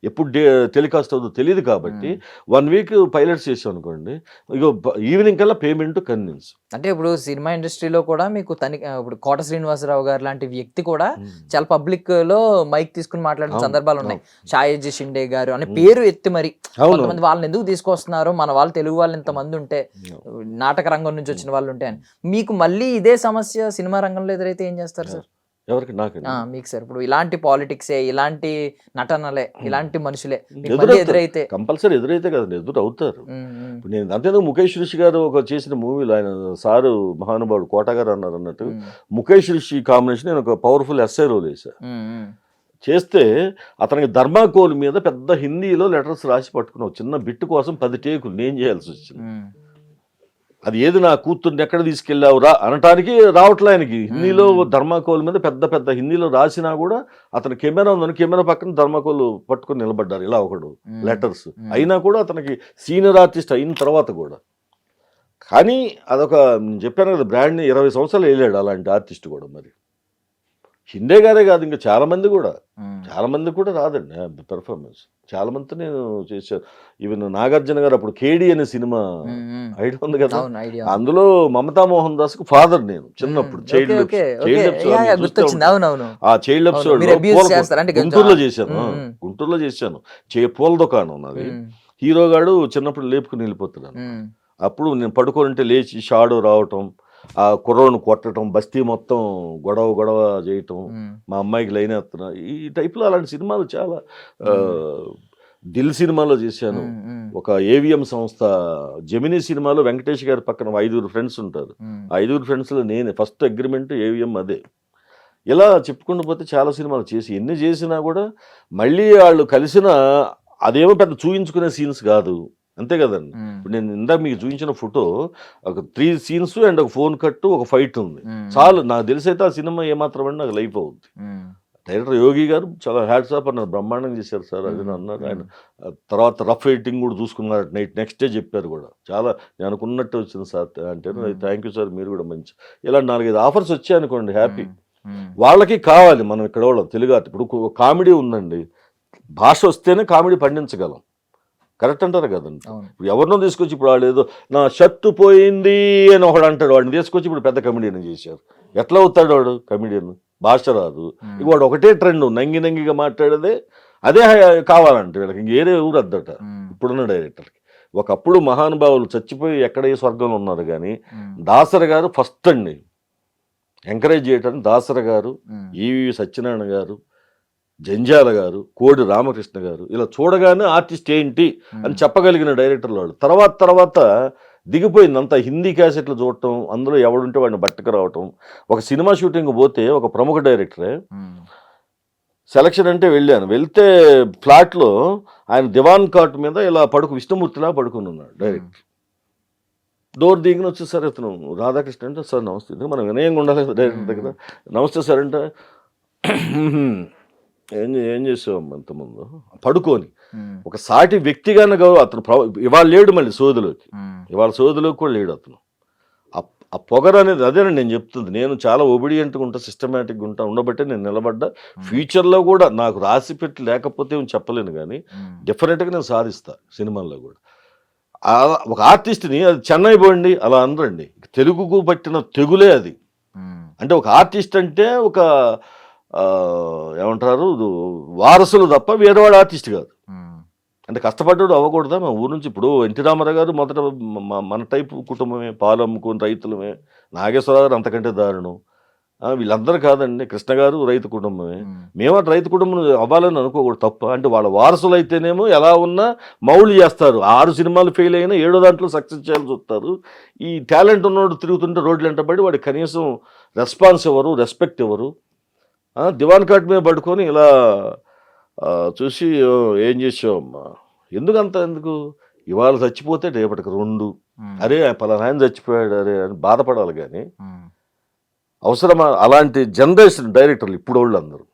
ఎప్పుడు టెలికాస్ట్ అవుతుందో తెలియదు. కాబట్టి 1 week పైలట్స్ చేసాం అనుకోండి, ఇగో ఈవినింగ్ కల్లా పేమెంట్ కన్విన్స్. అంటే ఇప్పుడు సినిమా ఇండస్ట్రీలో కూడా మీకు ఇప్పుడు కోట శ్రీనివాసరావు గారు లాంటి వ్యక్తి కూడా చాలా పబ్లిక్ లో మైక్ తీసుకుని మాట్లాడిన సందర్భాలు ఉన్నాయి. షాయేజీ షిండే గారు అనే పేరు ఎత్తి మరి కొంతమంది వాళ్ళని ఎందుకు తీసుకొస్తున్నారు, మన వాళ్ళు తెలుగు వాళ్ళు ఇంతమంది ఉంటే, నాటక రంగం నుంచి వచ్చిన వాళ్ళు ఉంటే అని. మీకు మళ్ళీ ఇదే సమస్య సినిమా రంగంలో ఎదురైతే ఏం చేస్తారు సార్? ఎవరికి? నాకు మీకు సార్ ఇప్పుడు ఇలాంటి పాలిటిక్సే, ఇలాంటి నటనలే, ఇలాంటి మనుషులే ఎదురైతే కంపల్సరీ ఎదురైతే కదండి, ఎదురు అవుతారు. ఇప్పుడు నేను అంతేందుకు ముఖేష్ రిషి గారు ఒక చేసిన మూవీలో ఆయన సారు మహానుభావుడు కోట గారు అన్నారు అన్నట్టు ముఖేష్ రిషి కాంబినేషన్ నేను ఒక పవర్ఫుల్ ఎస్ఐ రోల్ వేసా. చేస్తే అతనికి ధర్మాకోల్ మీద పెద్ద హిందీలో లెటర్స్ రాసి పట్టుకున్నావు, చిన్న బిట్టు కోసం 10 టేకులు నేను చేయాల్సి వచ్చింది. అది ఏది నా కూతుర్ని ఎక్కడ తీసుకెళ్ళావురా అనటానికి రావట్లే ఆయనకి. హిందీలో ధర్మాకోల్ మీద పెద్ద హిందీలో రాసినా కూడా అతని కెమెరా ఉందని కెమెరా పక్కన ధర్మాకోల్ పట్టుకొని నిలబడ్డారు ఇలా ఒకడు లెటర్స్. అయినా కూడా అతనికి సీనియర్ ఆర్టిస్ట్ అయిన తర్వాత కూడా. కానీ అదొక చెప్పాను కదా, బ్రాండ్ని 20 సంవత్సరాలు వేయలేడు అలాంటి ఆర్టిస్ట్ కూడా. మరి షిండే గారే కాదు, ఇంకా చాలా మంది కూడా రాదండి పెర్ఫార్మెన్స్. చాలా మంది నేను చేశాను. ఈవెన్ నాగార్జున గారు అప్పుడు కేడి అనే సినిమా ఐడియా ఉంది కదా, అందులో మమతా మోహన్ దాస్ కు ఫాదర్ నేను చిన్నప్పుడు. ఆ చైల్డ్ ఎపిసోడ్ గుంటూరులో చేశాను. పూల దుకాణం నాది. హీరో గాడు చిన్నప్పుడు లేపుకుని వెళ్ళిపోతున్నాను. అప్పుడు నేను పడుకోనంటే లేచి షాడో రావటం, ఆ కుర్రోని కొట్టడం, బస్తీ మొత్తం గొడవ చేయటం, మా అమ్మాయికి లైన్ వేస్తున్నా, ఈ టైప్లో అలాంటి సినిమాలు చాలా. దిల్ సినిమాలో చేశాను. ఒక ఏవిఎం సంస్థ జెమినీ సినిమాలో వెంకటేష్ గారి పక్కన 5 ఫ్రెండ్స్ ఉంటారు. 5 ఫ్రెండ్స్లో నేనే ఫస్ట్ అగ్రిమెంట్ ఏవిఎం అదే. ఇలా చెప్పుకుంటూ పోతే చాలా సినిమాలు చేసి, ఎన్ని చేసినా కూడా మళ్ళీ వాళ్ళు కలిసిన అదేమో పెద్ద చూయించుకునే సీన్స్ కాదు, అంతే కదండి. ఇప్పుడు నేను ఇందాక మీకు చూపించిన ఫోటో ఒక 3 scenes అండ్ ఒక ఫోన్ కట్టు, ఒక ఫైట్ ఉంది చాలు. నాకు తెలిసైతే ఆ సినిమా ఏమాత్రం అంటే నాకు లైఫ్ అవుద్ది. డైరెక్టర్ యోగి గారు చాలా హ్యాట్స్ ఆఫ్ అన్నారు, బ్రహ్మాండంగా చేశారు సార్ అది అన్నారు ఆయన. తర్వాత రఫ్ ఎడిటింగ్ కూడా చూసుకున్నారు, నెక్స్ట్ డే చెప్పారు కూడా, చాలా నేను అనుకున్నట్టు వచ్చింది సార్ అంటే. థ్యాంక్ యూ సార్, మీరు కూడా మంచి. ఇలా 4-5 ఆఫర్స్ వచ్చాయనుకోండి, హ్యాపీ. వాళ్ళకి కావాలి మనం ఇక్కడ వాళ్ళం తెలుగు. ఇప్పుడు కామెడీ ఉందండి, భాష వస్తేనే కామెడీ పండించగలం, కరెక్ట్ అంటారు కదండి. ఇప్పుడు ఎవరినో తీసుకొచ్చి, ఇప్పుడు వాళ్ళు ఏదో నా షర్టు పోయింది అని ఒకడు అంటాడు, వాడిని తీసుకొచ్చి ఇప్పుడు పెద్ద కమెడియన్ చేశారు. ఎట్లా అవుతాడు వాడు కమెడియన్? భాష రాదు. ఇక వాడు ఒకటే ట్రెండ్ నంగి నంగిగా మాట్లాడేదే అదే కావాలంటే వీళ్ళకి ఇంక ఏరే ఊరు అద్దట ఇప్పుడున్న డైరెక్టర్కి. ఒకప్పుడు మహానుభావులు చచ్చిపోయి ఎక్కడ ఏ స్వర్గంలో ఉన్నారు కానీ దాసరి గారు ఫస్ట్ అండి ఎంకరేజ్ చేయటానికి. దాసరి గారు, ఈవి సత్యనారాయణ గారు, జంజాల గారు, కోడి రామకృష్ణ గారు ఇలా చూడగానే ఆర్టిస్ట్ ఏంటి అని చెప్పగలిగిన డైరెక్టర్లు వాళ్ళు. తర్వాత దిగిపోయింది అంతా. హిందీ క్యాసెట్లు చూడటం, అందులో ఎవడుంటే వాడిని బట్టకు రావటం. ఒక సినిమా షూటింగ్ పోతే ఒక ప్రముఖ డైరెక్టరే సెలక్షన్ అంటే వెళ్ళాను. వెళ్తే ఫ్లాట్లో ఆయన దివాన్ కాట్ మీద ఇలా విష్ణుమూర్తిలా పడుకుని ఉన్నాడు డైరెక్టర్. డోర్ దిగిన వచ్చేసారు అతను రాధాకృష్ణ అంటే, సార్ నమస్తే, మనం వినయంగా ఉండాలి డైరెక్టర్ దగ్గర. నమస్తే సార్ అంటే, ఏం చేసావు అంతకుముందు పడుకొని ఒక సాటి వ్యక్తిగానే అతను ఇవాళ లేడు, మళ్ళీ సోదులోకి ఇవాళ సోదులోకి కూడా లేడు అతను. ఆ పొగరు అనేది అదేనండి నేను చెప్తుంది. నేను చాలా ఒబిడియంట్గా ఉంటా, సిస్టమేటిక్గా ఉంటా, ఉండబట్టే నేను నిలబడ్డా. ఫ్యూచర్లో కూడా నాకు రాసి పెట్టి లేకపోతే చెప్పలేను కానీ డెఫినెట్గా నేను సాధిస్తా సినిమాల్లో కూడా. ఒక ఆర్టిస్ట్ని అది చెన్నై పోండి అలా అనరండి, తెలుగుకు పట్టిన తెగులే అది. అంటే ఒక ఆర్టిస్ట్ అంటే ఒక ఏమంటారు వారసులు తప్ప వేరేవాడు ఆర్టిస్ట్ కాదు. అంటే కష్టపడ్డాడు అవ్వకూడదా? మా ఊరు నుంచి ఇప్పుడు ఎన్టీ రామారావు గారు మొదట మన టైపు కుటుంబమే, పాలు అమ్ముకుని రైతులమే. నాగేశ్వరరావు గారు అంతకంటే దారుణం. వీళ్ళందరూ కాదండి, కృష్ణ గారు రైతు కుటుంబమే. మేము అటు రైతు కుటుంబం అవ్వాలని అనుకోకూడదు, తప్ప. అంటే వాళ్ళ వారసులు అయితేనేమో ఎలా ఉన్నా మౌళ్ళు చేస్తారు. 6 సినిమాలు ఫెయిల్ అయినా 7వ దాంట్లో సక్సెస్ చేయాల్సి వస్తారు. ఈ టాలెంట్ ఉన్నవాడు తిరుగుతుంటే రోడ్లు వెంటబడి వాడికి కనీసం రెస్పాన్స్ ఇవ్వరు, రెస్పెక్ట్ ఇవ్వరు. దివాన్ కాట్ మీద పడుకొని ఇలా చూసి ఏం చేసావమ్మా, ఎందుకు ఇవాళ చచ్చిపోతే రేపటికి 2 అరే పలానా ఆయన చచ్చిపోయాడు అరే అని బాధపడాలి కానీ అవసరమా? అలాంటి జనరేషన్ డైరెక్టర్లు ఇప్పుడు వాళ్ళు అందరూ.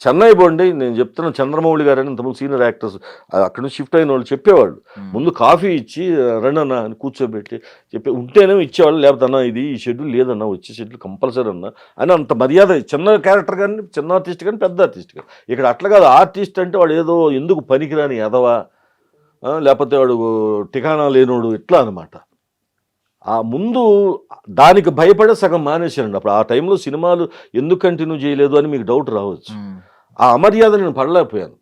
చెన్నై పోండి, నేను చెప్తున్నా, చంద్రమౌళి గారు అని ఇంతకుముందు సీనియర్ యాక్టర్స్ అక్కడ నుంచి షిఫ్ట్ అయిన వాళ్ళు చెప్పేవాళ్ళు. ముందు కాఫీ ఇచ్చి రండన్నా అని కూర్చోబెట్టి ఉంటేనే ఇచ్చేవాళ్ళు. లేకపోతే అన్న ఇది ఈ షెడ్యూల్ లేదన్నా, వచ్చే షెడ్యూల్ కంపల్సరీ అన్నా అని అంత మర్యాద. చిన్న క్యారెక్టర్ కానీ, చిన్న ఆర్టిస్ట్ కానీ, పెద్ద ఆర్టిస్ట్ కానీ. ఇక్కడ అట్లా కాదు. ఆర్టిస్ట్ అంటే వాడు ఏదో ఎందుకు పనికిరాని ఎదవా, లేకపోతే వాడు ఠికానా లేనోడు, ఇట్లా అనమాట. ఆ ముందు దానికి భయపడే సగం మానేశానండి. అప్పుడు ఆ టైంలో సినిమాలు ఎందుకు కంటిన్యూ చేయలేదు అని మీకు డౌట్ రావచ్చు. ఆ అమర్యాద నేను పడలేకపోయాను.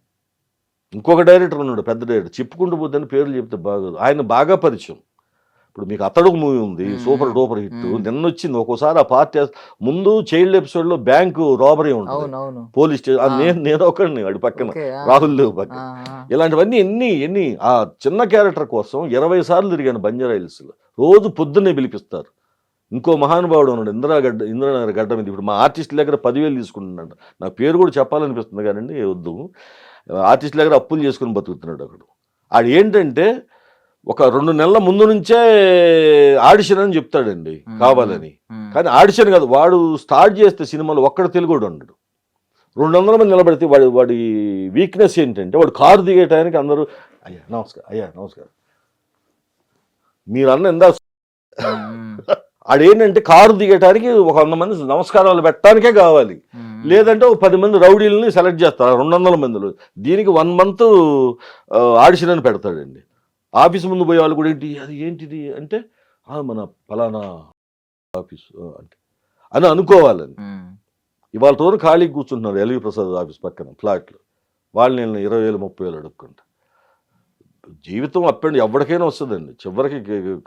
ఇంకొక డైరెక్టర్ ఉన్నాడు, పెద్ద డైరెక్టర్, చెప్పుకుంటూ పోద్దని పేర్లు చెప్తే బాగోదు. ఆయన బాగా పరిచయం. ఇప్పుడు మీకు అతడు మూవీ ఉంది, సూపర్ డూపర్ హిట్. నిన్న వచ్చింది. ఒక్కోసారి ఆ పార్టీ ముందు చైల్డ్ ఎపిసోడ్లో బ్యాంకు రాబరీ ఉంటుంది, పోలీస్ స్టేషన్. నేను ఒకడిని వాడి పక్కన, రాహుల్ దేవ్ పక్కన. ఇలాంటివన్నీ ఎన్ని ఆ చిన్న క్యారెక్టర్ కోసం 20 సార్లు తిరిగాను బంజారా హిల్స్లో. రోజు పొద్దున్నే పిలిపిస్తారు. ఇంకో మహానుభావుడు ఉన్నాడు ఇంద్రనగర్ గడ్డ మీద. ఇప్పుడు మా ఆర్టిస్ట్ దగ్గర 10,000 తీసుకుంటున్నాడు. నాకు పేరు కూడా చెప్పాలనిపిస్తుంది కానీ వద్దు. ఆర్టిస్ట్ దగ్గర అప్పులు చేసుకుని బతుకుతున్నాడు అక్కడ. ఆడు ఏంటంటే ఒక 2 నెలల ముందు నుంచే ఆడిషన్ అని చెప్తాడండి కావాలని. కానీ ఆడిషన్ కాదు, వాడు స్టార్ట్ చేస్తే సినిమాలో ఒక్కడ తెలుగుడు ఉండడు. 200 మంది నిలబడితే వాడి వీక్నెస్ ఏంటంటే వాడు కారు దిగేటానికి అందరూ అయ్యా నమస్కారం మీరు అన్న ఎందా. ఆడేంటంటే కారు దిగటానికి ఒక 100 మంది నమస్కారాలు పెట్టడానికే కావాలి. లేదంటే ఒక 10 మంది రౌడీలని సెలెక్ట్ చేస్తారు 200 మందిలో. దీనికి 1 month ఆడిషన్ అని పెడతాడండి. ఆఫీస్ ముందు పోయే వాళ్ళు కూడా ఏంటిది అంటే మన ఫలానా ఆఫీస్ అంటే అని అనుకోవాలని. ఇవాళ తోరు ఖాళీ కూర్చుంటున్నారు ఎల్వి ప్రసాద్ ఆఫీస్ పక్కన ఫ్లాట్లు. వాళ్ళు నేను 20,000 30,000 అడుక్కుంటా. జీవితం అప్పటి ఎవరికైనా వస్తుందండి. చివరికి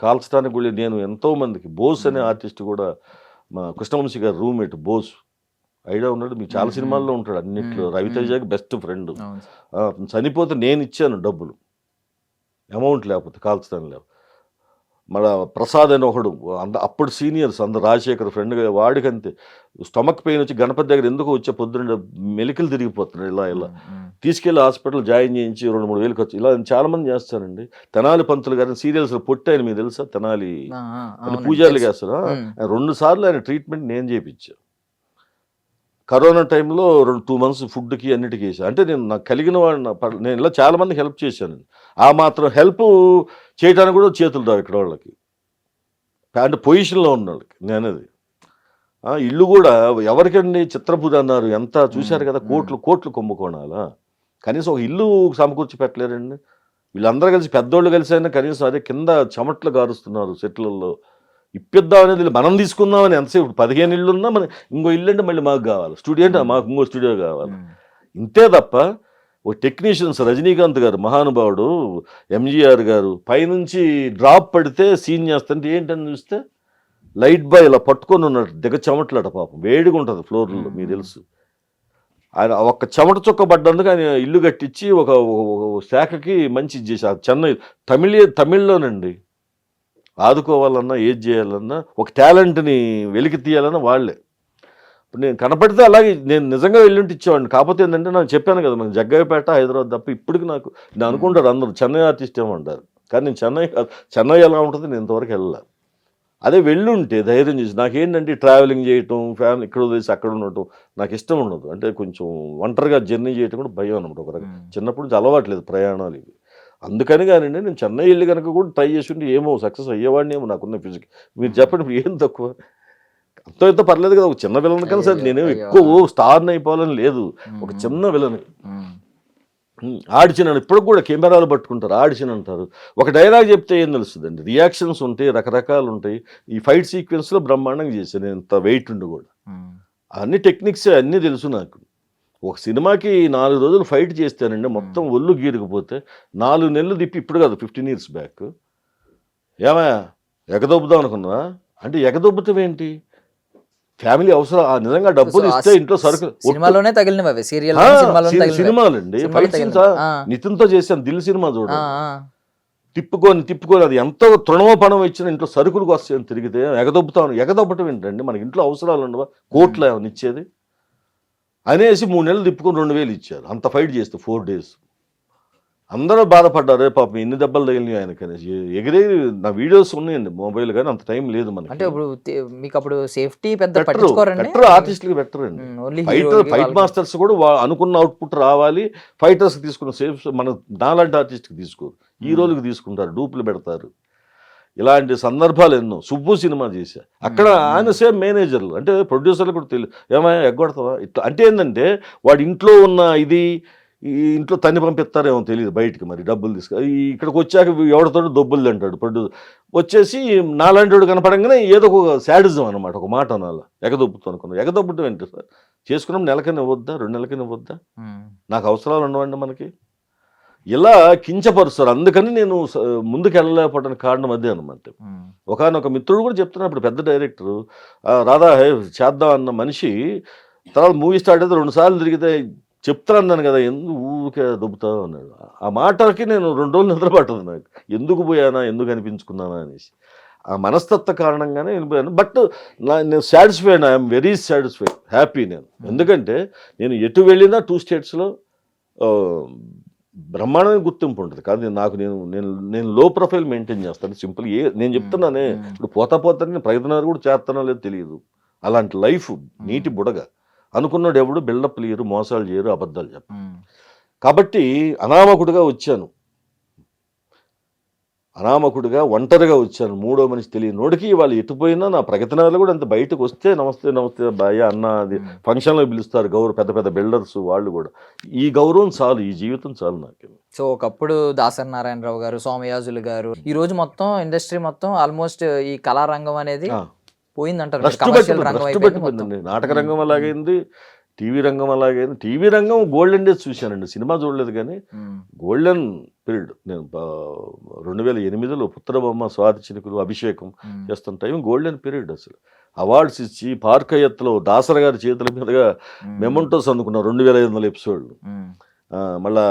కాల్చడానికి కూడా నేను ఎంతోమందికి బోస్ అనే ఆర్టిస్ట్ కూడా మా కృష్ణవంశీ గారు రూమ్మేట్ బోస్ ఐడియా ఉన్నాడు, మీకు చాలా సినిమాల్లో ఉంటాడు అన్నిట్లో. రవితేజకి బెస్ట్ ఫ్రెండ్. చనిపోతే నేను ఇచ్చాను డబ్బులు, అమౌంట్ లేకపోతే కాల్చడానికి లేకపోతే. మన ప్రసాద్ అని ఒకడు అప్పుడు సీనియర్స్ అందరు రాజశేఖర్ ఫ్రెండ్గా, వాడికంతే స్టమక్ పెయిన్ వచ్చి గణపతి దగ్గర ఎందుకు వచ్చే పొద్దున్న మెలికలు తిరిగిపోతున్నాడు. ఇలా తీసుకెళ్ళి హాస్పిటల్ జాయిన్ చేయించి 2-3 వేలు ఖర్చు. ఇలా చాలామంది చేస్తారండి. తెనాలి పంతులు గారిని సీరియల్స్లో పొట్టాయని మీకు తెలుసా? తెనాలి పూజారులు చేస్తారు. 2 సార్లు ఆయన ట్రీట్మెంట్ నేను చేయించాను. కరోనా టైంలో 2 months ఫుడ్కి అన్నిటికీ వేసాను. అంటే నాకు కలిగిన వాడిని నేను ఇలా చాలామందికి హెల్ప్ చేశాను. ఆ మాత్రం హెల్ప్ చేయడానికి కూడా చేతులు రావు ఇక్కడ వాళ్ళకి, అంటే పొజిషన్లో ఉన్న వాళ్ళకి. నేనది ఇల్లు కూడా ఎవరికండి చిత్రపూజ అన్నారు, ఎంత చూశారు కదా, కోట్లు కుంభకోణాలా. కనీసం ఒక ఇల్లు సమకూర్చి పెట్టలేరండి. వీళ్ళందరూ కలిసి పెద్దోళ్ళు కలిసి అయినా కనీసం అదే కింద చెమట్లు గారుస్తున్నారు సెట్లలో. ఇప్పిద్దాం అనేది మనం తీసుకుందామని ఎంతసేపు 15 ఇళ్ళు ఉన్నా మన ఇంకో ఇల్లు అంటే మళ్ళీ మాకు కావాలి, స్టూడియో అంటే మాకు ఇంకో స్టూడియో కావాలి. ఇంతే తప్ప ఓ టెక్నీషియన్స్ రజనీకాంత్ గారు మహానుభావుడు, ఎంజీఆర్ గారు పైనుంచి డ్రాప్ పడితే సీన్ చేస్తుంటే ఏంటని చూస్తే లైట్ బాయ్ ఇలా పట్టుకొని ఉన్నట్టు దిగ చెమటలట పాపం, వేడిగా ఉంటుంది ఫ్లోర్లో మీకు తెలుసు. ఆయన ఒక్క చెమట చుక్క పడ్డందుకు ఆయన ఇల్లు కట్టించి ఒక శాఖకి మంచి చేశారు. చెన్నై తమిళ్లోనండి ఆదుకోవాలన్నా ఏది చేయాలన్నా ఒక టాలెంట్ని వెలికి తీయాలన్నా వాళ్ళే. ఇప్పుడు నేను కనపడితే అలాగే నేను నిజంగా వెళ్ళింటి ఇచ్చేవాడిని. కాకపోతే ఏంటంటే నాకు చెప్పాను కదా, మన జగ్గయ్యపేట హైదరాబాద్ తప్ప ఇప్పటికి నాకు నేను అనుకుంటారు అందరూ చెన్నై ఆర్టిస్ట్ ఏమో అంటారు, కానీ నేను చెన్నై ఎలా ఉంటుంది నేను ఇంతవరకు వెళ్ళాలి. అదే వెళ్ళుంటే ధైర్యం చేసి నాకేంటంటే ట్రావెలింగ్ చేయటం, ఫ్యామిలీ ఇక్కడ వదిలేసి అక్కడ ఉండటం నాకు ఇష్టం ఉండదు. అంటే కొంచెం ఒంటరిగా జర్నీ చేయటం కూడా భయం అనమాట. ఒక రకంగా చిన్నప్పుడు నుంచి అలవాట్లేదు ప్రయాణాలు ఇవి. అందుకని కానివ్వండి నేను చెన్నై వెళ్ళి కనుక కూడా ట్రై చేస్తుంటే ఏమో సక్సెస్ అయ్యేవాడిని ఏమో నాకున్న ఫిజిక్. మీరు చెప్పండి ఇప్పుడు ఏం తక్కువ, అంత ఎంత పర్లేదు కదా. ఒక చిన్న విలన్ కానీ సరే నేనేం ఎక్కువ స్టార్ని అయిపోవాలని లేదు, ఒక చిన్న విలన్ ఆడిషన్. ఇప్పుడు కూడా కెమెరాలు పట్టుకుంటారు ఆడిషన్ అంటారు. ఒక డైలాగ్ చెప్తే ఏం తెలుస్తుందండి, రియాక్షన్స్ ఉంటాయి, రకరకాలు ఉంటాయి. ఈ ఫైట్ సీక్వెన్స్లో బ్రహ్మాండంగా చేశాను నేను, ఇంత వెయిట్ ఉండి కూడా. అన్ని టెక్నిక్స్ అన్నీ తెలుసు నాకు. ఒక సినిమాకి 4 రోజులు ఫైట్ చేస్తానండి, మొత్తం ఒళ్ళు గీరుకుపోతే 4 నెలలు తిప్పి, ఇప్పుడు కాదు 15 years బ్యాక్. ఏమయ్యా ఎగదొబ్బుదాం అనుకున్నావా అంటే, ఎగదొబ్బుతాం ఏంటి, ఫ్యామిలీ అవసరం నిజంగా డబ్బులు ఇస్తే ఇంట్లో సరుకులు సినిమాలోనే తగిలినవి, సినిమాలండి. ఫైట్ సీన్స్ నితిన్తో చేశాను దిల్ సినిమా చూడండి, తిప్పుకొని అది ఎంతో తృణమో పణం ఇచ్చిన ఇంట్లో సరుకులకు వస్తాయని తిరిగితే ఎగదొబ్బటం ఏంటండి, మనకి ఇంట్లో అవసరాలు ఉండవా, కోట్లు ఏమైనా ఇచ్చేది అనేసి 3 నెలలు తిప్పుకొని 2000 ఇచ్చారు. అంత ఫైట్ చేస్తే 4 days. అందరూ బాధపడ్డారు, పాపం ఎన్ని దెబ్బలు తగిలినాయి ఆయనకనేసి. ఎగిరే నా వీడియోస్ ఉన్నాయండి మొబైల్, కానీ అంత టైం లేదు మనకి. అంటే ఇప్పుడు మీకు అప్పుడు సేఫ్టీ పెద్ద పట్టించుకోరండి, ఆర్టిస్టులకి పెట్టరండి. ఫైట్ మాస్టర్స్ కూడా అనుకున్న అవుట్పుట్ రావాలి, ఫైటర్స్కి తీసుకున్న సేఫ్ మన నాలాంటి ఆర్టిస్ట్కి తీసుకోరు, హీరోలకు తీసుకుంటారు, డూపులు పెడతారు. ఇలాంటి సందర్భాలు ఎన్నో. సుబ్బు సినిమా చేశా, అక్కడ ఆయన సేమ్ మేనేజర్లు, అంటే ప్రొడ్యూసర్లు కూడా తెలియదు, ఏమైనా ఎగ్గొడతావా ఇట్లా అంటే ఏంటంటే వాడి ఇంట్లో ఉన్న ఇది ఈ ఇంట్లో తన్ని పంపిస్తారేమో తెలియదు బయటికి, మరి డబ్బులు ఇక్కడికి వచ్చాక ఎవరితోటి దొబ్బులు అంటాడు ప్రొడ్యూసర్ వచ్చేసి. నాలాంటి కనపడంగానే ఏదో ఒక శాడిజం అనమాట, ఒక మాట అనాల, ఎగదొబ్బుతాం అనుకున్నాను. ఎగదొబ్బటం ఏంటి సార్, చేసుకున్నాం నెలకైనా ఇవ్వద్దా, 2 నెలలకైనా ఇవ్వద్దా, నాకు అవసరాలు ఉండవండి మనకి, ఇలా కించపరుస్తారు. అందుకని నేను ముందుకు వెళ్ళలేకపోవడానికి కారణం అదే అనమాట. ఒకనొక మిత్రుడు కూడా చెప్తున్నప్పుడు, పెద్ద డైరెక్టరు రాధా చేద్దాం అన్న మనిషి తర్వాత మూవీ స్టార్ట్ అయితే 2 సార్లు తిరిగితే చెప్తాను కదా, ఎందుకు ఊరికే దొబ్బుతావు అన్నాడు. ఆ మాటలకి నేను 2 రోజులు నిద్రపట్టదు నాకు, ఎందుకు పోయానా, ఎందుకు అనిపించుకున్నానా అనేసి. ఆ మనస్తత్వ కారణంగానే వెళ్ళిపోయాను. బట్ నేను satisfied, I'm very satisfied, happy నేను. ఎందుకంటే నేను ఎటు వెళ్ళినా 2 states బ్రహ్మాండమైన గుర్తింపు ఉంటుంది. కానీ నేను లో ప్రొఫైల్ మెయింటైన్ చేస్తాను. సింపుల్ నేను చెప్తున్నానే, ఇప్పుడు పోతా నేను ప్రయత్నాలు కూడా చేస్తానో లేదో తెలియదు. అలాంటి లైఫ్ నీటి బుడగ. అనుకున్నాడు ఎవడు బిల్డప్ లేరు, మోసాలు చేయరు, అబద్ధాలు చెప్పరు. కాబట్టి అనామకుడిగా వచ్చాను, ఒంటరిగా వచ్చాను, మూడో మనిషి తెలియనోడికి. వాళ్ళు ఎటుపోయినా నా ప్రయత్నాలు కూడా అంత బయటకు వస్తే నమస్తే బాయ్ అన్న, అది ఫంక్షన్లో పిలుస్తారు పెద్ద పెద్ద బిల్డర్స్, వాళ్ళు కూడా. ఈ గౌరవం చాలు, ఈ జీవితం చాలు నాకు. సో ఒకప్పుడు దాసరి నారాయణరావు గారు, సోమయాజులు గారు, ఈ రోజు మొత్తం ఇండస్ట్రీ మొత్తం ఆల్మోస్ట్ ఈ కళారంగం అనేది పోయిందంటారు. నాటక రంగం అలాగైంది, టీవీ రంగం అలాగైంది. టీవీ రంగం గోల్డెన్ డేస్ చూశానండి, సినిమా చూడలేదు కానీ గోల్డెన్ పీరియడ్. నేను 2008లో పుత్రబొమ్మ, స్వాతి చినుకులు, అభిషేకం చేస్తున్న టైం గోల్డెన్ పీరియడ్. అసలు అవార్డ్స్ ఇచ్చి పార్కయత్లో దాసరి గారి చేతుల మీదుగా మెమంటోస్ అందుకున్న 2500 ఎపిసోడ్లు. మళ్ళా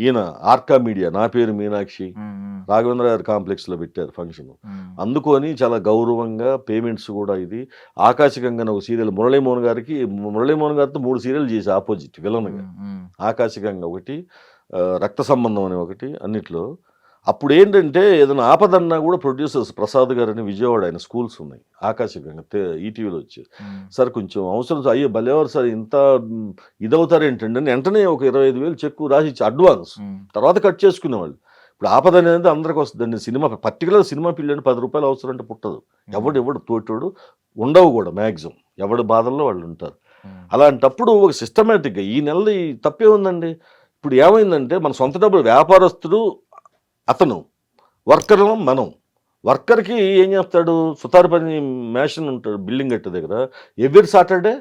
ఈయన ఆర్కా మీడియా, నా పేరు మీనాక్షి, రాఘవేంద్ర గారి కాంప్లెక్స్లో పెట్టారు ఫంక్షన్. అందుకొని చాలా గౌరవంగా పేమెంట్స్ కూడా. ఇది ఆకాశగంగా ఒక సీరియల్ మురళీమోహన్ గారితో 3 సీరియల్ చేసి ఆపోజిట్ విలన్గా. ఆకాశగంగా ఒకటి, రక్త సంబంధం అని ఒకటి, అన్నిట్లో. అప్పుడు ఏంటంటే ఏదైనా ఆపదన్నా కూడా ప్రొడ్యూసర్స్ ప్రసాద్ గారు అని విజయవాడ, ఆయన స్కూల్స్ ఉన్నాయి, ఆకాశగంగా ఈటీవీలో వచ్చి, సార్ కొంచెం అవసరం, అయ్యో భలేవారు సార్, ఇంత ఇదవుతారు ఏంటంటే వెంటనే ఒక 25,000 చెక్కు రాసి ఇచ్చి అడ్వాన్స్, తర్వాత కట్ చేసుకునేవాళ్ళు. ఇప్పుడు ఆపద అనేది అందరికి వస్తుందండి. సినిమా పర్టికులర్ సినిమా పిల్లని 10 రూపాయలు అవసరం అంటే పుట్టదు. ఎవడు తోటోడు ఉండవు కూడా, మ్యాక్సిమం ఎవడి బాధల్లో వాళ్ళు ఉంటారు. అలాంటప్పుడు ఒక సిస్టమేటిక్గా ఈ నెల తప్పే ఉందండి. ఇప్పుడు ఏమైందంటే మన సొంత డబ్బులు, వ్యాపారస్తుడు అతను, వర్కర్లం మనం, వర్కర్కి ఏం చేస్తాడు, సుతారు పని మేషన్ ఉంటాడు బిల్డింగ్ కట్టే దగ్గర, ఎవ్రీ సాటర్డే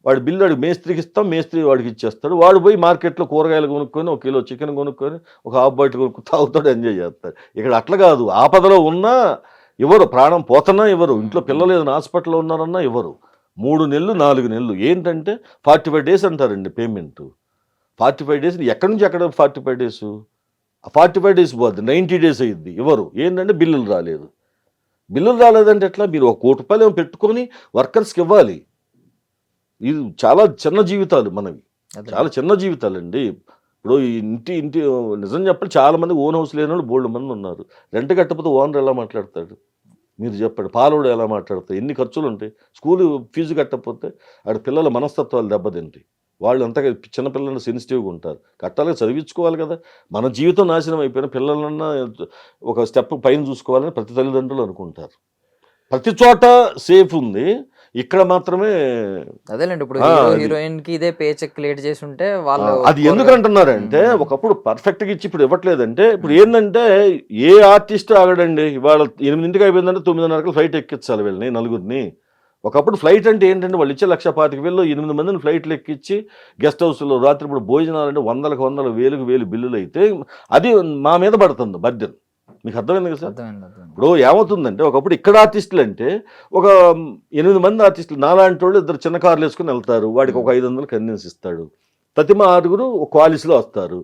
వాడి బిల్లు వాడికి మేస్త్రికి ఇస్తాం, మేస్త్రి వాడికి ఇచ్చేస్తాడు. వాడు పోయి మార్కెట్లో కూరగాయలు కొనుక్కొని 1 కిలో చికెన్ కొనుక్కొని ఒక హాఫ్ బాటిల్ కొనుక్కొని తాగుతాడు, ఎంజాయ్ చేస్తాడు. ఇక్కడ అట్లా కాదు, ఆపదలో ఉన్నా ఎవరు, ప్రాణం పోతున్నా ఎవరు, ఇంట్లో పిల్లలు ఏదైనా హాస్పిటల్లో ఉన్నారన్నా ఎవరు. 3 నెలలు 4 నెలలు ఏంటంటే 45 డేస్ అంటారండి పేమెంట్. 45 డేస్ ఎక్కడి నుంచి ఎక్కడ 45 డేస్, 45 డేస్ పోద్ది, 90 డేస్ అయ్యిద్ది. ఎవరు ఏంటంటే బిల్లులు రాలేదు. బిల్లులు రాలేదంటే ఎట్లా, మీరు 1 కోటి రూపాయలు ఏమో పెట్టుకొని వర్కర్స్కి ఇవ్వాలి. ఇది చాలా చిన్న జీవితాలు మనవి, చాలా చిన్న జీవితాలండి. ఇప్పుడు ఇంటి నిజం చెప్పండి, చాలా మంది ఓన్ హౌస్ లేని వాళ్ళు బోల్డ్ మంది ఉన్నారు. రెంట్ కట్టకపోతే ఓనర్ ఎలా మాట్లాడతాడు మీరు చెప్పండి, పాలోడు ఎలా మాట్లాడతాడు, ఎన్ని ఖర్చులు ఉంటాయి. స్కూలు ఫీజు కట్టకపోతే ఆడ పిల్లల మనస్తత్వాలు దెబ్బతింటాయి. వాళ్ళు అంతగా చిన్నపిల్లలు సెన్సిటివ్గా ఉంటారు, కట్టాలి, చదివించుకోవాలి కదా. మన జీవితం నాశనం అయిపోయిన పిల్లలన్నా ఒక స్టెప్ పైన చూసుకోవాలని ప్రతి తల్లిదండ్రులు అనుకుంటారు. ప్రతి చోట సేఫ్ ఉంది, ఇక్కడ మాత్రమే. అదేలేండి, ఇప్పుడు హీరోయిన్ కి ఇదే పే చెక్ లేట్ చేసి ఉంటే వాళ్ళు అది ఎందుకు అంటున్నారంటే, ఒకప్పుడు పర్ఫెక్ట్గా ఇచ్చి ఇప్పుడు ఇవ్వట్లేదంటే, ఇప్పుడు ఏంటంటే ఏ ఆర్టిస్ట్ ఆగడండి, ఇవాళ 8ంటికి అయిపోయిందంటే 9:30కి ఫ్లైట్ ఎక్కించాలి వీళ్ళని నలుగురిని. ఒకప్పుడు ఫ్లైట్ అంటే ఏంటంటే వాళ్ళు ఇచ్చే 1,25,000 8 మందిని ఫ్లైట్లు ఎక్కించి గెస్ట్ హౌస్లో రాత్రి ఇప్పుడు భోజనాలంటే 100,000 1000 బిల్లులు అయితే అది మా మీద పడుతుంది బర్డెన్. మీకు అర్థమైంది కదా సార్? ఇప్పుడు ఏమవుతుందంటే, ఒకప్పుడు ఇక్కడ ఆర్టిస్టులు అంటే ఒక 8 మంది ఆర్టిస్టులు, నాలాంటి వాళ్ళు 2 చిన్న కార్లు వేసుకుని వెళ్తారు, వాడికి ఒక 500 కన్వీన్స్ ఇస్తాడు. ప్రతి 6 ఒక క్వాలిటీలో వస్తారు,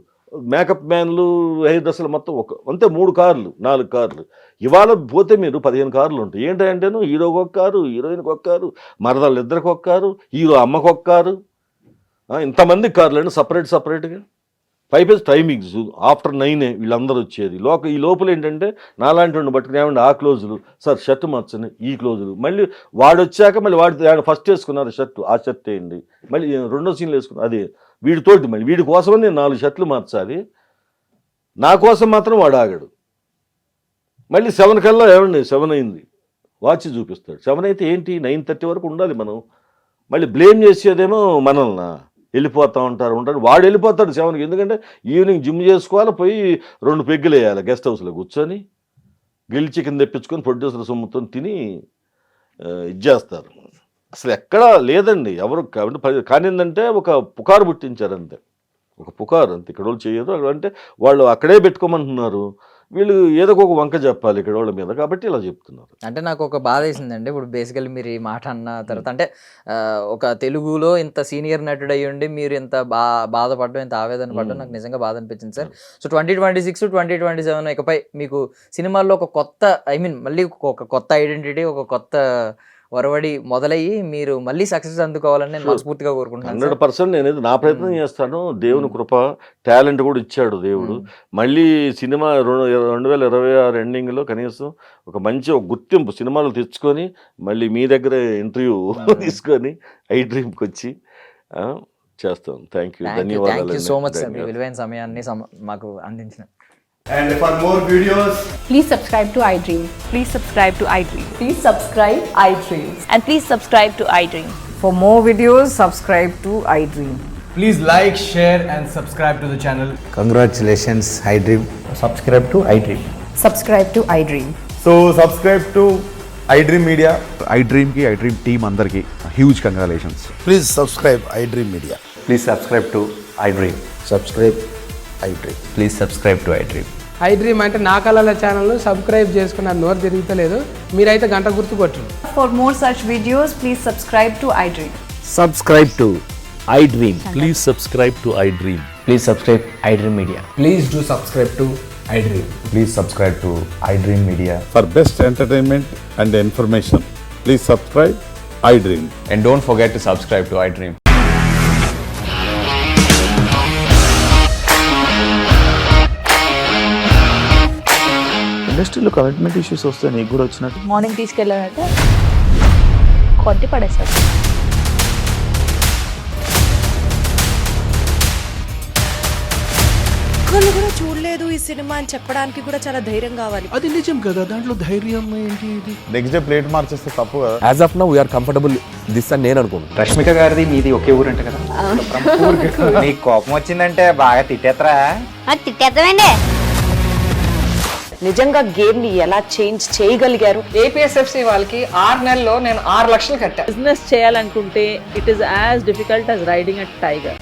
మేకప్ మ్యాన్లు, హెయిర్ డ్రెస్సులు మొత్తం అంతే 3 కార్లు 4 కార్లు. ఇవాళ పోతే మీరు 15 కార్లు ఉంటాయి. ఏంటంటేను హీరోకి 1 కారు, హీరోయిన్కి 1 కారు, మరదళ్ళు 2కి 1 కారు, హీరో అమ్మకి 1 కారు, ఇంతమంది కార్లు అండి సపరేట్గా. 5 టైమింగ్స్ ఆఫ్టర్ 9 వీళ్ళందరూ వచ్చేది. ఈ లోపల ఏంటంటే నాలాంటి వాడిని పట్టుకుని ఏమంటే ఆ క్లోజులు సార్, షర్ట్ మార్చండి, ఈ క్లోజులు, మళ్ళీ వాడు వచ్చాక మళ్ళీ వాడు ఫస్ట్ వేసుకున్నారు షర్టు, ఆ షర్ట్ వేయండి, మళ్ళీ 2వ సీన్లు వేసుకున్నారు, అది వీడితోటి మళ్ళీ వీడి కోసమని నేను 4 షర్ట్లు మార్చాలి, నా కోసం మాత్రం వాడు ఆగాడు. మళ్ళీ 7 కల్లా ఏమండి 7 అయింది వాచ్ చూపిస్తాడు. 7 అయితే ఏంటి 9:30 వరకు ఉండాలి మనం. మళ్ళీ బ్లేమ్ చేసేదేమో మనల్ని, వెళ్ళిపోతూ ఉంటారు. వాడు వెళ్ళిపోతాడు 7కి, ఎందుకంటే ఈవినింగ్ జిమ్ చేసుకోవాలి, పోయి 2 పెగ్గులు వేయాలి గెస్ట్ హౌస్లో కూర్చొని, గిల్ చికెన్ తెప్పించుకొని ప్రొడ్యూసర్ సొమ్ముతో తిని ఇది చేస్తారు. అసలు ఎక్కడా లేదండి ఎవరు. కానీ ఏంటంటే ఒక పుకారు పుట్టించారు అంతే, ఒక పుకారు అంతే. ఇక్కడ వాళ్ళు చేయరు అంటే వాళ్ళు అక్కడే పెట్టుకోమంటున్నారు, వీళ్ళు ఏదో ఒక వంక చెప్పాలి ఇక్కడ వాళ్ళ మీద, కాబట్టి ఇలా చెప్తున్నారు. అంటే నాకు ఒక బాధ వేసిందండి, ఇప్పుడు బేసికల్లీ మీరు ఈ మాట అన్న తర్వాత, అంటే ఒక తెలుగులో ఇంత సీనియర్ నటుడు అయ్యుండి మీరు ఇంత బాధపడడం, ఇంత ఆవేదన పడడం నాకు నిజంగా బాధ అనిపించింది సార్. సో 2026 2027 ఇకపై మీకు సినిమాల్లో ఒక కొత్త, మళ్ళీ ఒక కొత్త ఐడెంటిటీ, ఒక కొత్త ఒరవడి మొదలయ్యి మీరు మళ్ళీ సక్సెస్ అందుకోవాలని నేను మనస్ఫూర్తిగా కోరుకుంటున్నాను. 100% నేను నా ప్రయత్నం చేస్తాను. దేవుని కృప, టాలెంట్ కూడా ఇచ్చాడు దేవుడు. మళ్ళీ సినిమా 2026 ఎండింగ్లో కనీసం ఒక మంచి గుర్తింపు సినిమాలు తెచ్చుకొని మళ్ళీ మీ దగ్గర ఇంటర్వ్యూ తీసుకొని ఐ డ్రీమ్కి వచ్చి చేస్తాను. థ్యాంక్ యూ, ధన్యవాదాలు సో మచ్ సార్, మీ విలువైన సమయాన్ని మాకు అందించిన. And for more videos, please subscribe to iDream. Please subscribe to iDream. Please subscribe iDream. And please subscribe to iDream. For more videos, subscribe to iDream. please like, share and subscribe to the channel. Congratulations, iDream. Subscribe to iDream. Subscribe to iDream. So subscribe to iDream Media. iDream ki iDream team andarki huge congratulations. Please subscribe iDream Media. Please subscribe to iDream. Subscribe iDream. Please subscribe to iDream. iDream అంటే నా కళల ఛానల్ను subscribe చేసుకున్న నోరు తిరుగుతలేదు, మీరైతే గంట గుర్తు కొట్టండి. For more such videos, please subscribe to iDream. Subscribe to iDream. Please subscribe to iDream. Please subscribe iDream Media. Please do subscribe to iDream. Please subscribe to iDream Media. For best entertainment and information, please subscribe iDream. And don't forget to subscribe to iDream. ఇండస్ట్రీలో commitment issues వస్తే నీకు కూడా వచ్చినట్టు morning తీసుకెళ్ళాలంటే కొట్టి పడేస్తాడు. ఒక్కళ్ళు కూడా చూడలేదు ఈ సినిమా అని చెప్పడానికి కూడా చాలా ధైర్యం కావాలి. అది నిజం కదా, దాంట్లో ధైర్యం ఏంటి? ఇది నెక్స్ట్ డే ప్లేట్ మార్చేస్తే తప్పు కదా. As of now, we are comfortable this అని నేను అనుకుంటున్నాను. రష్మిక గారిది మీది ఒకే ఊరంట కదా. నీకు కోపం వచ్చిందంటే బాగా తిట్టేత్తరా? తిట్టేద్దామండి. నిజంగా గేమ్ ని ఎలా చేంజ్ చేయగలిగారు? ఏపీఎస్ఎఫ్సి వాళ్ళకి 6 నెలల్లో నేను 6 లక్షలు కట్టా. బిజినెస్ చేయాలనుకుంటే it is as difficult as riding a tiger.